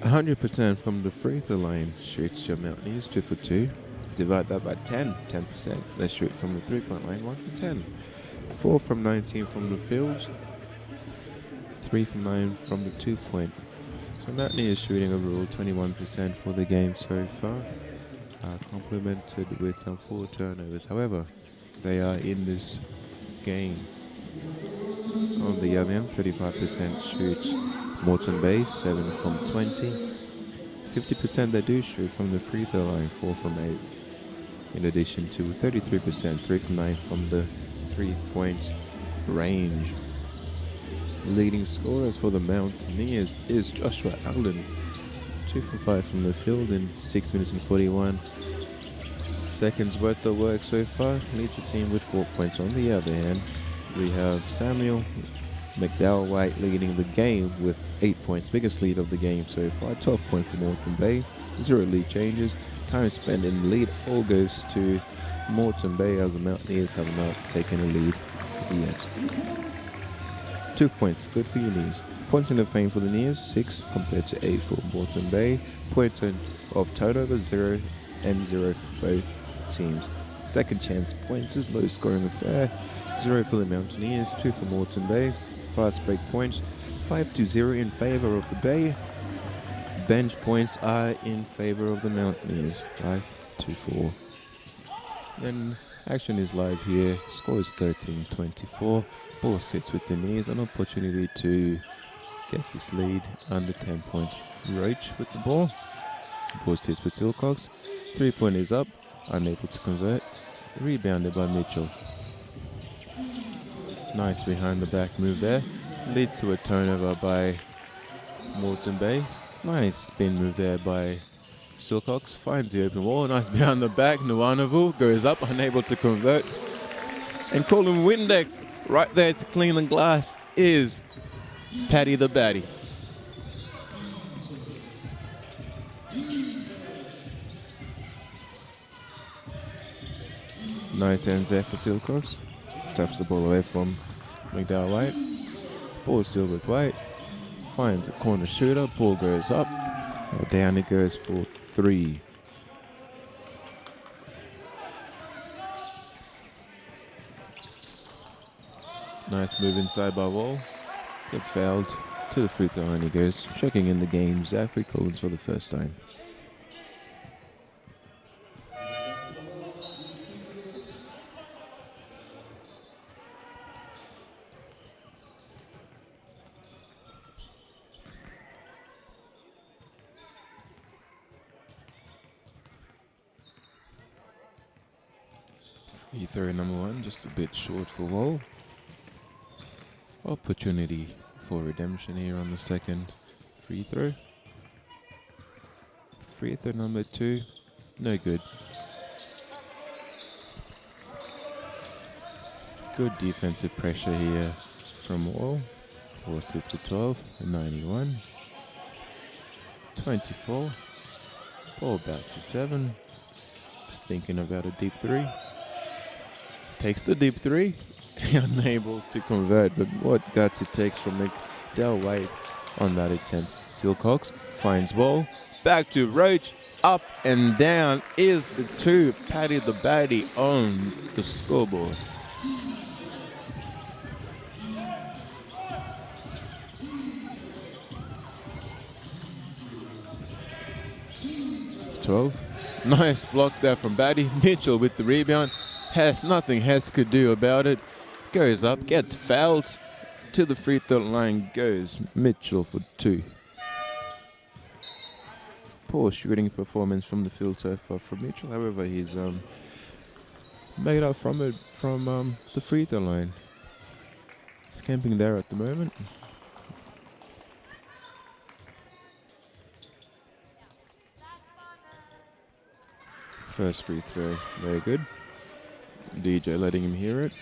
%, from the free throw line shoots your Mountaineers 2 for 2. Divide that by 10%. They shoot from the 3-point line 1 for 10. 4 from 19 from the field. 3 from 9 from the 2-point. So Mountaineers shooting overall 21% for the game so far. Complemented with some 4 turnovers. However, they are in this game. On the other end, 35% shoots Moreton Bay, 7 from 20. 50% they do shoot from the free throw line, 4 from 8. In addition to 33%, 3 from 9 from the 3-point range. Leading scorers for the Mountaineers is Joshua Allen, 2 from 5 from the field in 6 minutes and 41 seconds worth of work so far. Leads the team with 4 points. On the other hand, we have Samuel McDowell White leading the game with 8 points, biggest lead of the game so far. 12 points for Moreton Bay, 0 lead changes. Time spent in the lead all goes to Moreton Bay as the Mountaineers have not taken a lead yet. 2 points, good for your Neers. Points in the fame for the Neers, 6 compared to 8 for Moreton Bay. Points of turnover, 0 and 0 for both teams. Second chance points is low scoring affair, 0 for the Mountaineers, 2 for Moreton Bay. Fast break points, 5-0 in favour of the Bay. Bench points are in favour of the Mountaineers, 5-4. Then action is live here. Score is 13-24. Ball sits with the knees. An opportunity to get this lead under 10 points. Roach with the ball. Ball sits with Silcox. 3-point is up. Unable to convert. Rebounded by Mitchell. Nice behind the back move there. Leads to a turnover by Moreton Bay. Nice spin move there by Silcox. Finds the open wall. Nice behind the back. Nuanavu goes up. Unable to convert. And Colin Windex right there to clean the glass is Paddy the Batty. Nice ends there for Silcox. Taps the ball away from McDowell White. Ball still with White. Finds a corner shooter. Ball goes up. Down it goes for 3. Nice move inside by Wall. Gets fouled. To the free throw line he goes. Checking in the game, Zachary Collins for the first time. Free throw number 1, just a bit short for Wall. Opportunity for redemption here on the second free throw. Free throw number 2, no good. Good defensive pressure here from Wall. Ball sits with 12 and 91. 24. Ball back to 7. Just thinking about a deep 3. Takes the deep 3. Unable to convert, but what guts it takes from McDowell White on that attempt. Silcox finds Ball. Back to Roach. Up and down is the 2. Paddy the Batty on the scoreboard. Nice block there from Batty. Mitchell with the rebound. Nothing Hess could do about it. Goes up, gets fouled. To the free throw line goes Mitchell for 2. Poor shooting performance from the field so far from Mitchell. However, he's made up from it from the free throw line. He's camping there at the moment. First free throw, very good. DJ letting him hear it.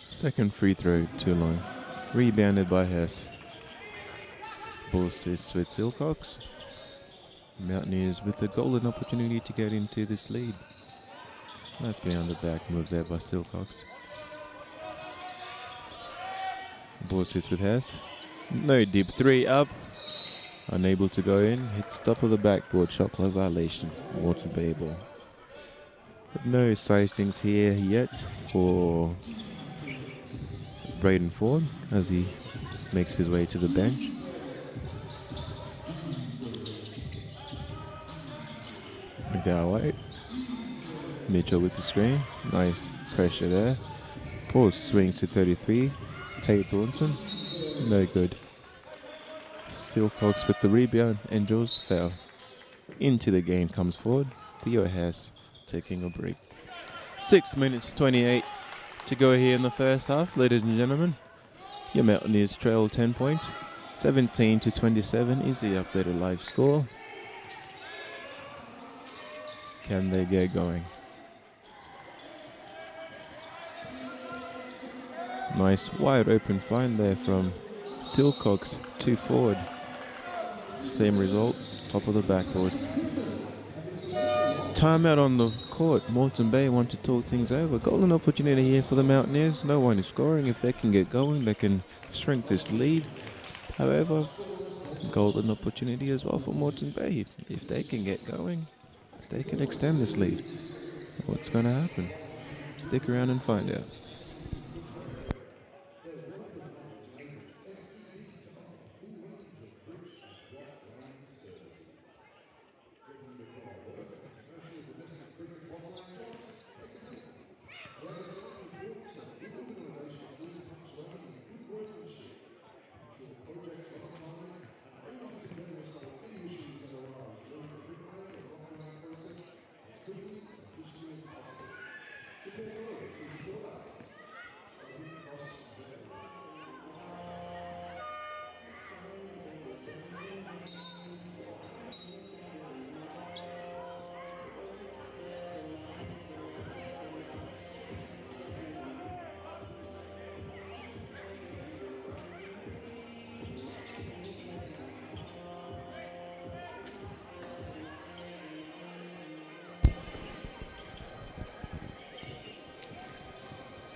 Second free throw, too long. Rebounded by Hess. Ball sits with Silcox. Mountaineers with a golden opportunity to get into this lead. Nice behind the back move there by Silcox. Ball sits with Hess. No deep 3 up. Unable to go in. Hits top of the backboard. Shot clock violation. Moreton Bay ball. But no sightings here yet for Braden Ford as he makes his way to the bench. McDowell White. Mitchell with the screen. Nice pressure there. Paul swings to 33. Tate Thornton. No good. Silcox with the rebound. Angels foul. Into the game comes forward. Theo Hess taking a break. 6 minutes 28 to go here in the first half, ladies and gentlemen. Your Mountaineers trail 10 points. 17-27 is the updated live score. Can they get going? Nice wide open find there from Silcox to Ford. Same result, top of the backboard. Timeout on the court. Moreton Bay want to talk things over. Golden opportunity here for the Mountaineers. No one is scoring. If they can get going, they can shrink this lead. However, golden opportunity as well for Moreton Bay. If they can get going, they can extend this lead. What's going to happen? Stick around and find out.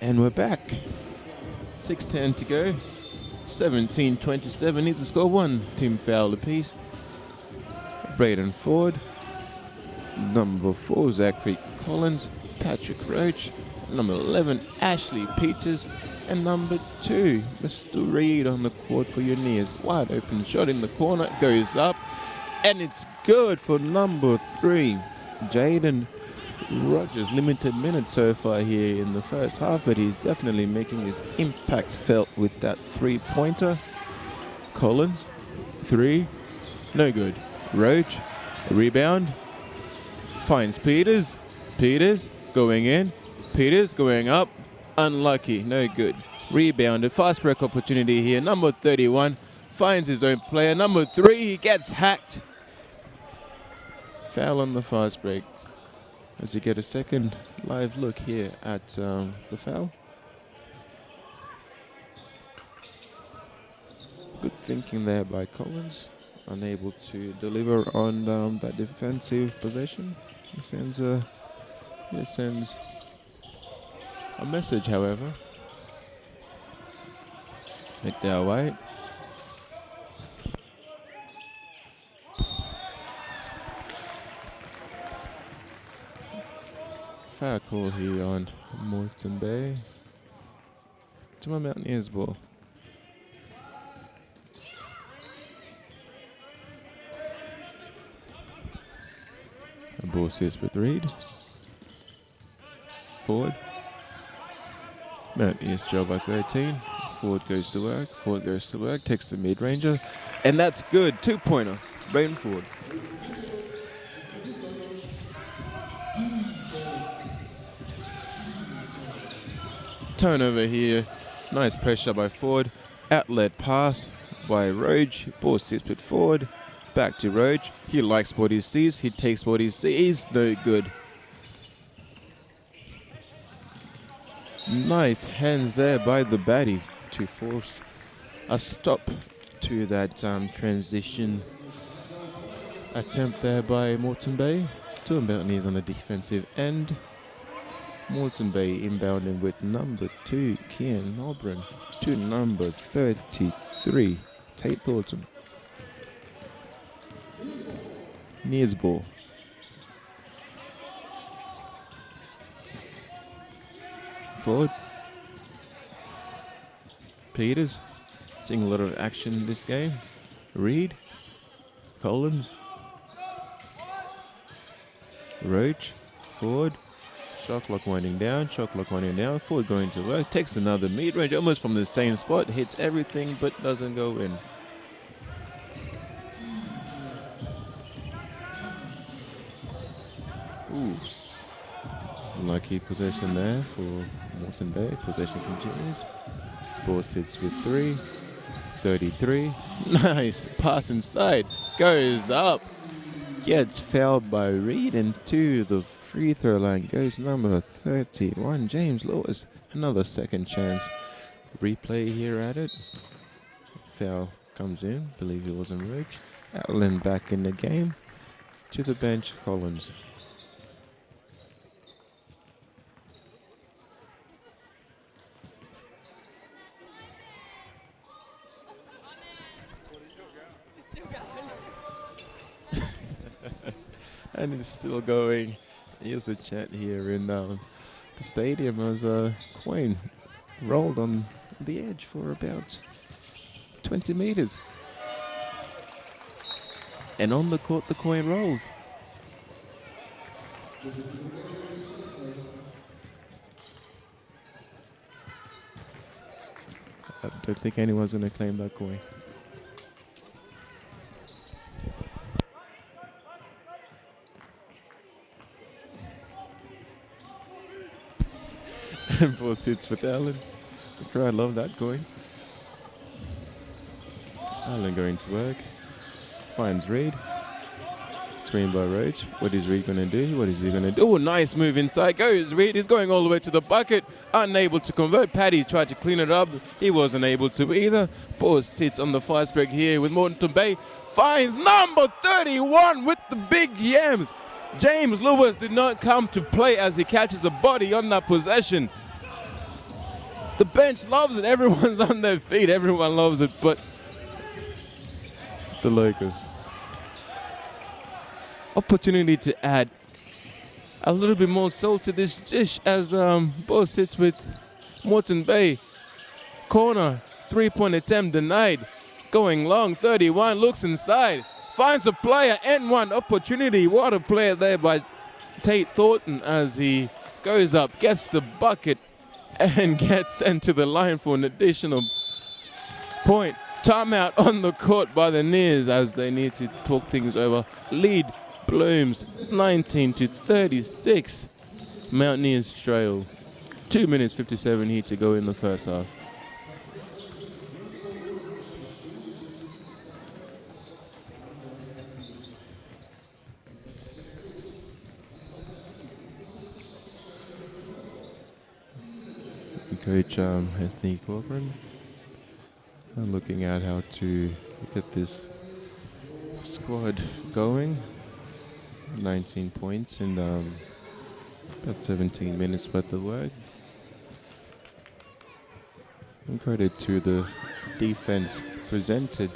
And we're back. 6:10 to go. 17-27. Needs to score one team foul apiece. Braden Ford. Number 4, Zachary Collins. Patrick Roach. Number 11, Ashley Peters. And number 2, Mr. Reed on the court for your knees. Wide open shot in the corner. Goes up. And it's good for number 3, Jaden Rogers. Limited minutes so far here in the first half, but he's definitely making his impacts felt with that 3-pointer. Collins, 3, no good. Roach, rebound, finds Peters. Peters going in. Peters going up. Unlucky, no good. Rebounded, fast break opportunity here. Number 31 finds his own player. Number 3, he gets hacked. Foul on the fast break. As you get a second live look here at the foul. Good thinking there by Collins. Unable to deliver on that defensive possession. It sends a message, however. McDowell White. Foul call here on Moreton Bay. Toowoomba Mountaineers ball. A ball sits with Reed. Ford. Mountaineers trail by 13. Ford goes to work. Ford goes to work. Takes the mid-ranger. And that's good. 2-pointer. Braden Ford. Turnover here. Nice pressure by Ford. Outlet pass by Roach. Ball sits with Ford. Back to Roach. He likes what he sees. He takes what he sees. No good. Nice hands there by the baddie to force a stop to that transition attempt there by Moreton Bay. Toowoomba Mountaineers on the defensive end. Moreton Bay inbounding with number 2, Kian Nobren, to number 33, Tate Thornton. Nears ball. Ford. Peters. Seeing a lot of action in this game. Reed. Collins. Roach. Ford. Shot clock winding down. Shot clock winding down. Ford going to work. Takes another mid-range almost from the same spot. Hits everything but doesn't go in. Ooh. Lucky possession there for Moreton Bay. Possession continues. Ball sits with 3. 33. Nice. Pass inside. Goes up. Gets fouled by Reed, and to the free throw line goes number 31, James Lewis. Another second chance. Replay here at it. Foul comes in. Believe it was on Roach. Allen back in the game. To the bench, Collins. And it's still going. Here's a chant here in the stadium as a coin rolled on the edge for about 20 meters. And on the court, the coin rolls. I don't think anyone's going to claim that coin. And ball sits with Alan. The crowd love that coin. Alan going to work. Finds Reed. Screen by Roach. What is Reed going to do? What is he going to do? Oh, nice move inside. Goes Reed. He's going all the way to the bucket. Unable to convert. Paddy tried to clean it up. He wasn't able to either. Ball sits on the fast break here with Moreton Bay. Finds number 31 with the big yams. James Lewis did not come to play as he catches a body on that possession. The bench loves it. Everyone's on their feet. Everyone loves it, but the Lakers. Opportunity to add a little bit more salt to this dish as ball sits with Moreton Bay. Corner, 3-point attempt denied. Going long, 31, looks inside. Finds a player and one opportunity. What a player there by Tate Thornton as he goes up, gets the bucket, and gets sent to the line for an additional point. Timeout on the court by the Nears as they need to talk things over. Lead blooms 19-36. Mountaineers trail. 2 minutes 57 here to go in the first half. Coach Anthony Corcoran looking at how to get this squad going. 19 points in about 17 minutes worth of work. And credit to the defense presented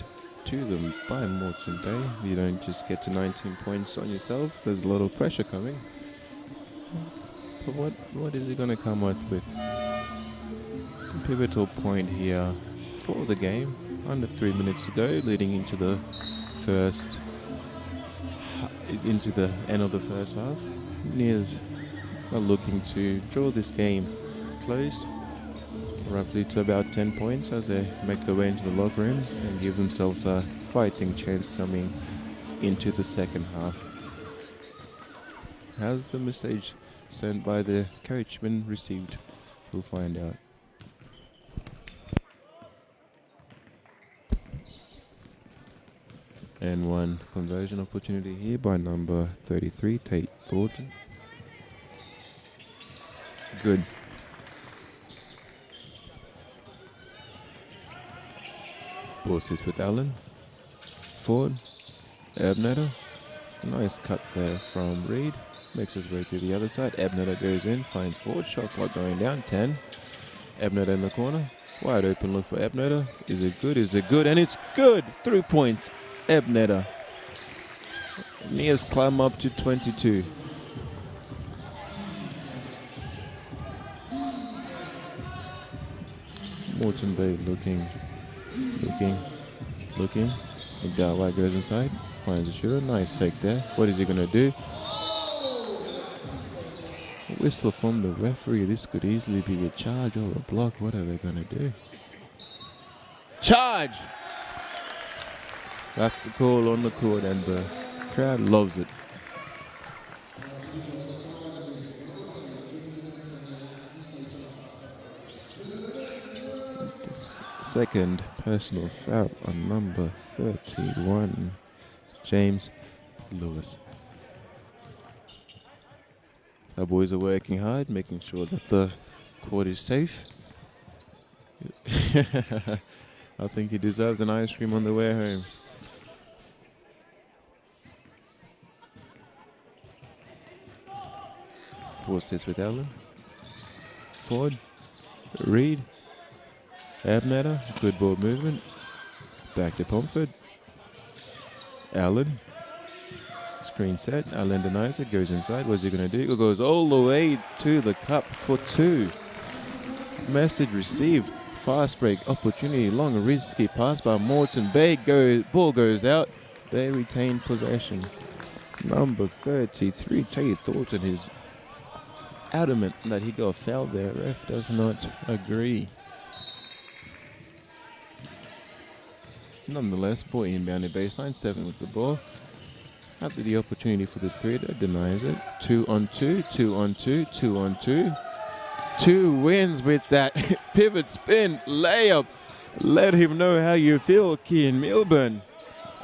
to them by Moreton Bay. You don't just get to 19 points on yourself. There's a lot of pressure coming. But what is he going to come up with? Pivotal point here for the game. Under 3 minutes to go, leading into the end of the first half. Nears are looking to draw this game close, roughly to about 10 points as they make their way into the locker room and give themselves a fighting chance coming into the second half. Has the message sent by the coach been received? We'll find out. And one conversion opportunity here by number 33, Tate Thornton. Good. Ball sits with Allen. Ford. Ebnetter. Nice cut there from Reed. Makes his way to the other side. Ebnetter goes in, finds Ford. Shot clock going down. 10. Ebnetter in the corner. Wide open look for Ebnetter. Is it good? Is it good? And it's good. 3 points. Ebnetter. Nears climb up to 22. Moreton Bay looking. McDowell goes inside, finds a shooter. Nice fake there. What is he going to do? Whistle from the referee. This could easily be a charge or a block. What are they going to do? Charge! That's the call on the court, and the crowd loves it. The second personal foul on number 31, James Lewis. Our boys are working hard, making sure that the court is safe. I think he deserves an ice cream on the way home. Ball sits with Allen. Ford. Reed. Ebnetter. Good ball movement. Back to Pomford. Allen. Screen set. Allen denies it. Goes inside. What's he going to do? It goes all the way to the cup for 2. Message received. Fast break opportunity. Long risky pass by Moreton Bay. Ball goes out. They retain possession. Number 33, Jay Thornton, is adamant that he got fouled there. Ref does not agree. Nonetheless, ball inbound baseline, 7 with the ball. After the opportunity for the 3, that denies it. 2 on 2, 2 on 2, 2 on 2. 2 wins with that pivot spin layup. Let him know how you feel, Kean Milburn,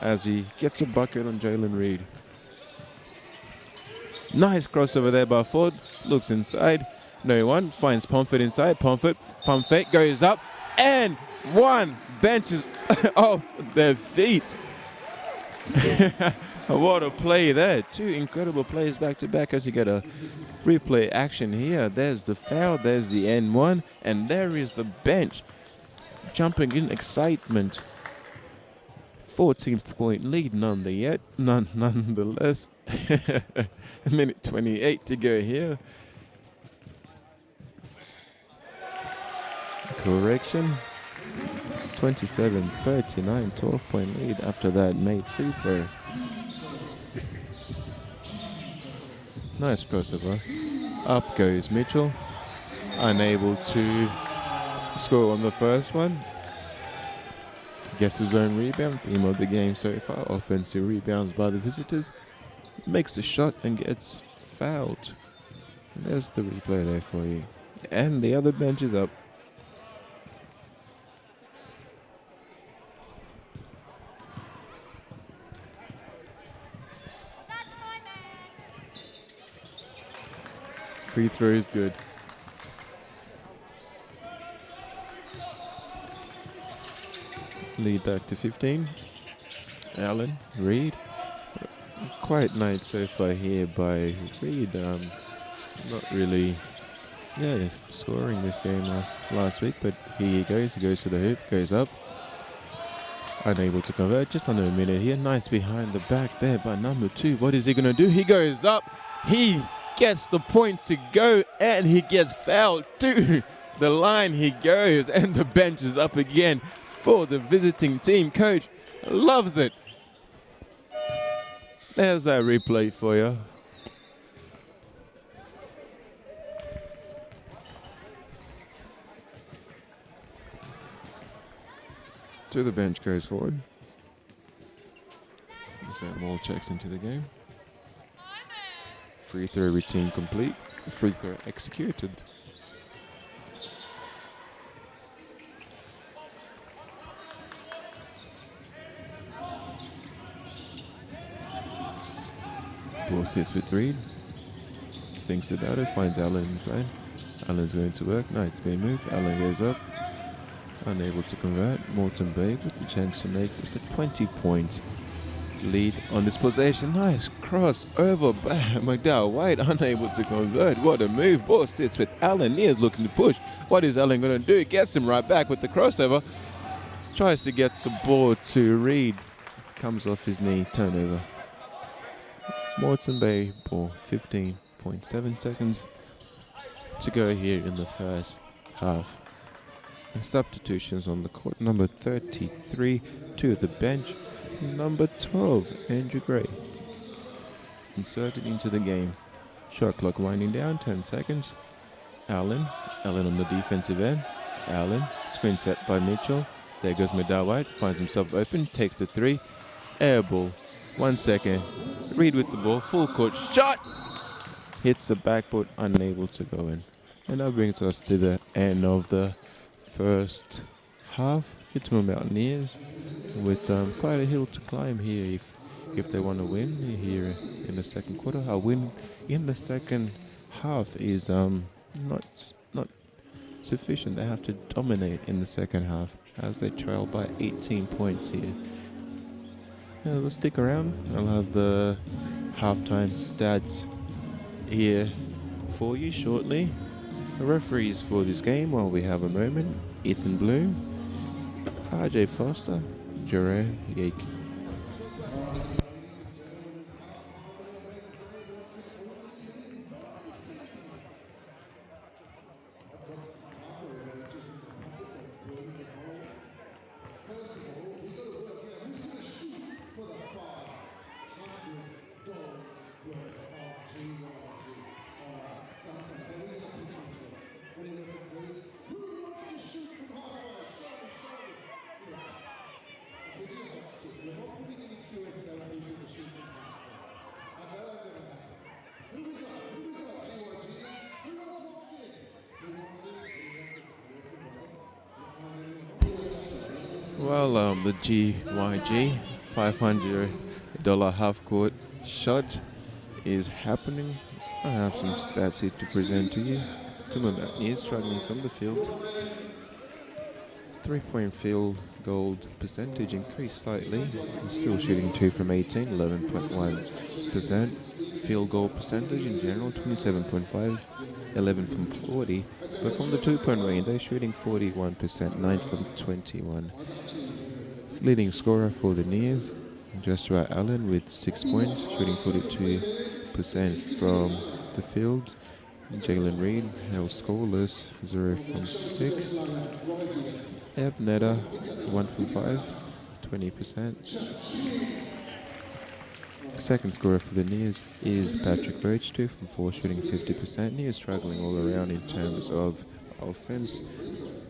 as he gets a bucket on Jalen Reed. Nice crossover there by Ford. Looks inside. No one. Finds Pomfret inside. Pomfret goes up. And 1 benches off their feet. What a play there. 2 incredible plays back to back as you get a replay action here. There's the foul. There's the N1. And there is the bench. Jumping in excitement. 14-point lead nonetheless. A minute 28 to go here. Correction. 27-39, 12-point lead after that made free throw. Nice crossover. Up goes Mitchell. Unable to score on the first one. Gets his own rebound. Theme of the game so far. Offensive rebounds by the visitors. Makes the shot and gets fouled. And there's the replay there for you. And the other bench is up. Free throw is good. Lead back to 15. Allen, Reed. Quiet night so far here by Reed. Not really, scoring this game last week, but here he goes. He goes to the hoop, goes up. Unable to convert. Just under a minute here. Nice behind the back there by number 2. What is he going to do? He goes up. He gets the points to go, and he gets fouled to the line. He goes, and the bench is up again for the visiting team. Coach loves it. There's that replay for you. To the bench goes forward. Sam Moore checks into the game. Free throw routine complete. Free throw executed. Ball sits with Reed. Thinks about it. Finds Allen inside. Allen's going to work. Nice spin move. Allen goes up. Unable to convert. Moreton Bay with the chance to make this a 20-point lead on this possession. Nice cross over by McDowell White. Unable to convert. What a move. Ball sits with Allen. Nears looking to push. What is Allen going to do? Gets him right back with the crossover. Tries to get the ball to Reed. Comes off his knee. Turnover. Moreton Bay ball. 15.7 seconds to go here in the first half. And substitutions on the court. Number 33 to the bench. Number 12, Andrew Gray. Inserted into the game. Shot clock winding down, 10 seconds. Allen on the defensive end. Allen, screen set by Mitchell. There goes Medar White, finds himself open, takes the 3. Air ball, 1 second. Reed with the ball, full court shot. Hits the backboard, unable to go in. And that brings us to the end of the first half. Toowoomba Mountaineers with quite a hill to climb here if they want to win here in the second quarter. A win in the second half is not sufficient. They have to dominate in the second half as they trail by 18 points here. Let's stick around. I'll have the halftime stats here for you shortly. The referees for this game, while we have a moment: Ethan Bloom, RJ Foster, Jerome Yake. Well, the GYG $500 half-court shot is happening. I have some stats here to present to you. Toowoomba Mountaineers struggling from the field. 3-point field goal percentage increased slightly. Still shooting 2 from 18, 11.1%. Field goal percentage in general, 27.5, 11 from 40. But from the 2-point range, they're shooting 41%, 9 from 21. Leading scorer for the Neers, Joshua Allen with 6 points, shooting 42% from the field. Jalen Reed held scoreless, 0 from 6. Ebnetta, 1 from 5, 20%. Second scorer for the Neers is Patrick Birch, 2 from 4, shooting 50%. Neers struggling all around in terms of offense.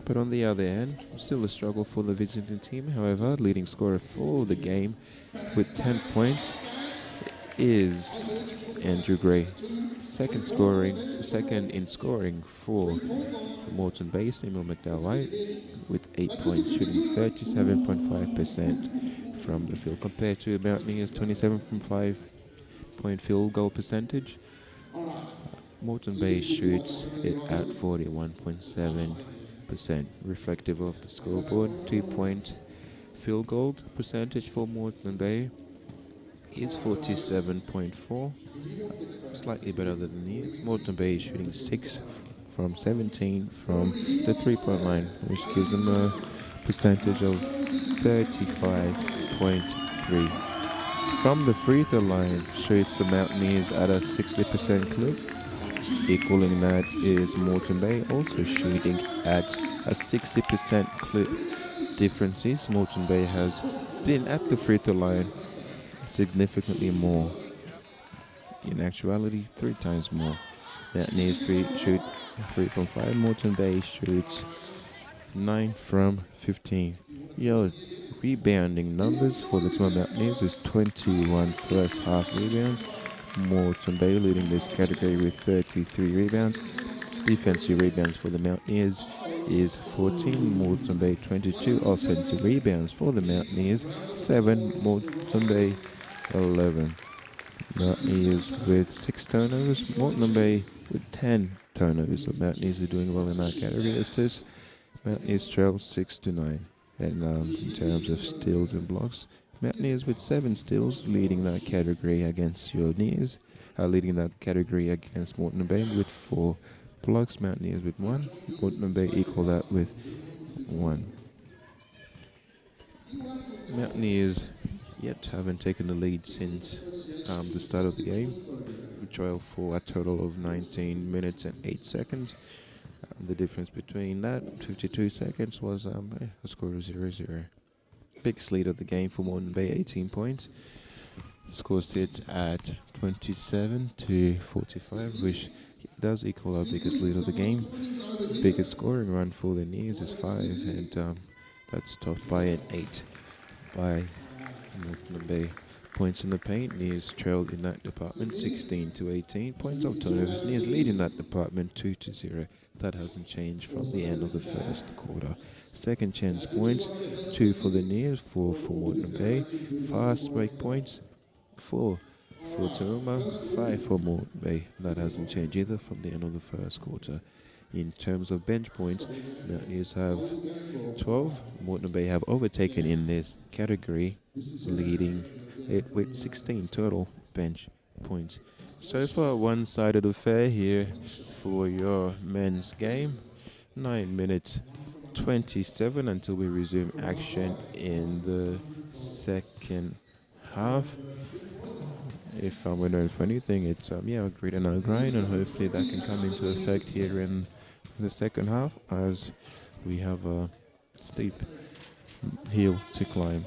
But on the other hand, still a struggle for the visiting team. However, leading scorer for the game with 10 points is Andrew Gray. Second in scoring for Moreton Bay, Samuel McDowell-White with 8 points, shooting 37.5% from the field, compared to Mountaineers' 27.5-point field goal percentage. Moreton Bay shoots it at 41.7%, reflective of the scoreboard. 2-point field goal percentage for Moreton Bay is 47.4, slightly better than the Neers. Moreton Bay is shooting 6 from 17 from the 3-point line, which gives them a percentage of 35.3. From the free throw line, shoots the Mountaineers at a 60% clip. Equaling that is Moreton Bay, also shooting at a 60% clip. Difference is Moreton Bay has been at the free throw line significantly more. In actuality, 3 times more. Mountaineers shoot 3 from 5. Moreton Bay shoots 9 from 15. Your rebounding numbers for the Toowoomba Mountaineers is 21 first half rebounds. Moreton Bay leading this category with 33 rebounds. Defensive rebounds for the Mountaineers is 14. Moreton Bay 22. Offensive rebounds for the Mountaineers 7. Moreton Bay 11. Mountaineers with 6 turnovers. Moreton Bay with 10 turnovers. So Mountaineers are doing well in that category. Assists, Mountaineers trail 6-9. And in terms of steals and blocks, Mountaineers with 7 steals, leading that category against your Neers. Leading that category against Moreton Bay with 4 blocks. Mountaineers with 1. Moreton Bay equal that with 1. Mountaineers yet haven't taken the lead since the start of the game. We trail for a total of 19 minutes and 8 seconds. The difference between that, 52 seconds, was a score of 0-0. Biggest lead of the game for Moreton Bay, 18 points. The score sits at 27-45, which does equal our biggest lead of the game. Biggest scoring run for the Neers is 5, and that's topped by an 8 by Moreton Bay. Points in the paint, Neers trailed in that department 16-18. Points of turnovers, Neers leading that department 2-0. That hasn't changed from the end of the first quarter. Second chance points, 2 for the Neers, 4 for Moreton Bay. Fast break points, 4 for Toowoomba, 5 for Moreton Bay. That hasn't changed either from the end of the first quarter. In terms of bench points, Mountaineers have 12. Moreton Bay have overtaken in this category, leading it with 16 total bench points. So far, one-sided affair here for your men's game. 9 minutes 27 until we resume action in the second half. If we're known for anything, it's a grit and a grind, and hopefully that can come into effect here in the second half as we have a steep hill to climb.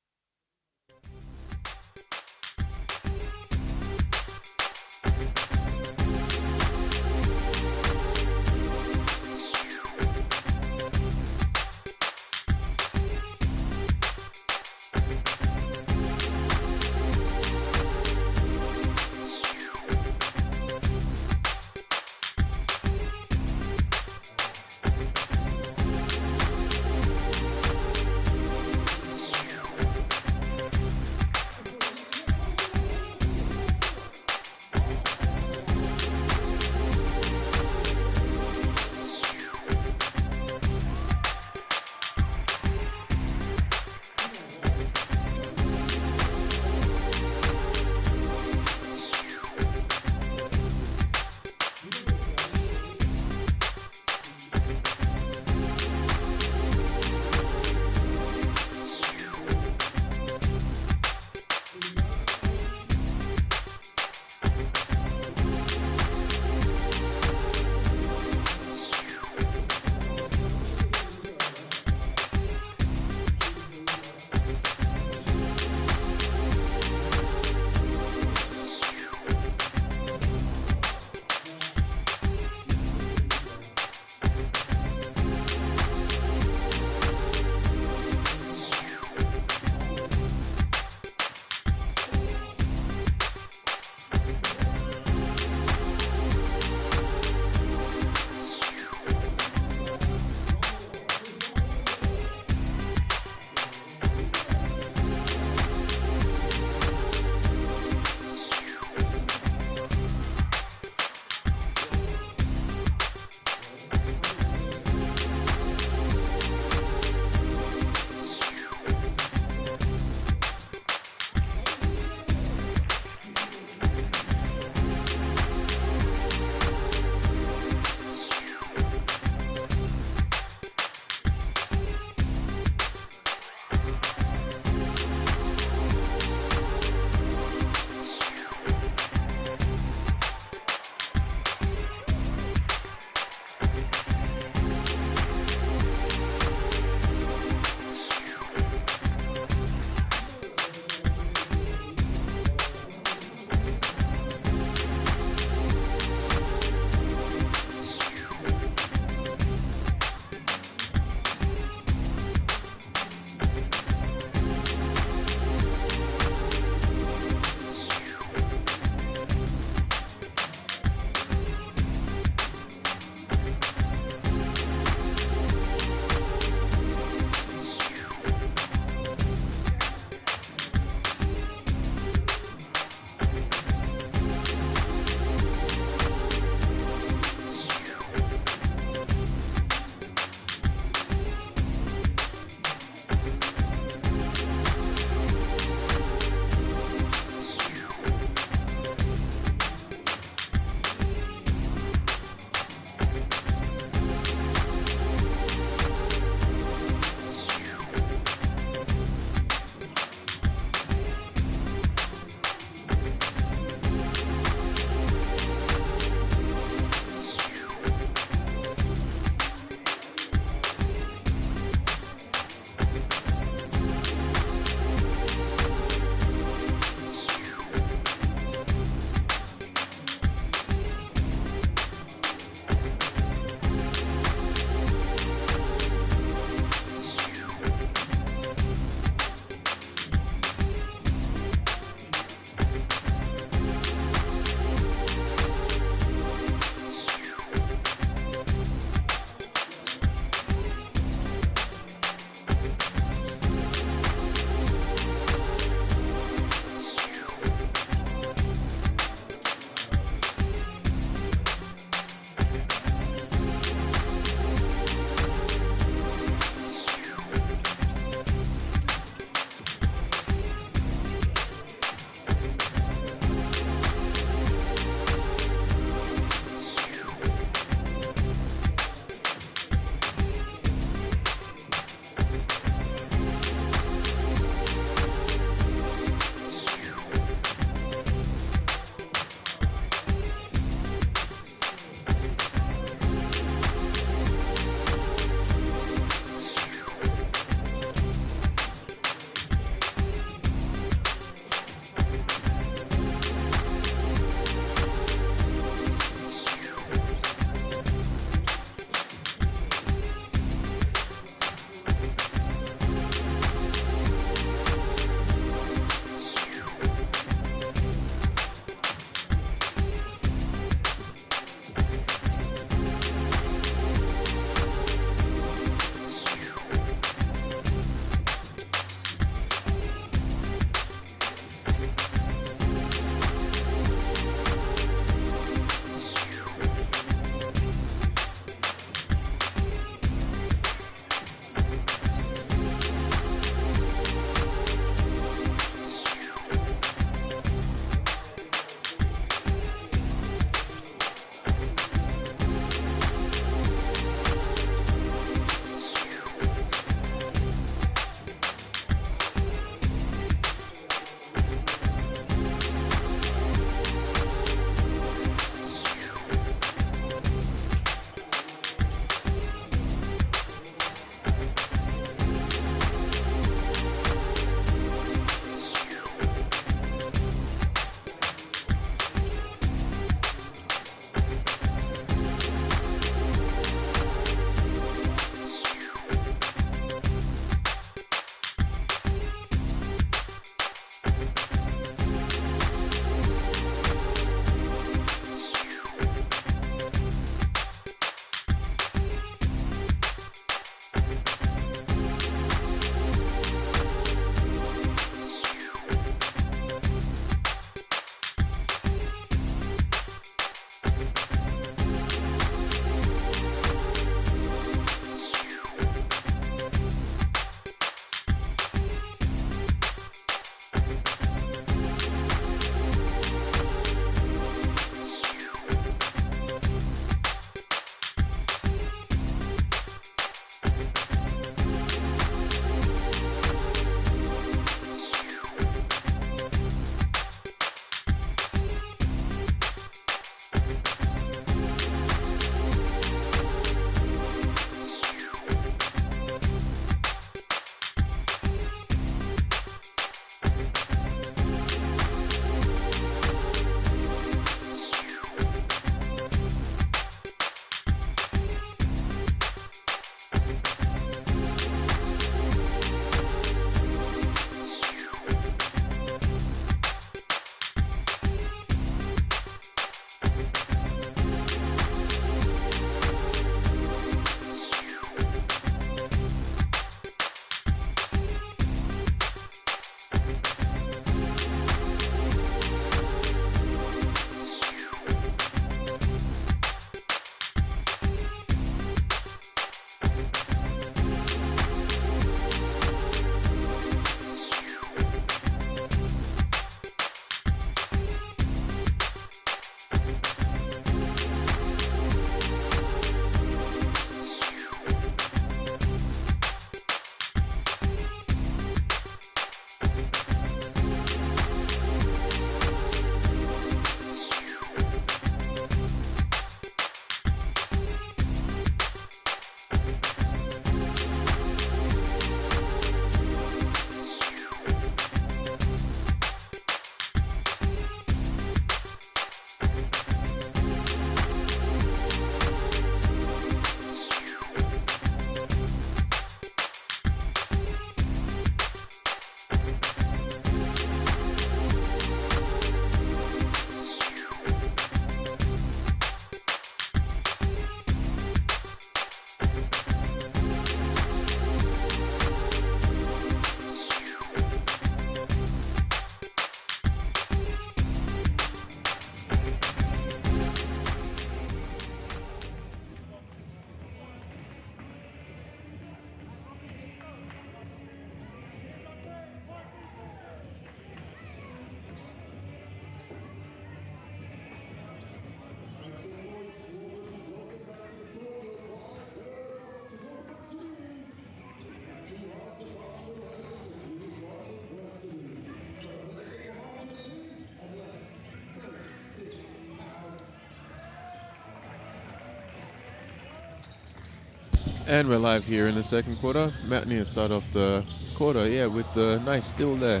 And we're live here in the second quarter. Mountaineers start off the quarter, with the nice steal there.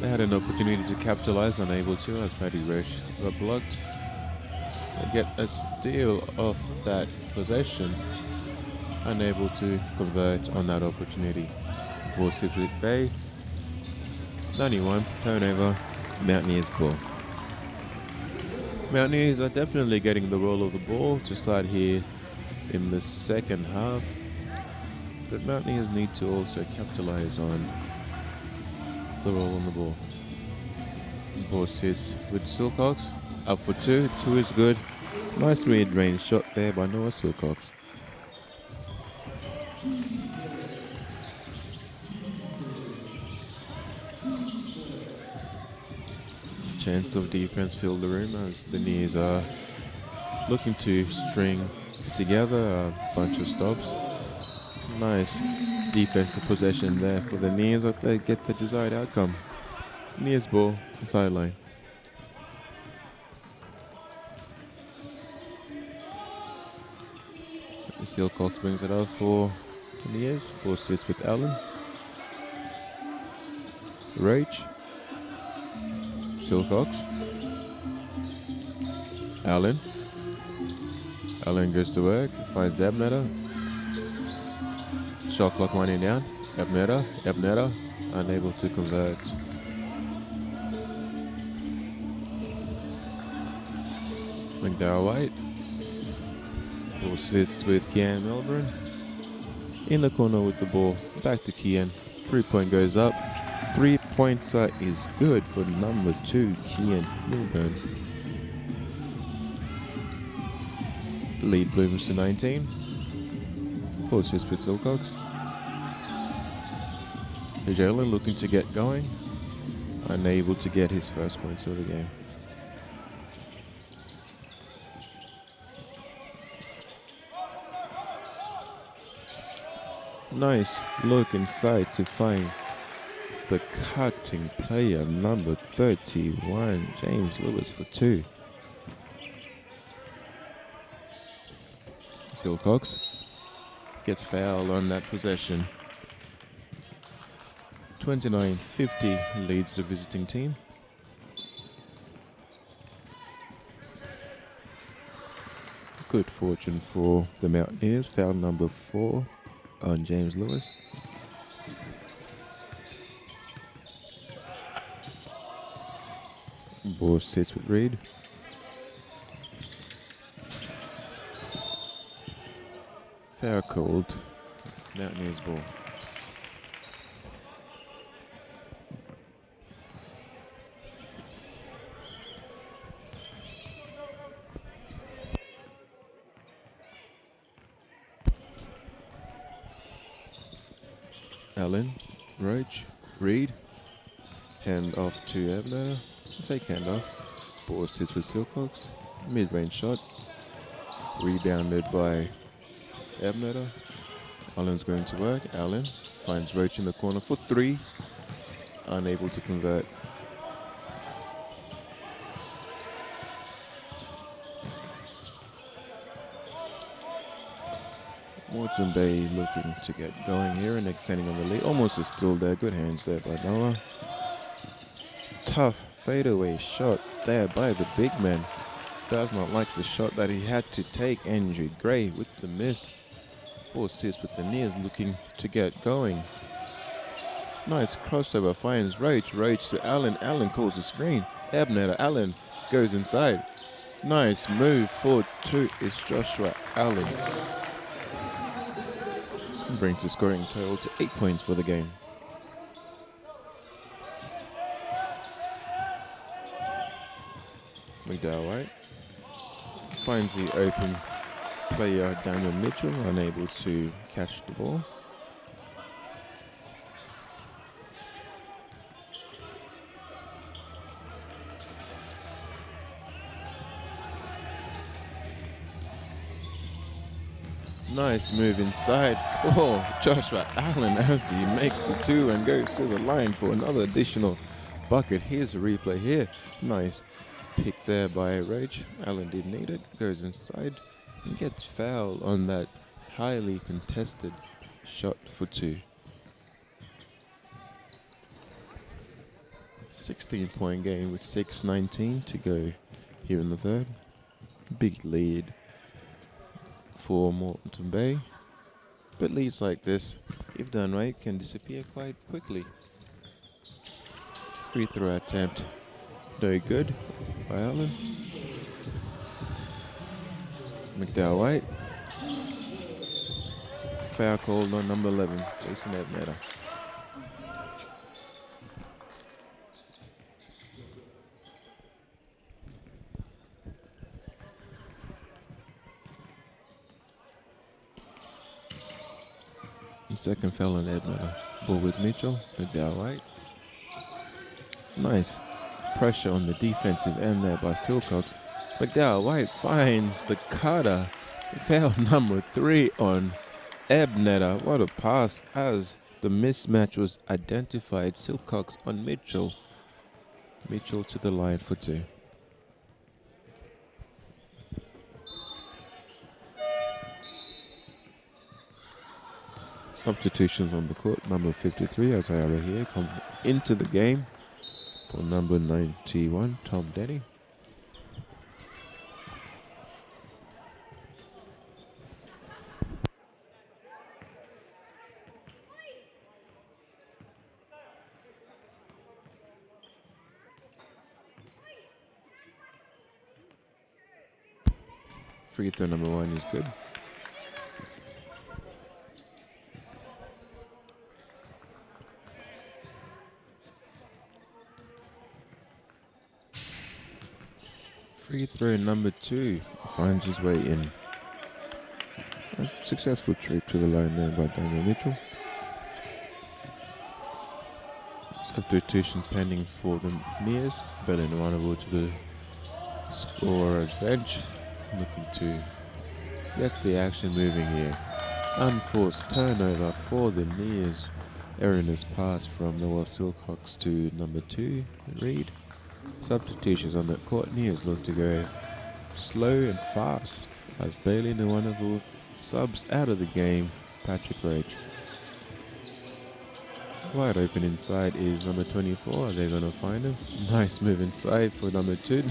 They had an opportunity to capitalize, unable to, as Paddy Roche got blocked. They get a steal off that possession, unable to convert on that opportunity. Ball sits with Bay. 91, turnover, Mountaineers ball. Mountaineers are definitely getting the roll of the ball to start here in the second half, but Mountaineers need to also capitalize on the roll on the ball. The ball sits with Silcox, up for two. Two is good. Nice mid-range shot there by Noah Silcox. Chance of defense fill the room as the Neers are looking to string together a bunch of stops. Nice defensive possession there for the Neers. They get the desired outcome. Neers ball, sideline. Silcox brings it up for the Neers. Ball sits with Allen. Rage. Silcox. Allen. Allen goes to work, finds Ebnetter. Shot clock winding down. Ebnetter, unable to convert. McDowell White. Ball sits with Kian Melbourne. In the corner with the ball. Back to Kian. 3-point goes up. 3-pointer is good for number 2, Kian Milburn. Lead blooms to 19. Ball sits with Silcox. Jalen looking to get going. Unable to get his first points of the game. Nice look inside to find the cutting player, number 31, James Lewis for 2. Silcox gets fouled on that possession. 29-50 leads the visiting team. Good fortune for the Mountaineers. Foul number 4 on James Lewis. Ball sits with Reed. Foul called. Mountaineers ball. Allen, Roach, Reed, hand off to Ebner, fake handoff, ball sits with Silcox, mid-range shot, rebounded by Ebner. Allen's going to work, Allen finds Roach in the corner for 3, unable to convert. Moreton Bay looking to get going here and extending on the lead. Almost a steal there. Good hands there by Noah. Tough fadeaway shot there by the big man. Does not like the shot that he had to take. Andrew Gray with the miss. Ball sits with the Neers looking to get going. Nice crossover finds Roach. Roach to Allen. Allen calls the screen. Ebner. Allen goes inside. Nice move for 2 is Joshua Allen. Brings the scoring total to 8 points for the game. McDowell White finds the open player Daniel Mitchell, unable to catch the ball. Nice move inside for Joshua Allen as he makes the 2 and goes to the line for another additional bucket. Here's a replay here. Nice pick there by Rage. Allen didn't need it. Goes inside and gets fouled on that highly contested shot for 2. 16-point game with 6:19 to go here in the third. Big lead for Moreton Bay. But leads like this, if done right, can disappear quite quickly. Free throw attempt, no good by Allen. McDowell White. Foul called on number 11, Jason Ebnetter. And second foul on Ebnetter. Ball with Mitchell, McDowell White. Nice pressure on the defensive end there by Silcox. McDowell White finds the cutter. Foul number 3 on Ebnetter. What a pass as the mismatch was identified. Silcox on Mitchell. Mitchell to the line for 2. Substitutions on the court. Number 53, as I already hear, come into the game for number 91, Tom Denny. Free throw number 1 is good. Free throw number 2 finds his way in. A successful trip to the line there by Daniel Mitchell. Substitution pending for the Mears. Berlin Warnable to the scorer's bench. Looking to get the action moving here. Unforced turnover for the Mears. Erroneous pass from Noah Silcox to number 2, Reed. Substitutions on the court. Mears look to go slow and fast as Bailey Nwanavu subs out of the game. Patrick Rage. Wide open inside is number 24. Are they going to find him? Nice move inside for number 2.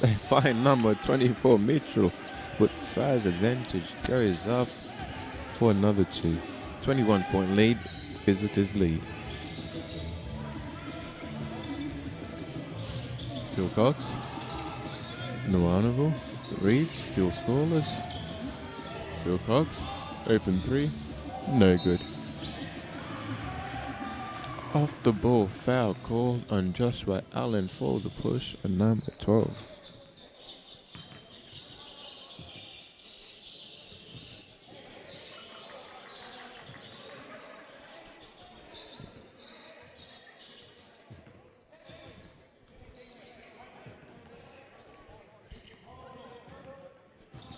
They find number 24, Mitchell, with size advantage. Goes up for another 2. 21-point lead. Visitors lead. Silcox. Nwanavu. Reed still scoreless. Silcox. Open 3. No good. Off the ball, foul called on Joshua Allen for the push on number 12.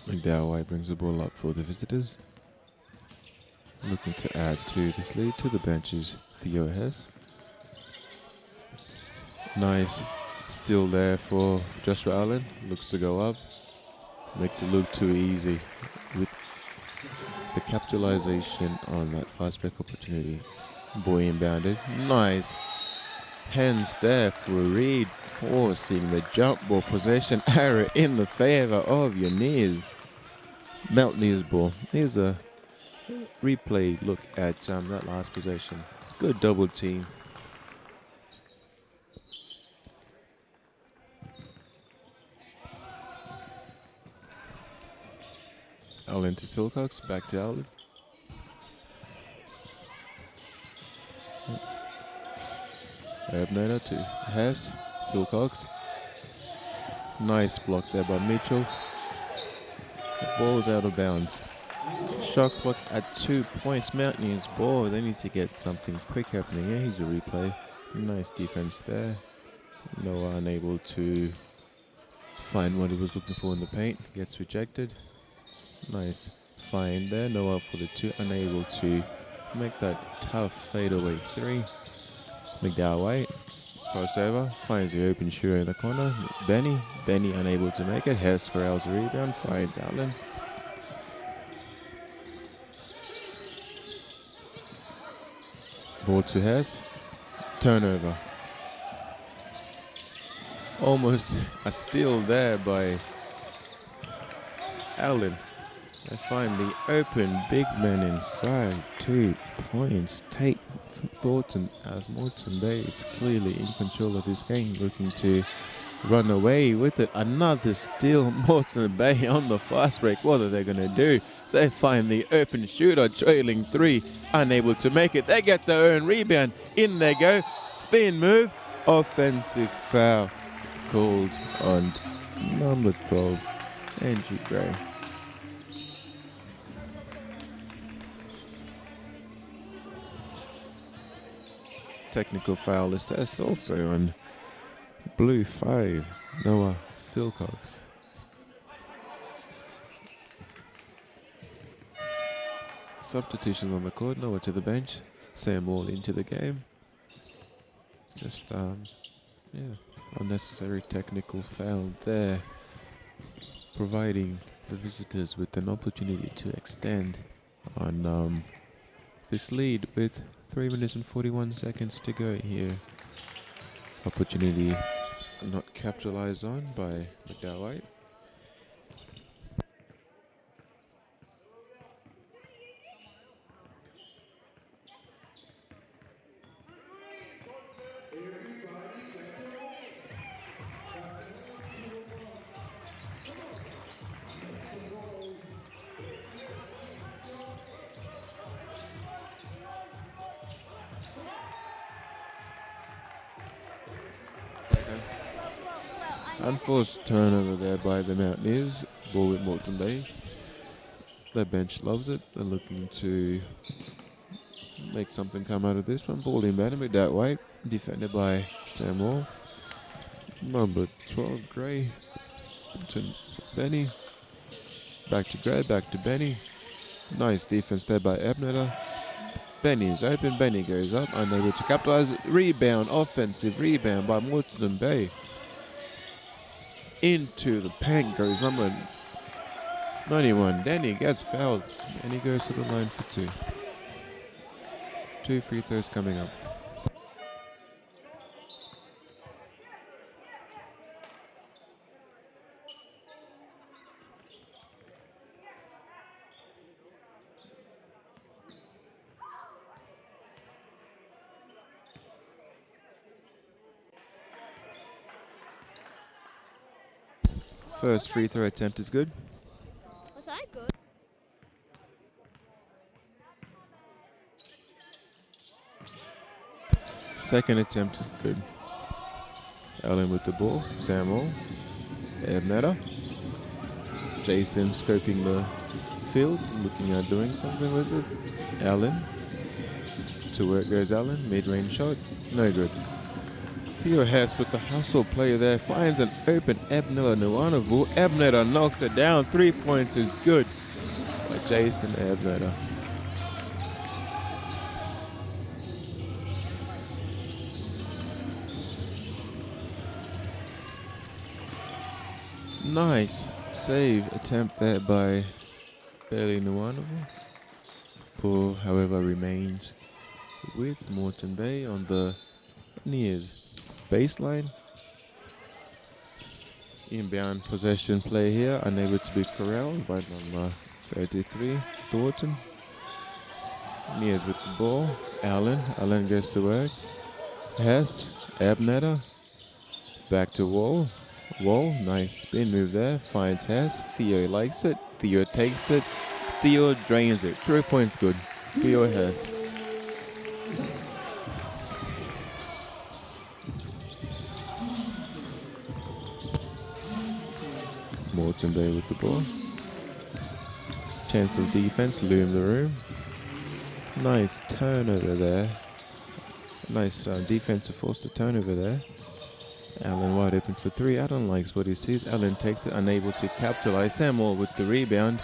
McDowell White brings the ball up for the visitors. Looking to add to this lead. To the benches, Theo Hess. Nice steal there for Joshua Allen. Looks to go up. Makes it look too easy with the capitalization on that fast break opportunity. Boy inbounded. Nice hands there for Reed, forcing the jump ball possession error in the favor of your Nears. Mountaineers ball. Here's a replay look at that last possession. Good double team. Allen to Silcox, back to Allen. Ebnetter to Hess, Silcox. Nice block there by Mitchell. The ball's out of bounds. Shot clock at 2 points. Mountaineers ball. They need to get something quick happening here. Here's a replay. Nice defense there. Noah unable to find what he was looking for in the paint. Gets rejected. Nice find there. Noah for the 2. Unable to make that tough fadeaway 3. McDowell White. Crossover. Finds the open shooter in the corner. Benny unable to make it. Hess corrals the rebound. Finds Allen. Ball to Hess. Turnover. Almost a steal there by Allen. They find the open big man inside. 2 points. Take Thornton as Moreton Bay is clearly in control of this game, looking to run away with it. Another steal. Moreton Bay on the fast break. What are they going to do? They find the open shooter, trailing 3, unable to make it. They get their own rebound. In they go. Spin move. Offensive foul called on number 12, Andrew Gray. Technical foul assessed also on blue 5, Noah Silcox. Substitutions on the court. Noah to the bench. Sam Wall into the game. Just unnecessary technical foul there, providing the visitors with an opportunity to extend on this lead with 3 minutes and 41 seconds to go here. Opportunity not capitalized on by McDowell. Unforced turnover there by the Mountaineers. Ball with Moreton Bay. Their bench loves it. They're looking to make something come out of this one. Ball inbound with that way. Defended by Sam Wall. Number 12, Gray. To Benny. Back to Gray, back to Benny. Nice defense there by Ebneter. Benny's open. Benny goes up. Unable to capitalize. Rebound. Offensive rebound by Moreton Bay. Into the paint goes number 91. Danny gets fouled and he goes to the line for 2. 2 free throws coming up. First free throw attempt is good. Was that good? Second attempt is good. Allen with the ball. Samuel. Ebneter. Jason scoping the field, looking at doing something with it. Allen. To work goes Allen. Mid-range shot. No good. Theo Hess with the hustle play there, finds an open Ebneter Nuanavu. Ebneter knocks it down. 3 points is good by Jason Ebneter. Nice save attempt there by Bailey Nuanavu. Ball, however, remains with Moreton Bay on the Nears baseline. Inbound possession play here, unable to be corralled by number 33, Thornton. Nears with the ball. Allen goes to work. Hess, Ebneter. Back to Wall. Nice spin move there. Finds Hess. Theo likes it. Theo takes it. Theo drains it. 3 points good. Theo Hess. Moreton Bay with the ball. Chance of defense, loom the room. Nice turnover there. Nice defensive force to turnover there. Allen wide open for 3. Allen likes what he sees. Allen takes it, unable to capitalize. Sam Moore with the rebound.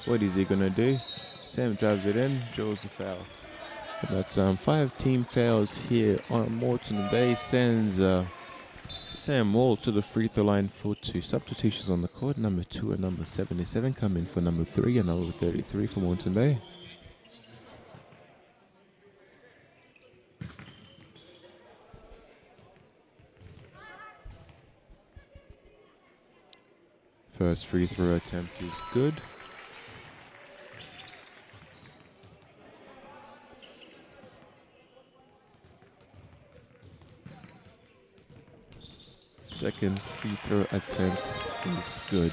What is he going to do? Sam drives it in, draws the foul. And that's 5 team fouls here on Moreton Bay. Sends Sam Wall to the free throw line for 2. Substitutions on the court. Number 2 and number 77 come in for number 3 and number 33 for Moreton Bay. First free throw attempt is good. Second free throw attempt is good.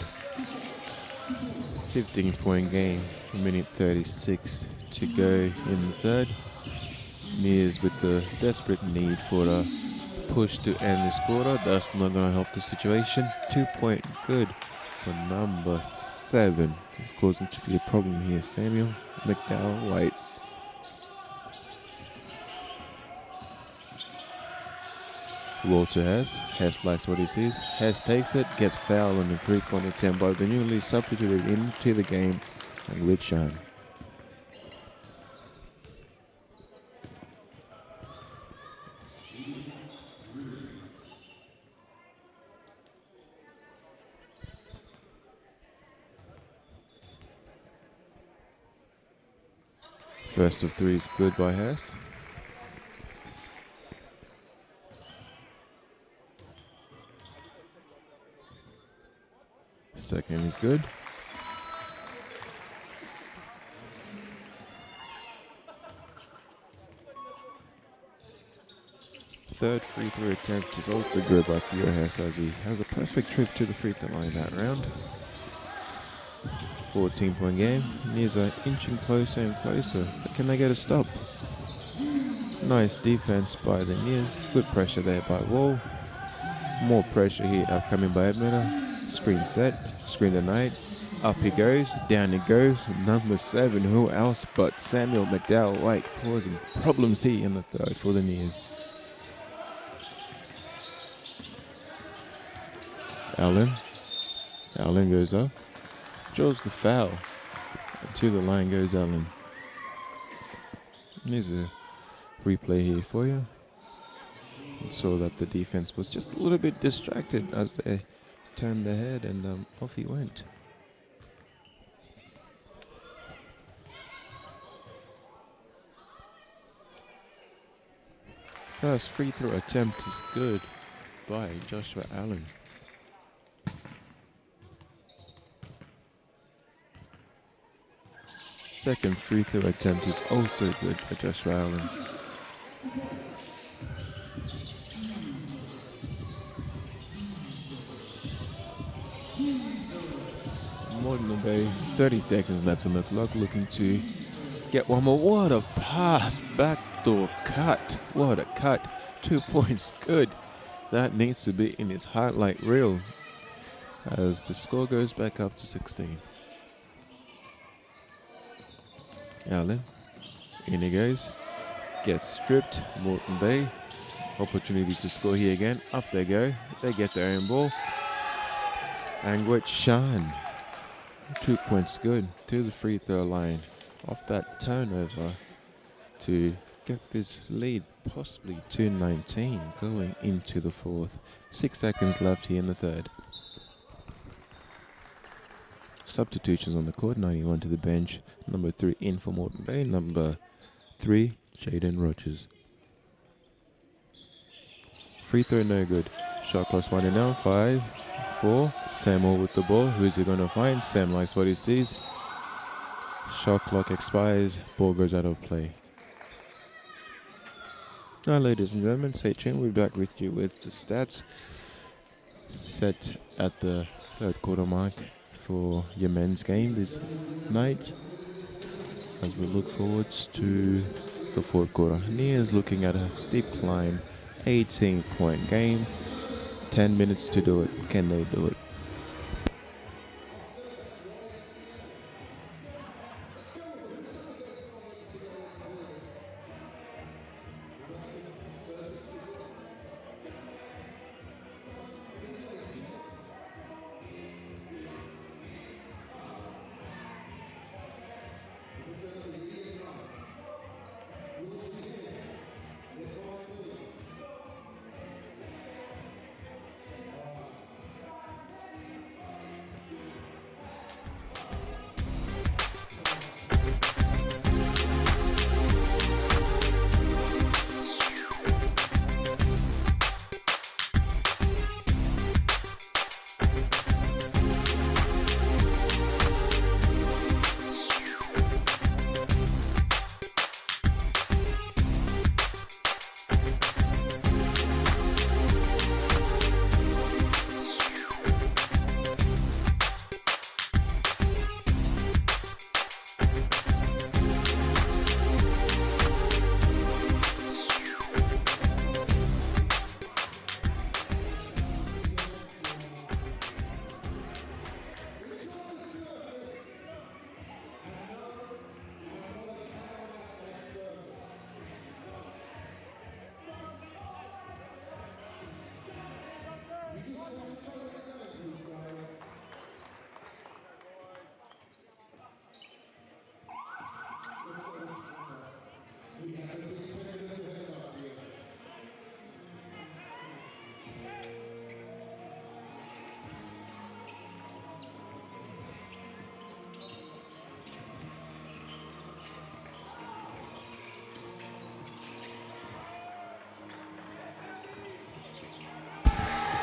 15-point game, a minute 36 to go in the third. Nears with the desperate need for a push to end this quarter. That's not going to help the situation. 2-point good for number 7. It's causing to be a problem here. Samuel McDowell White. Walter Hess likes what he sees. Hess takes it, gets fouled on the three-point attempt by the newly substituted into the game, and with Sean. First of three is good by Hess. Second is good. Third free throw attempt is also good by Theo Hess, as he has a perfect trip to the free throw line that round. 14-point game. Nears are inching closer and closer, but can they get a stop? Nice defense by the Nears. Good pressure there by Wall. More pressure here upcoming by Edmonton. Screen set, screen denied. Up he goes, down he goes. Number 7, who else but Samuel McDowell White, causing problems here in the third for the Nears. Allen goes up. Draws the foul. And to the line goes Allen. Here's a replay here for you. And saw that the defense was just a little bit distracted as they turned their head, and off he went. First free throw attempt is good by Joshua Allen. Second free throw attempt is also good by Joshua Allen. Moreton Bay, 30 seconds left on the clock, looking to get one more. What a pass, backdoor cut. What a cut. 2 points good. That needs to be in his highlight reel as the score goes back up to 16. Allen, in he goes, gets stripped. Moreton Bay, opportunity to score here again. Up they go, they get their own ball. And with Sean, 2 points good to the free throw line off that turnover to get this lead possibly to 19 going into the fourth. 6 seconds left here in the third. Substitutions on the court, 91 to the bench. Number 3 in for Moreton Bay. Number 3, Jaden Rogers. Free throw no good. Shot clock's winding down. 5, 4. Samuel with the ball. Who's he going to find? Sam likes what he sees. Shot clock expires. Ball goes out of play. Now, ladies and gentlemen, stay tuned. We'll be back with you with the stats set at the third quarter mark for your men's game this night, as we look forward to the fourth quarter. Nears looking at a steep climb, 18-point game, 10 minutes to do it. Can they do it?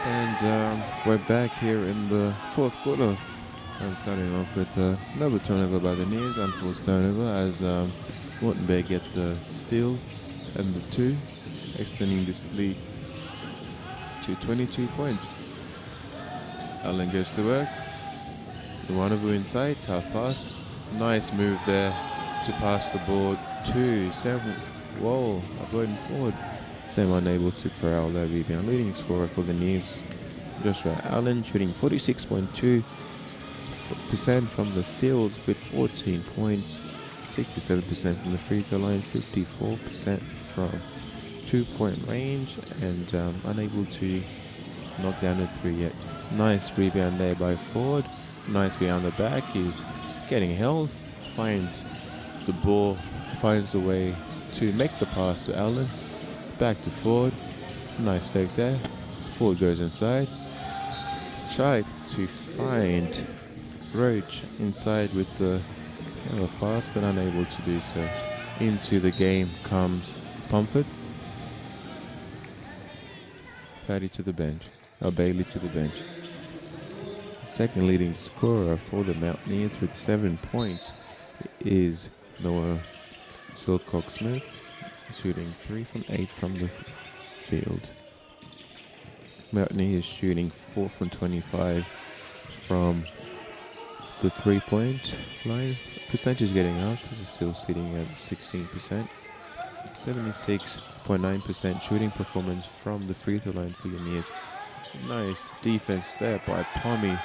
And we're back here in the fourth quarter. And starting off with another turnover by the Nears, unforced turnover as Moreton Bay get the steal and the 2, extending this lead to 22 points. Allen goes to work. Iwanovu inside, tough pass. Nice move there to pass the ball to Sam Wall, uploading forward. Sam unable to corral that rebound. Leading scorer for the Nears, Joshua Allen, shooting 46.2% from the field with 14 points, 67% from the free throw line, 54% from 2-point range, and unable to knock down a 3 yet. Nice rebound there by Ford. Nice behind the back. He's getting held. Finds the ball. Finds a way to make the pass to Allen. Back to Ford. Nice fake there. Ford goes inside. Tried to find Roach inside with the pass, but unable to do so. Into the game comes Pomfret. Paddy to the bench. Bailey to the bench. Second leading scorer for the Mountaineers with 7 points is Noah Silcock-Smith, shooting 3 from 8 from the field. Mountaineers shooting 4 from 25 from the 3-point line. Percentage getting up, is still sitting at 16%. 76.9% shooting performance from the free throw line for the Nears. Nice defense there by Pommy.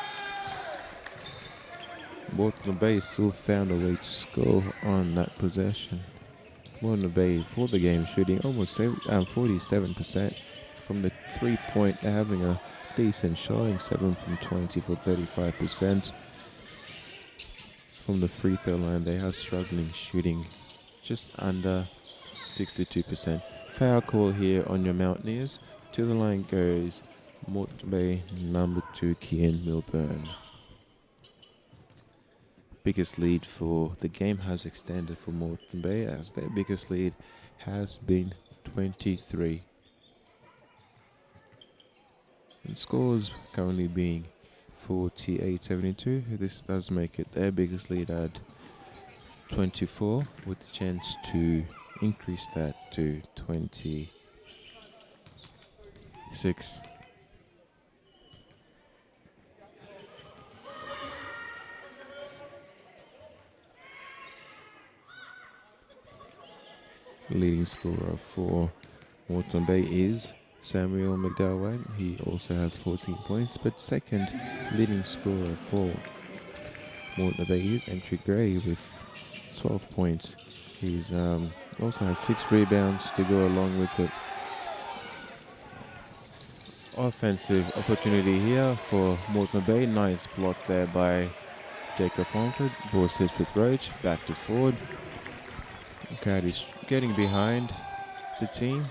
Moreton Bay still found a way to score on that possession. Moreton Bay for the game shooting almost 47% from the 3-point, having a decent showing, 7 from 20 for 35%. From the free throw line, they are struggling, shooting just under 62%. Foul call here on your Mountaineers. To the line goes Moreton Bay number 2, Kian Milburn. Biggest lead for the game has extended for Moreton Bay, as their biggest lead has been 23. And scores currently being 48-72. This does make it their biggest lead at 24, with the chance to increase that to 26. Leading scorer for Moreton Bay is Samuel McDowell. He also has 14 points, but second leading scorer for Moreton Bay is Entry Gray with 12 points. He's also has 6 rebounds to go along with it. Offensive opportunity here for Moreton Bay. Nice block there by Jacob Pomfret. Ball sits with Roach. Back to Ford. Crowd is getting behind the team.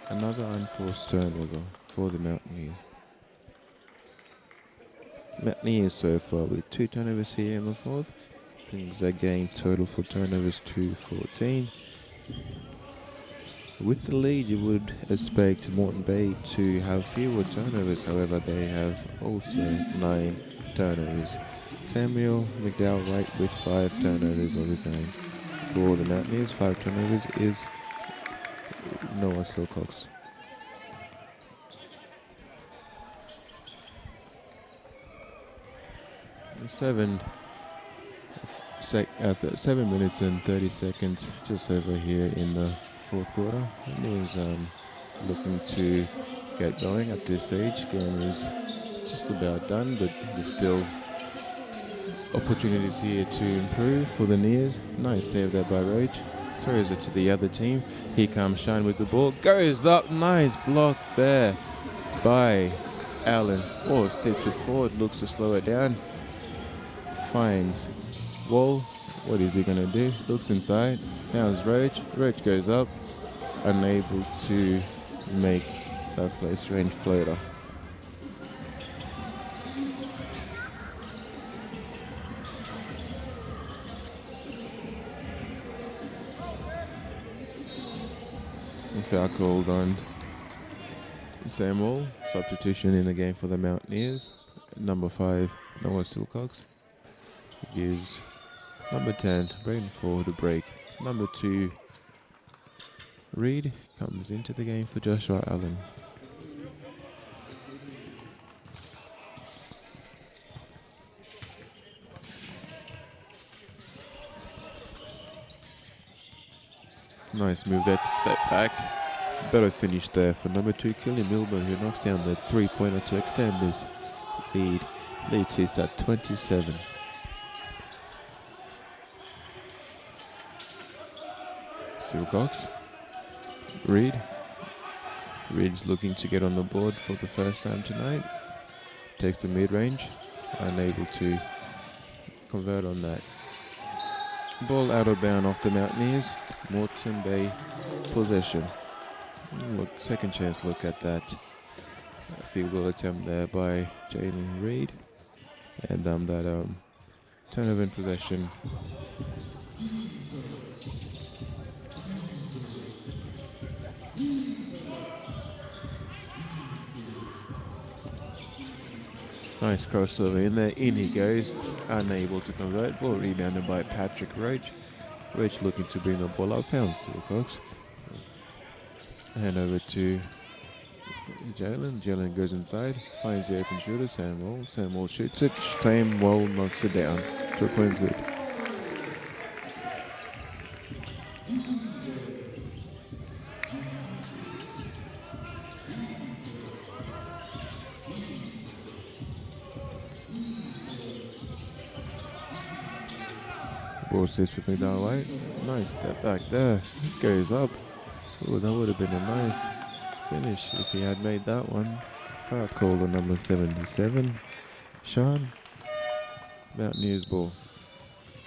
Another unforced turnover for the Mountaineers. Mountaineers so far with 2 turnovers here in the fourth. Brings their game total for turnovers to 14. With the lead, you would expect Moreton Bay to have fewer turnovers. However, they have also 9 turnovers. Samuel McDowell Wright with 5 turnovers of his own. For the Mountaineers, 5 turnovers is Noah Silcox. Seven minutes and 30 seconds just over here in the fourth quarter. And is looking to get going at this stage. Game is just about done, but there's still opportunities here to improve for the Nears. Nice save there by Roach. Throws it to the other team. Here comes Shine with the ball. Goes up. Nice block there by Allen. Oh, sits before it. Looks to slow it down. Finds Wall. What is he going to do? Looks inside. Now it's Roach. Roach goes up. Unable to make that close range floater. Foul called on Samuel. Substitution in the game for the Mountaineers. Number 5, Noah Silcox. Gives number 10, Braden Ford, a break. Number 2, Reed comes into the game for Joshua Allen. Nice move there to step back. Better finish there for number 2, Killian Milburn, who knocks down the 3-pointer to extend this lead. Lead sits at 27. Silcox. Reed. Reed's looking to get on the board for the first time tonight. Takes the mid-range. Unable to convert on that. Ball out of bound off the Mountaineers. Moreton Bay possession. Look, second chance look at that field goal attempt there by Jalen Reed. And that turnover in possession. Nice crossover in there. In he goes. Unable to convert. Ball rebounded by Patrick Roach. Roach looking to bring the ball up. Found Silcox. Hand over to Jalen. Jalen goes inside. Finds the open shooter. Sam Wall. Sam Wall shoots it. Sam Wall knocks it down. 2 points good. Ball sits with me down right. Nice step back there. Goes up. Oh, that would have been a nice finish if he had made that one. Foul call on number 77. Sean. Mountaineers ball.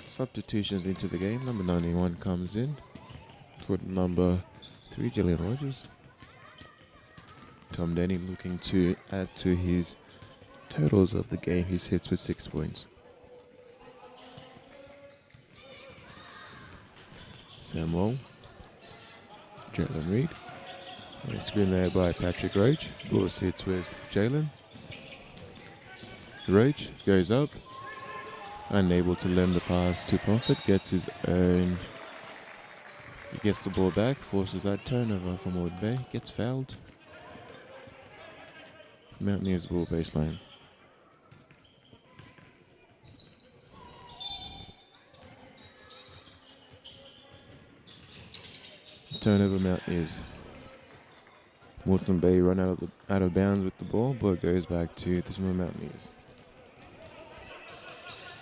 Substitutions into the game. Number 91 comes in for number 3, Jillian Rogers. Tom Denny looking to add to his totals of the game. He sits with 6 points. Sam Wall. Jalen Reed. Nice screen there by Patrick Roach. Ball sits with Jalen. Roach goes up. Unable to lend the pass to Profit. Gets his own. He gets the ball back. Forces that turnover from Wood Bay. Gets fouled. Mountaineers ball baseline. Turnover Mountaineers. Moreton Bay run out of bounds with the ball, but goes back to the Toowoomba Mountaineers.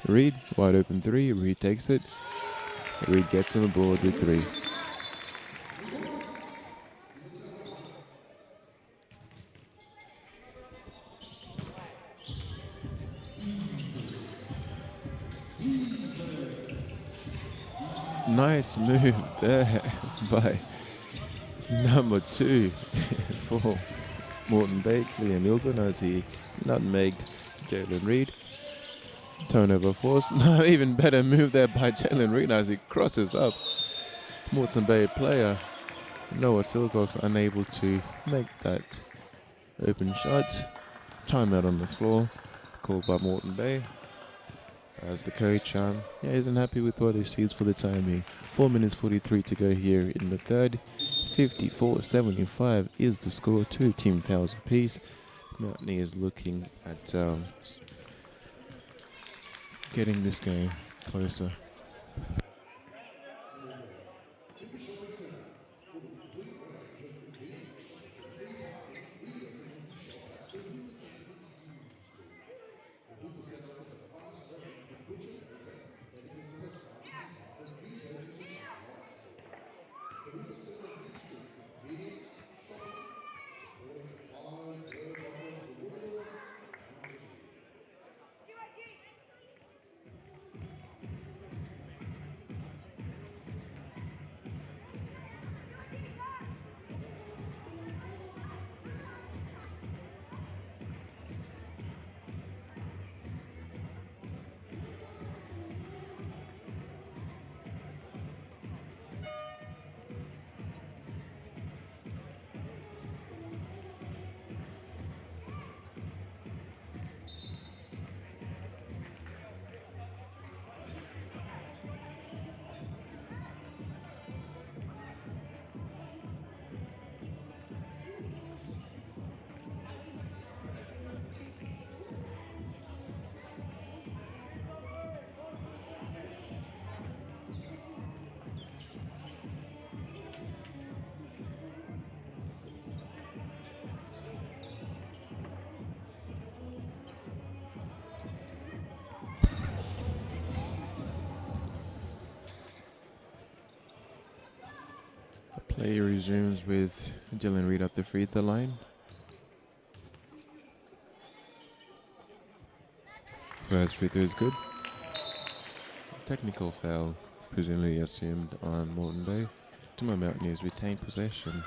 Reed, wide open 3. Reed takes it. Reed gets on the board with 3. Nice move there by number 2 for Moreton Bay, Liam Milburn, as he nutmegged Jalen Reed. Turnover force. No, even better move there by Jalen Reed as he crosses up. Moreton Bay player Noah Silcox unable to make that open shot. Timeout on the floor called by Moreton Bay. As the coach isn't happy with what he sees for the time being. 4 minutes 43 to go here in the third. 54-75 is the score. 2 team fouls apiece. Mountaineers looking at getting this game closer. Play resumes with Dylan Reed at the free throw line. First free throw is good. Technical foul, presumably assumed on Moreton Bay. Toowoomba Mountaineers retain possession.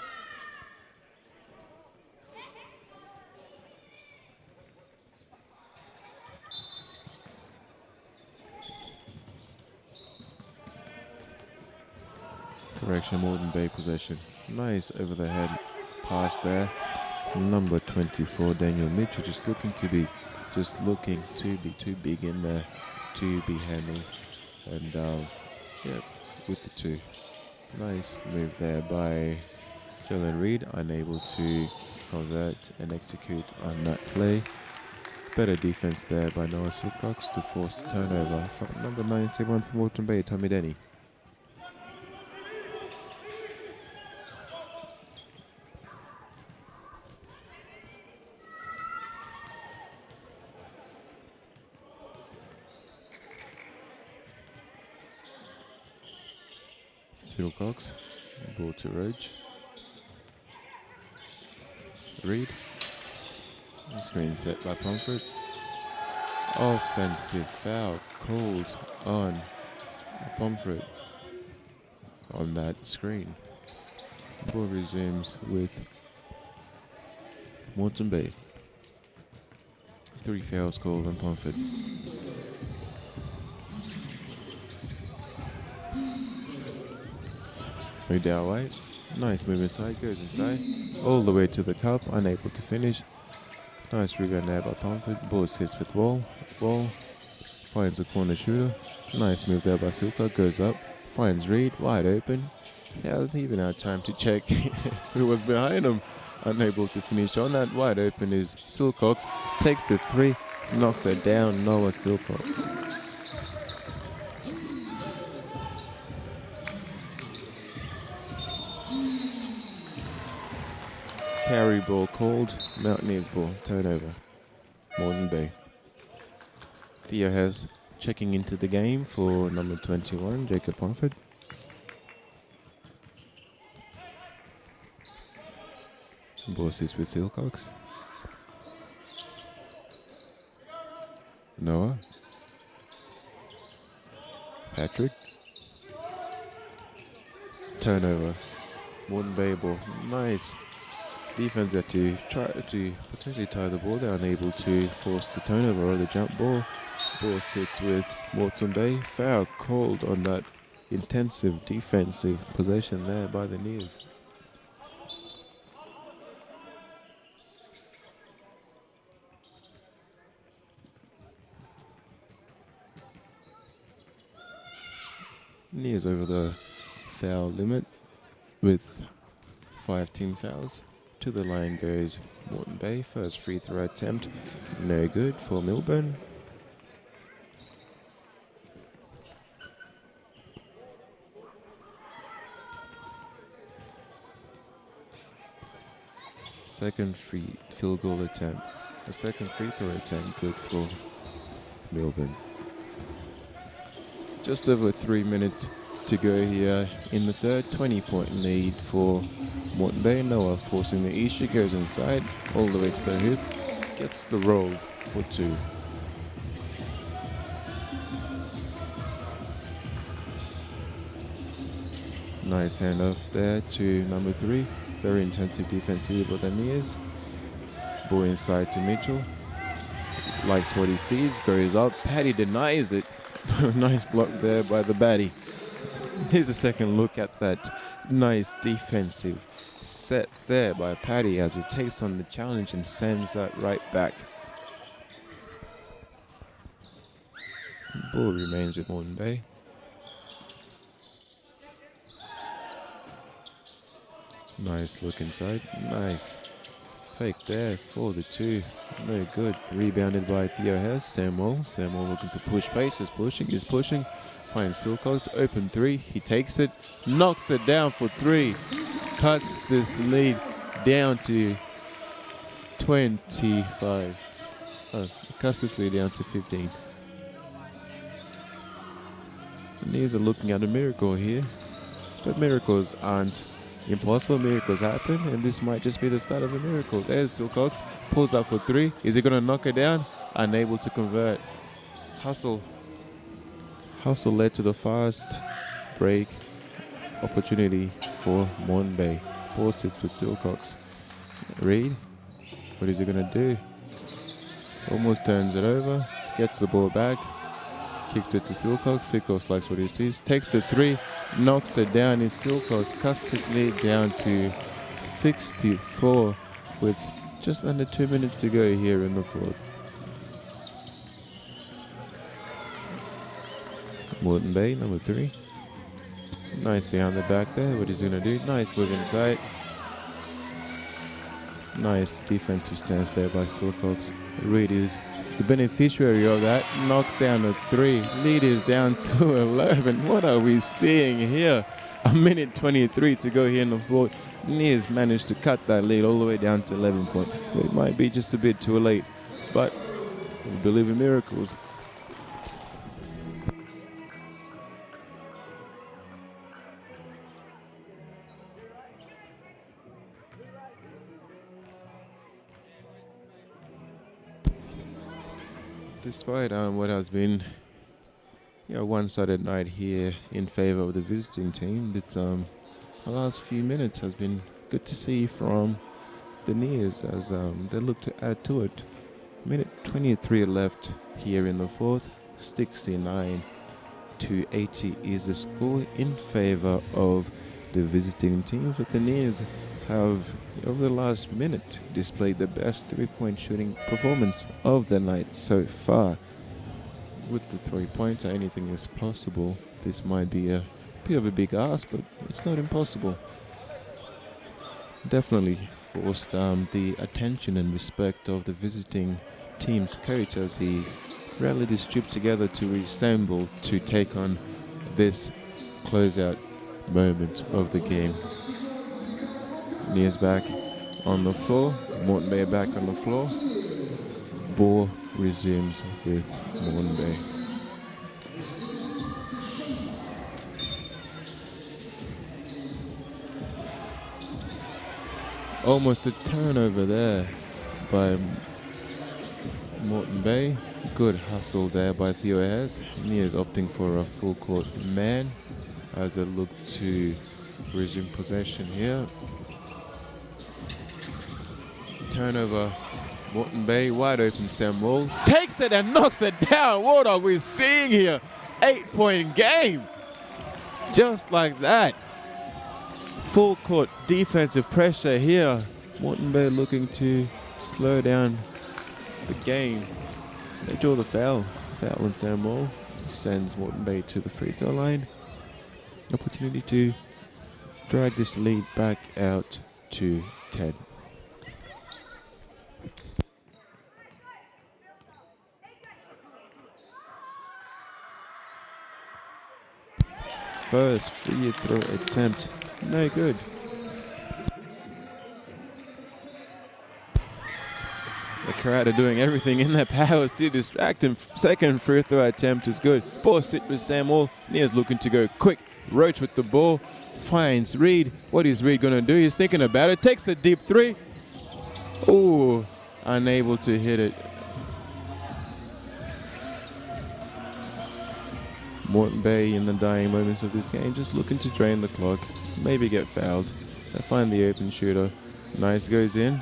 Correction, Moreton Bay possession. Nice over the head pass there. Number 24, Daniel Mitchell, just looking to be too big in there to be handled. And with the two. Nice move there by Dylan Reed, unable to convert and execute on that play. Better defense there by Noah Silcox to force the turnover from number 91 from Moreton Bay, Tommy Denny. Silcox, ball to Roach. Reed. Screen set by Pomfret. Offensive foul called on Pomfret on that screen. Ball resumes with Moreton Bay. 3 fouls called on Pomfret. Down White, nice move inside, goes inside, all the way to the cup, unable to finish. Nice rebound there by Pomfret, ball sits with Wall, finds a corner shooter, nice move there by Silcox, goes up, finds Reed, wide open, hasn't even had time to check who was behind him, unable to finish on that, wide open is Silcox, takes the 3, knocks it down, Noah Silcox. Carry ball called, Mountaineers ball, turnover, Moreton Bay. Theo has checking into the game for number 21, Jacob Pomfret. Ball sits with Silcox. Noah. Patrick. Turnover, Moreton Bay ball, nice. Defense had to try to potentially tie the ball. They're unable to force the turnover or the jump ball. Ball sits with Moreton Bay. Foul called on that intensive defensive possession there by the Neers. Neers over the foul limit with 5 team fouls. To the line goes Moreton Bay. First free throw attempt, no good for Milburn. Second free field goal attempt. A second free throw attempt, good for Milburn. Just over 3 minutes to go here in the third. 20-point lead for Moreton Bay. Noah forcing the issue, goes inside, all the way to the hoop, gets the roll for 2. Nice handoff there to number 3. Very intensive defensive by the Neers. Ball inside to Mitchell. Likes what he sees, goes up. Paddy denies it. Nice block there by the baddie. Here's a second look at that nice defensive set there by Paddy as he takes on the challenge and sends that right back. Ball remains with Moreton Bay. Nice look inside. Nice fake there for the 2. No good. Rebounded by Theo Hess. Samuel looking to push pace. Is pushing. Finds Silcox. Open 3. He takes it. Knocks it down for 3. Cuts this lead down to 25. Cuts this lead down to 15. The Neers are looking at a miracle here. But miracles aren't impossible miracles happen, and this might just be the start of a miracle. There's Silcox, pulls up for 3. Is he going to knock it down? Unable to convert. Hustle led to the fast break opportunity for Moreton Bay. Ball sits with Silcox. Reed, what is he going to do? Almost turns it over, gets the ball back, kicks it to Silcox. Silcox likes what he sees, takes the 3, knocks it down. Is Silcox cuts his lead down to 64 with just under 2 minutes to go here in the 4th. Moreton Bay, number 3. Nice behind the back there. What is he going to do? Nice move inside. Nice defensive stance there by Silcox. Reed is the beneficiary of that. Knocks down a 3. Lead is down to 11. What are we seeing here? A minute 23 to go here in the 4th. Nears managed to cut that lead all the way down to 11 points. It might be just a bit too late, but we believe in miracles. Despite what has been a one-sided night here in favour of the visiting team, it's the last few minutes has been good to see from the Nears as they look to add to it. Minute 23 left here in the 4th. 69 to 80 is the score in favour of the visiting team, but the Nears have, over the last minute, displayed the best 3-point shooting performance of the night so far. With the 3-pointer, anything is possible. This might be a bit of a big ask, but it's not impossible. Definitely forced the attention and respect of the visiting team's coach as he rallied his troops together to reassemble to take on this closeout moment of the game. Nears back on the floor. Moreton Bay back on the floor. Ball resumes with Moreton Bay. Almost a turnover there by Moreton Bay. Good hustle there by Theo Hess. Nears opting for a full court man as they look to resume possession here. Turnover, Moreton Bay, wide open Sam Wall. Takes it and knocks it down. What are we seeing here? 8-point game. Just like that. Full court defensive pressure here. Moreton Bay looking to slow down the game. They draw the foul. Foul on Sam Wall. Sends Moreton Bay to the free throw line. Opportunity to drag this lead back out to 10. First free throw attempt, no good. The crowd are doing everything in their powers to distract him. Second free throw attempt is good. Ball sit with Sam Wall. Nears looking to go quick. Roach with the ball. Finds Reed. What is Reed going to do? He's thinking about it. Takes a deep 3. Ooh, unable to hit it. Moreton Bay in the dying moments of this game, just looking to drain the clock, maybe get fouled. They find the open shooter. Nice goes in,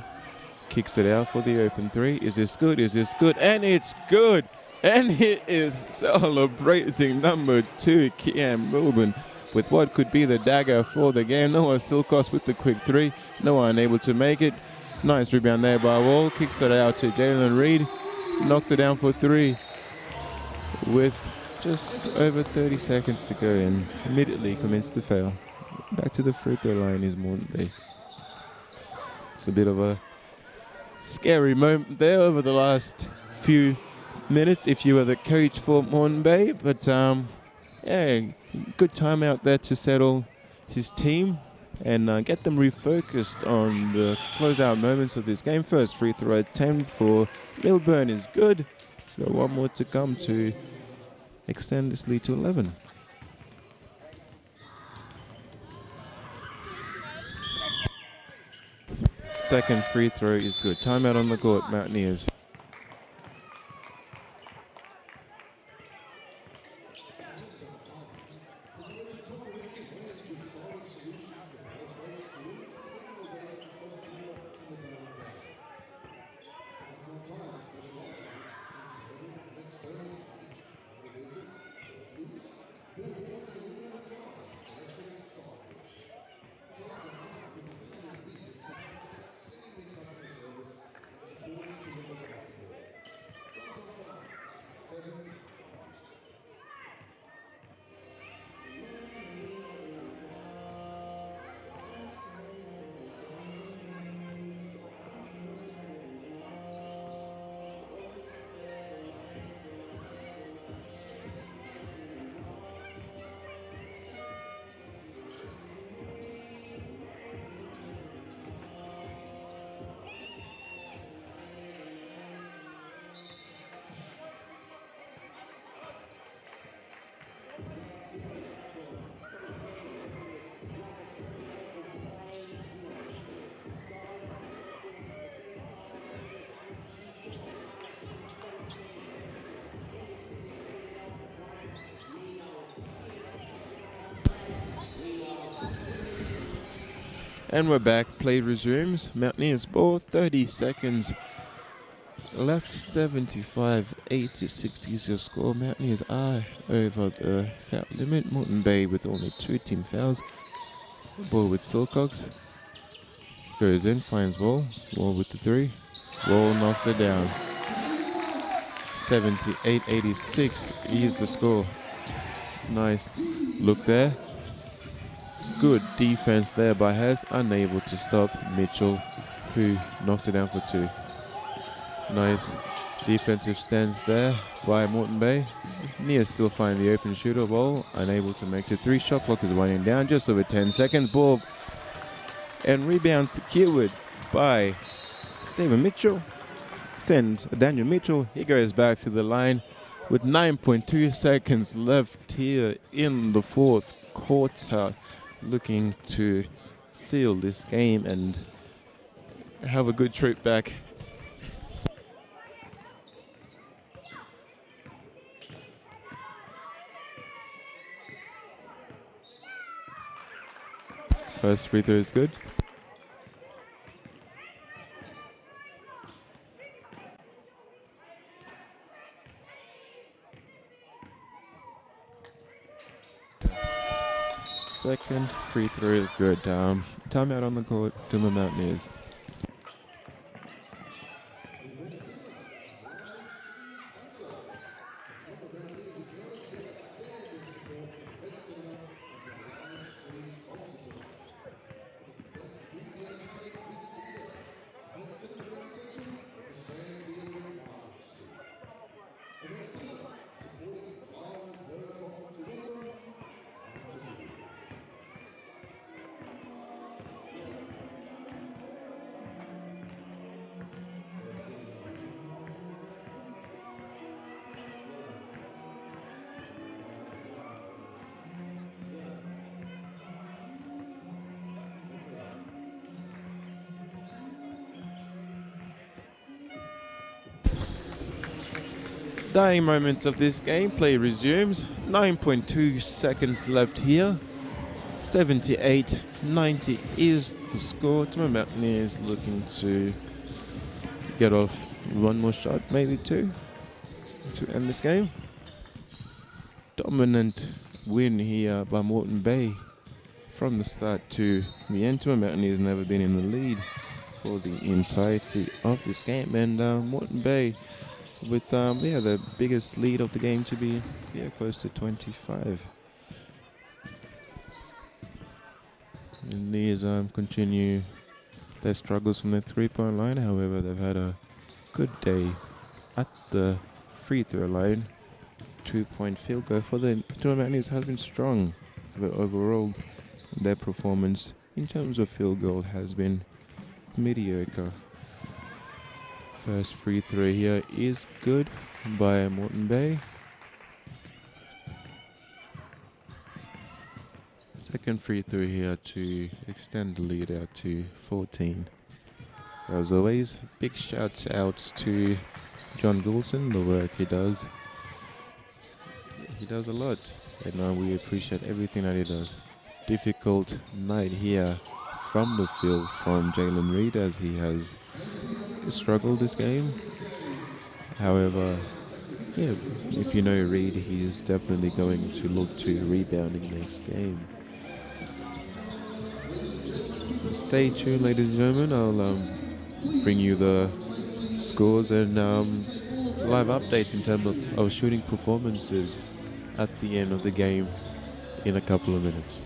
kicks it out for the open 3. Is this good? Is this good? And it's good! And it is celebrating number 2, Kian Milburn, with what could be the dagger for the game. Noah Silcox with the quick 3. Noah unable to make it. Nice rebound there by Wall. Kicks it out to Jalen Reed. Knocks it down for 3 with just over 30 seconds to go and immediately commenced to fail. Back to the free throw line is Moreton Bay. It's a bit of a scary moment there over the last few minutes if you were the coach for Moreton Bay. But yeah, good time out there to settle his team and get them refocused on the closeout moments of this game. First free throw attempt for Milburn is good. So one more to come to extend this lead to 11. second free throw is good. Timeout on the court, Mountaineers. And we're back. Play resumes. Mountaineers ball. 30 seconds left. 75-86 is your score. Mountaineers are over the foul limit. Moreton Bay with only 2 team fouls. Ball with Silcox. Goes in, finds Wall. Wall with the 3. Wall knocks it down. 78-86 is the score. Nice look there. Good defense there by Has, unable to stop Mitchell, who knocked it down for 2. Nice defensive stance there by Moreton Bay. Nia still finding the open shooter. Ball unable to make the 3. Shot clock is winding down, just over 10 seconds. Ball and rebound secured by David Mitchell. Sends Daniel Mitchell. He goes back to the line with 9.2 seconds left here in the fourth quarter. Looking to seal this game and have a good trip back. First free throw is good. Second free throw is good. Timeout on the court, Toowoomba Mountaineers. Dying moments of this game. Play resumes. 9.2 seconds left here. 78-90 is the score. Toowoomba Mountaineers looking to get off one more shot, maybe 2, to end this game. Dominant win here by Moreton Bay from the start to the end. Toowoomba Mountaineers never been in the lead for the entirety of this game, and Moreton Bay with the biggest lead of the game to be close to 25. And these continue their struggles from the 3-point line. However, they've had a good day at the free throw line. 2-point field goal for the Toowoomba Mountaineers has been strong, but overall their performance in terms of field goal has been mediocre. First free throw here is good by Moreton Bay. Second free throw here to extend the lead out to 14. As always, big shouts out to John Goulson, the work he does. He does a lot, and we appreciate everything that he does. Difficult night here from the field from Jalen Reed, as he has struggled this game. However, yeah, if you know Reed, he's definitely going to look to rebounding next game. Stay tuned, ladies and gentlemen. I'll bring you the scores and live updates in terms of shooting performances at the end of the game in a couple of minutes.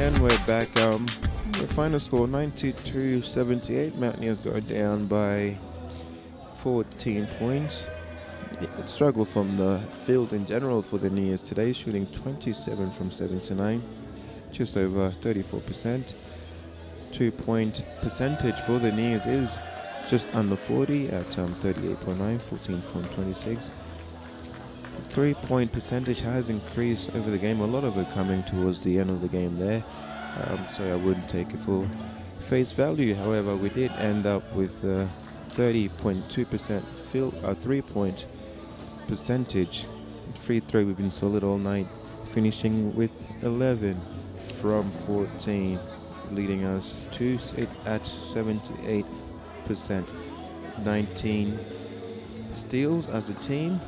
And we're back. The final score 92-78. Mountaineers go down by 14 points. It struggled from the field in general for the Neers today, shooting 27 from 79, just over 34%. 2-point percentage for the Neers is just under 40 at 38.9, 14 from 26. 3-point percentage has increased over the game, a lot of it coming towards the end of the game there, so I wouldn't take it for face value. However, we did end up with 30.2% 3-point percentage. Free throw, we've been solid all night, finishing with 11 from 14, leading us to sit at 78%. 19 steals as a team,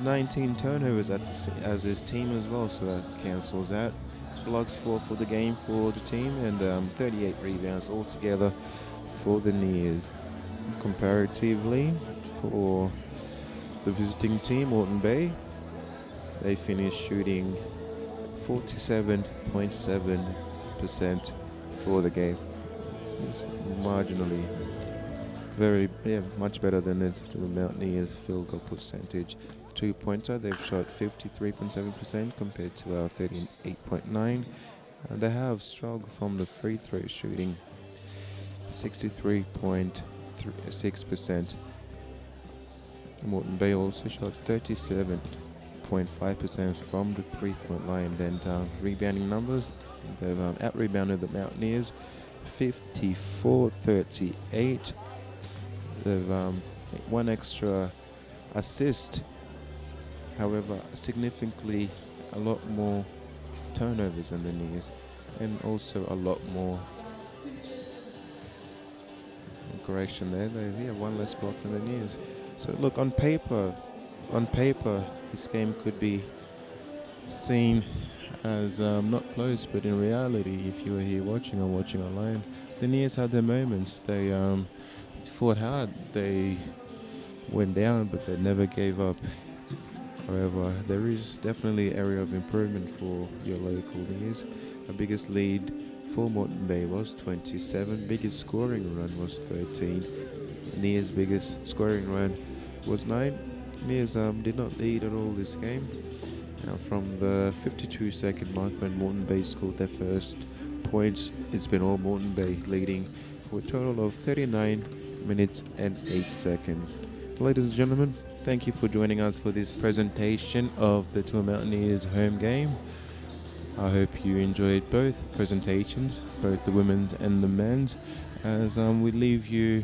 19 turnovers as his team as well, so that cancels out. Blocks for the game for the team, and 38 rebounds altogether for the Neers. Comparatively, for the visiting team, Moreton Bay, they finished shooting 47.7% for the game. It's marginally much better than the Mountaineers field goal percentage. 2-pointer, they've shot 53.7% compared to our 38.9%. They have struggled from the free throw shooting, 63.6%. Moreton Bay also shot 37.5% from the 3-point line. Then rebounding numbers, they've out-rebounded the Mountaineers 54-38. They've one extra assist, however, significantly a lot more turnovers than the Neers, and also a lot more correction there. They have one less block than the Neers. So look, on paper, this game could be seen as not close, but in reality, if you were here watching or watching online, the Neers had their moments. They fought hard. They went down, but they never gave up. However, there is definitely an area of improvement for your local Neers. The biggest lead for Moreton Bay was 27. Biggest scoring run was 13. Neers' biggest scoring run was 9. Neers did not lead at all this game. Now, from the 52-second mark when Moreton Bay scored their first points, it's been all Moreton Bay leading for a total of 39 minutes and 8 seconds. Ladies and gentlemen, thank you for joining us for this presentation of the Toowoomba Mountaineers home game. I hope you enjoyed both presentations, both the women's and the men's. As we leave you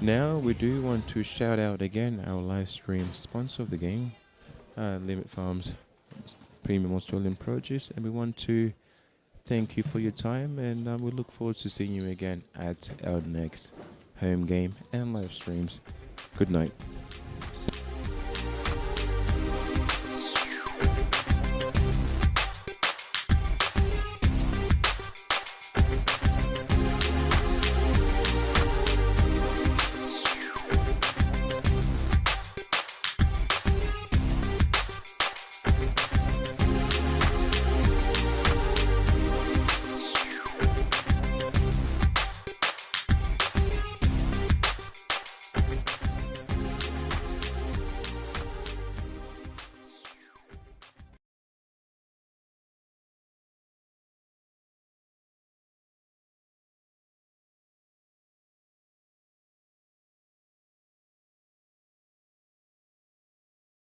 now, we do want to shout out again our live stream sponsor of the game, Limit Farms Premium Australian Produce, and we want to thank you for your time, and we look forward to seeing you again at our next home game and live streams. Good night.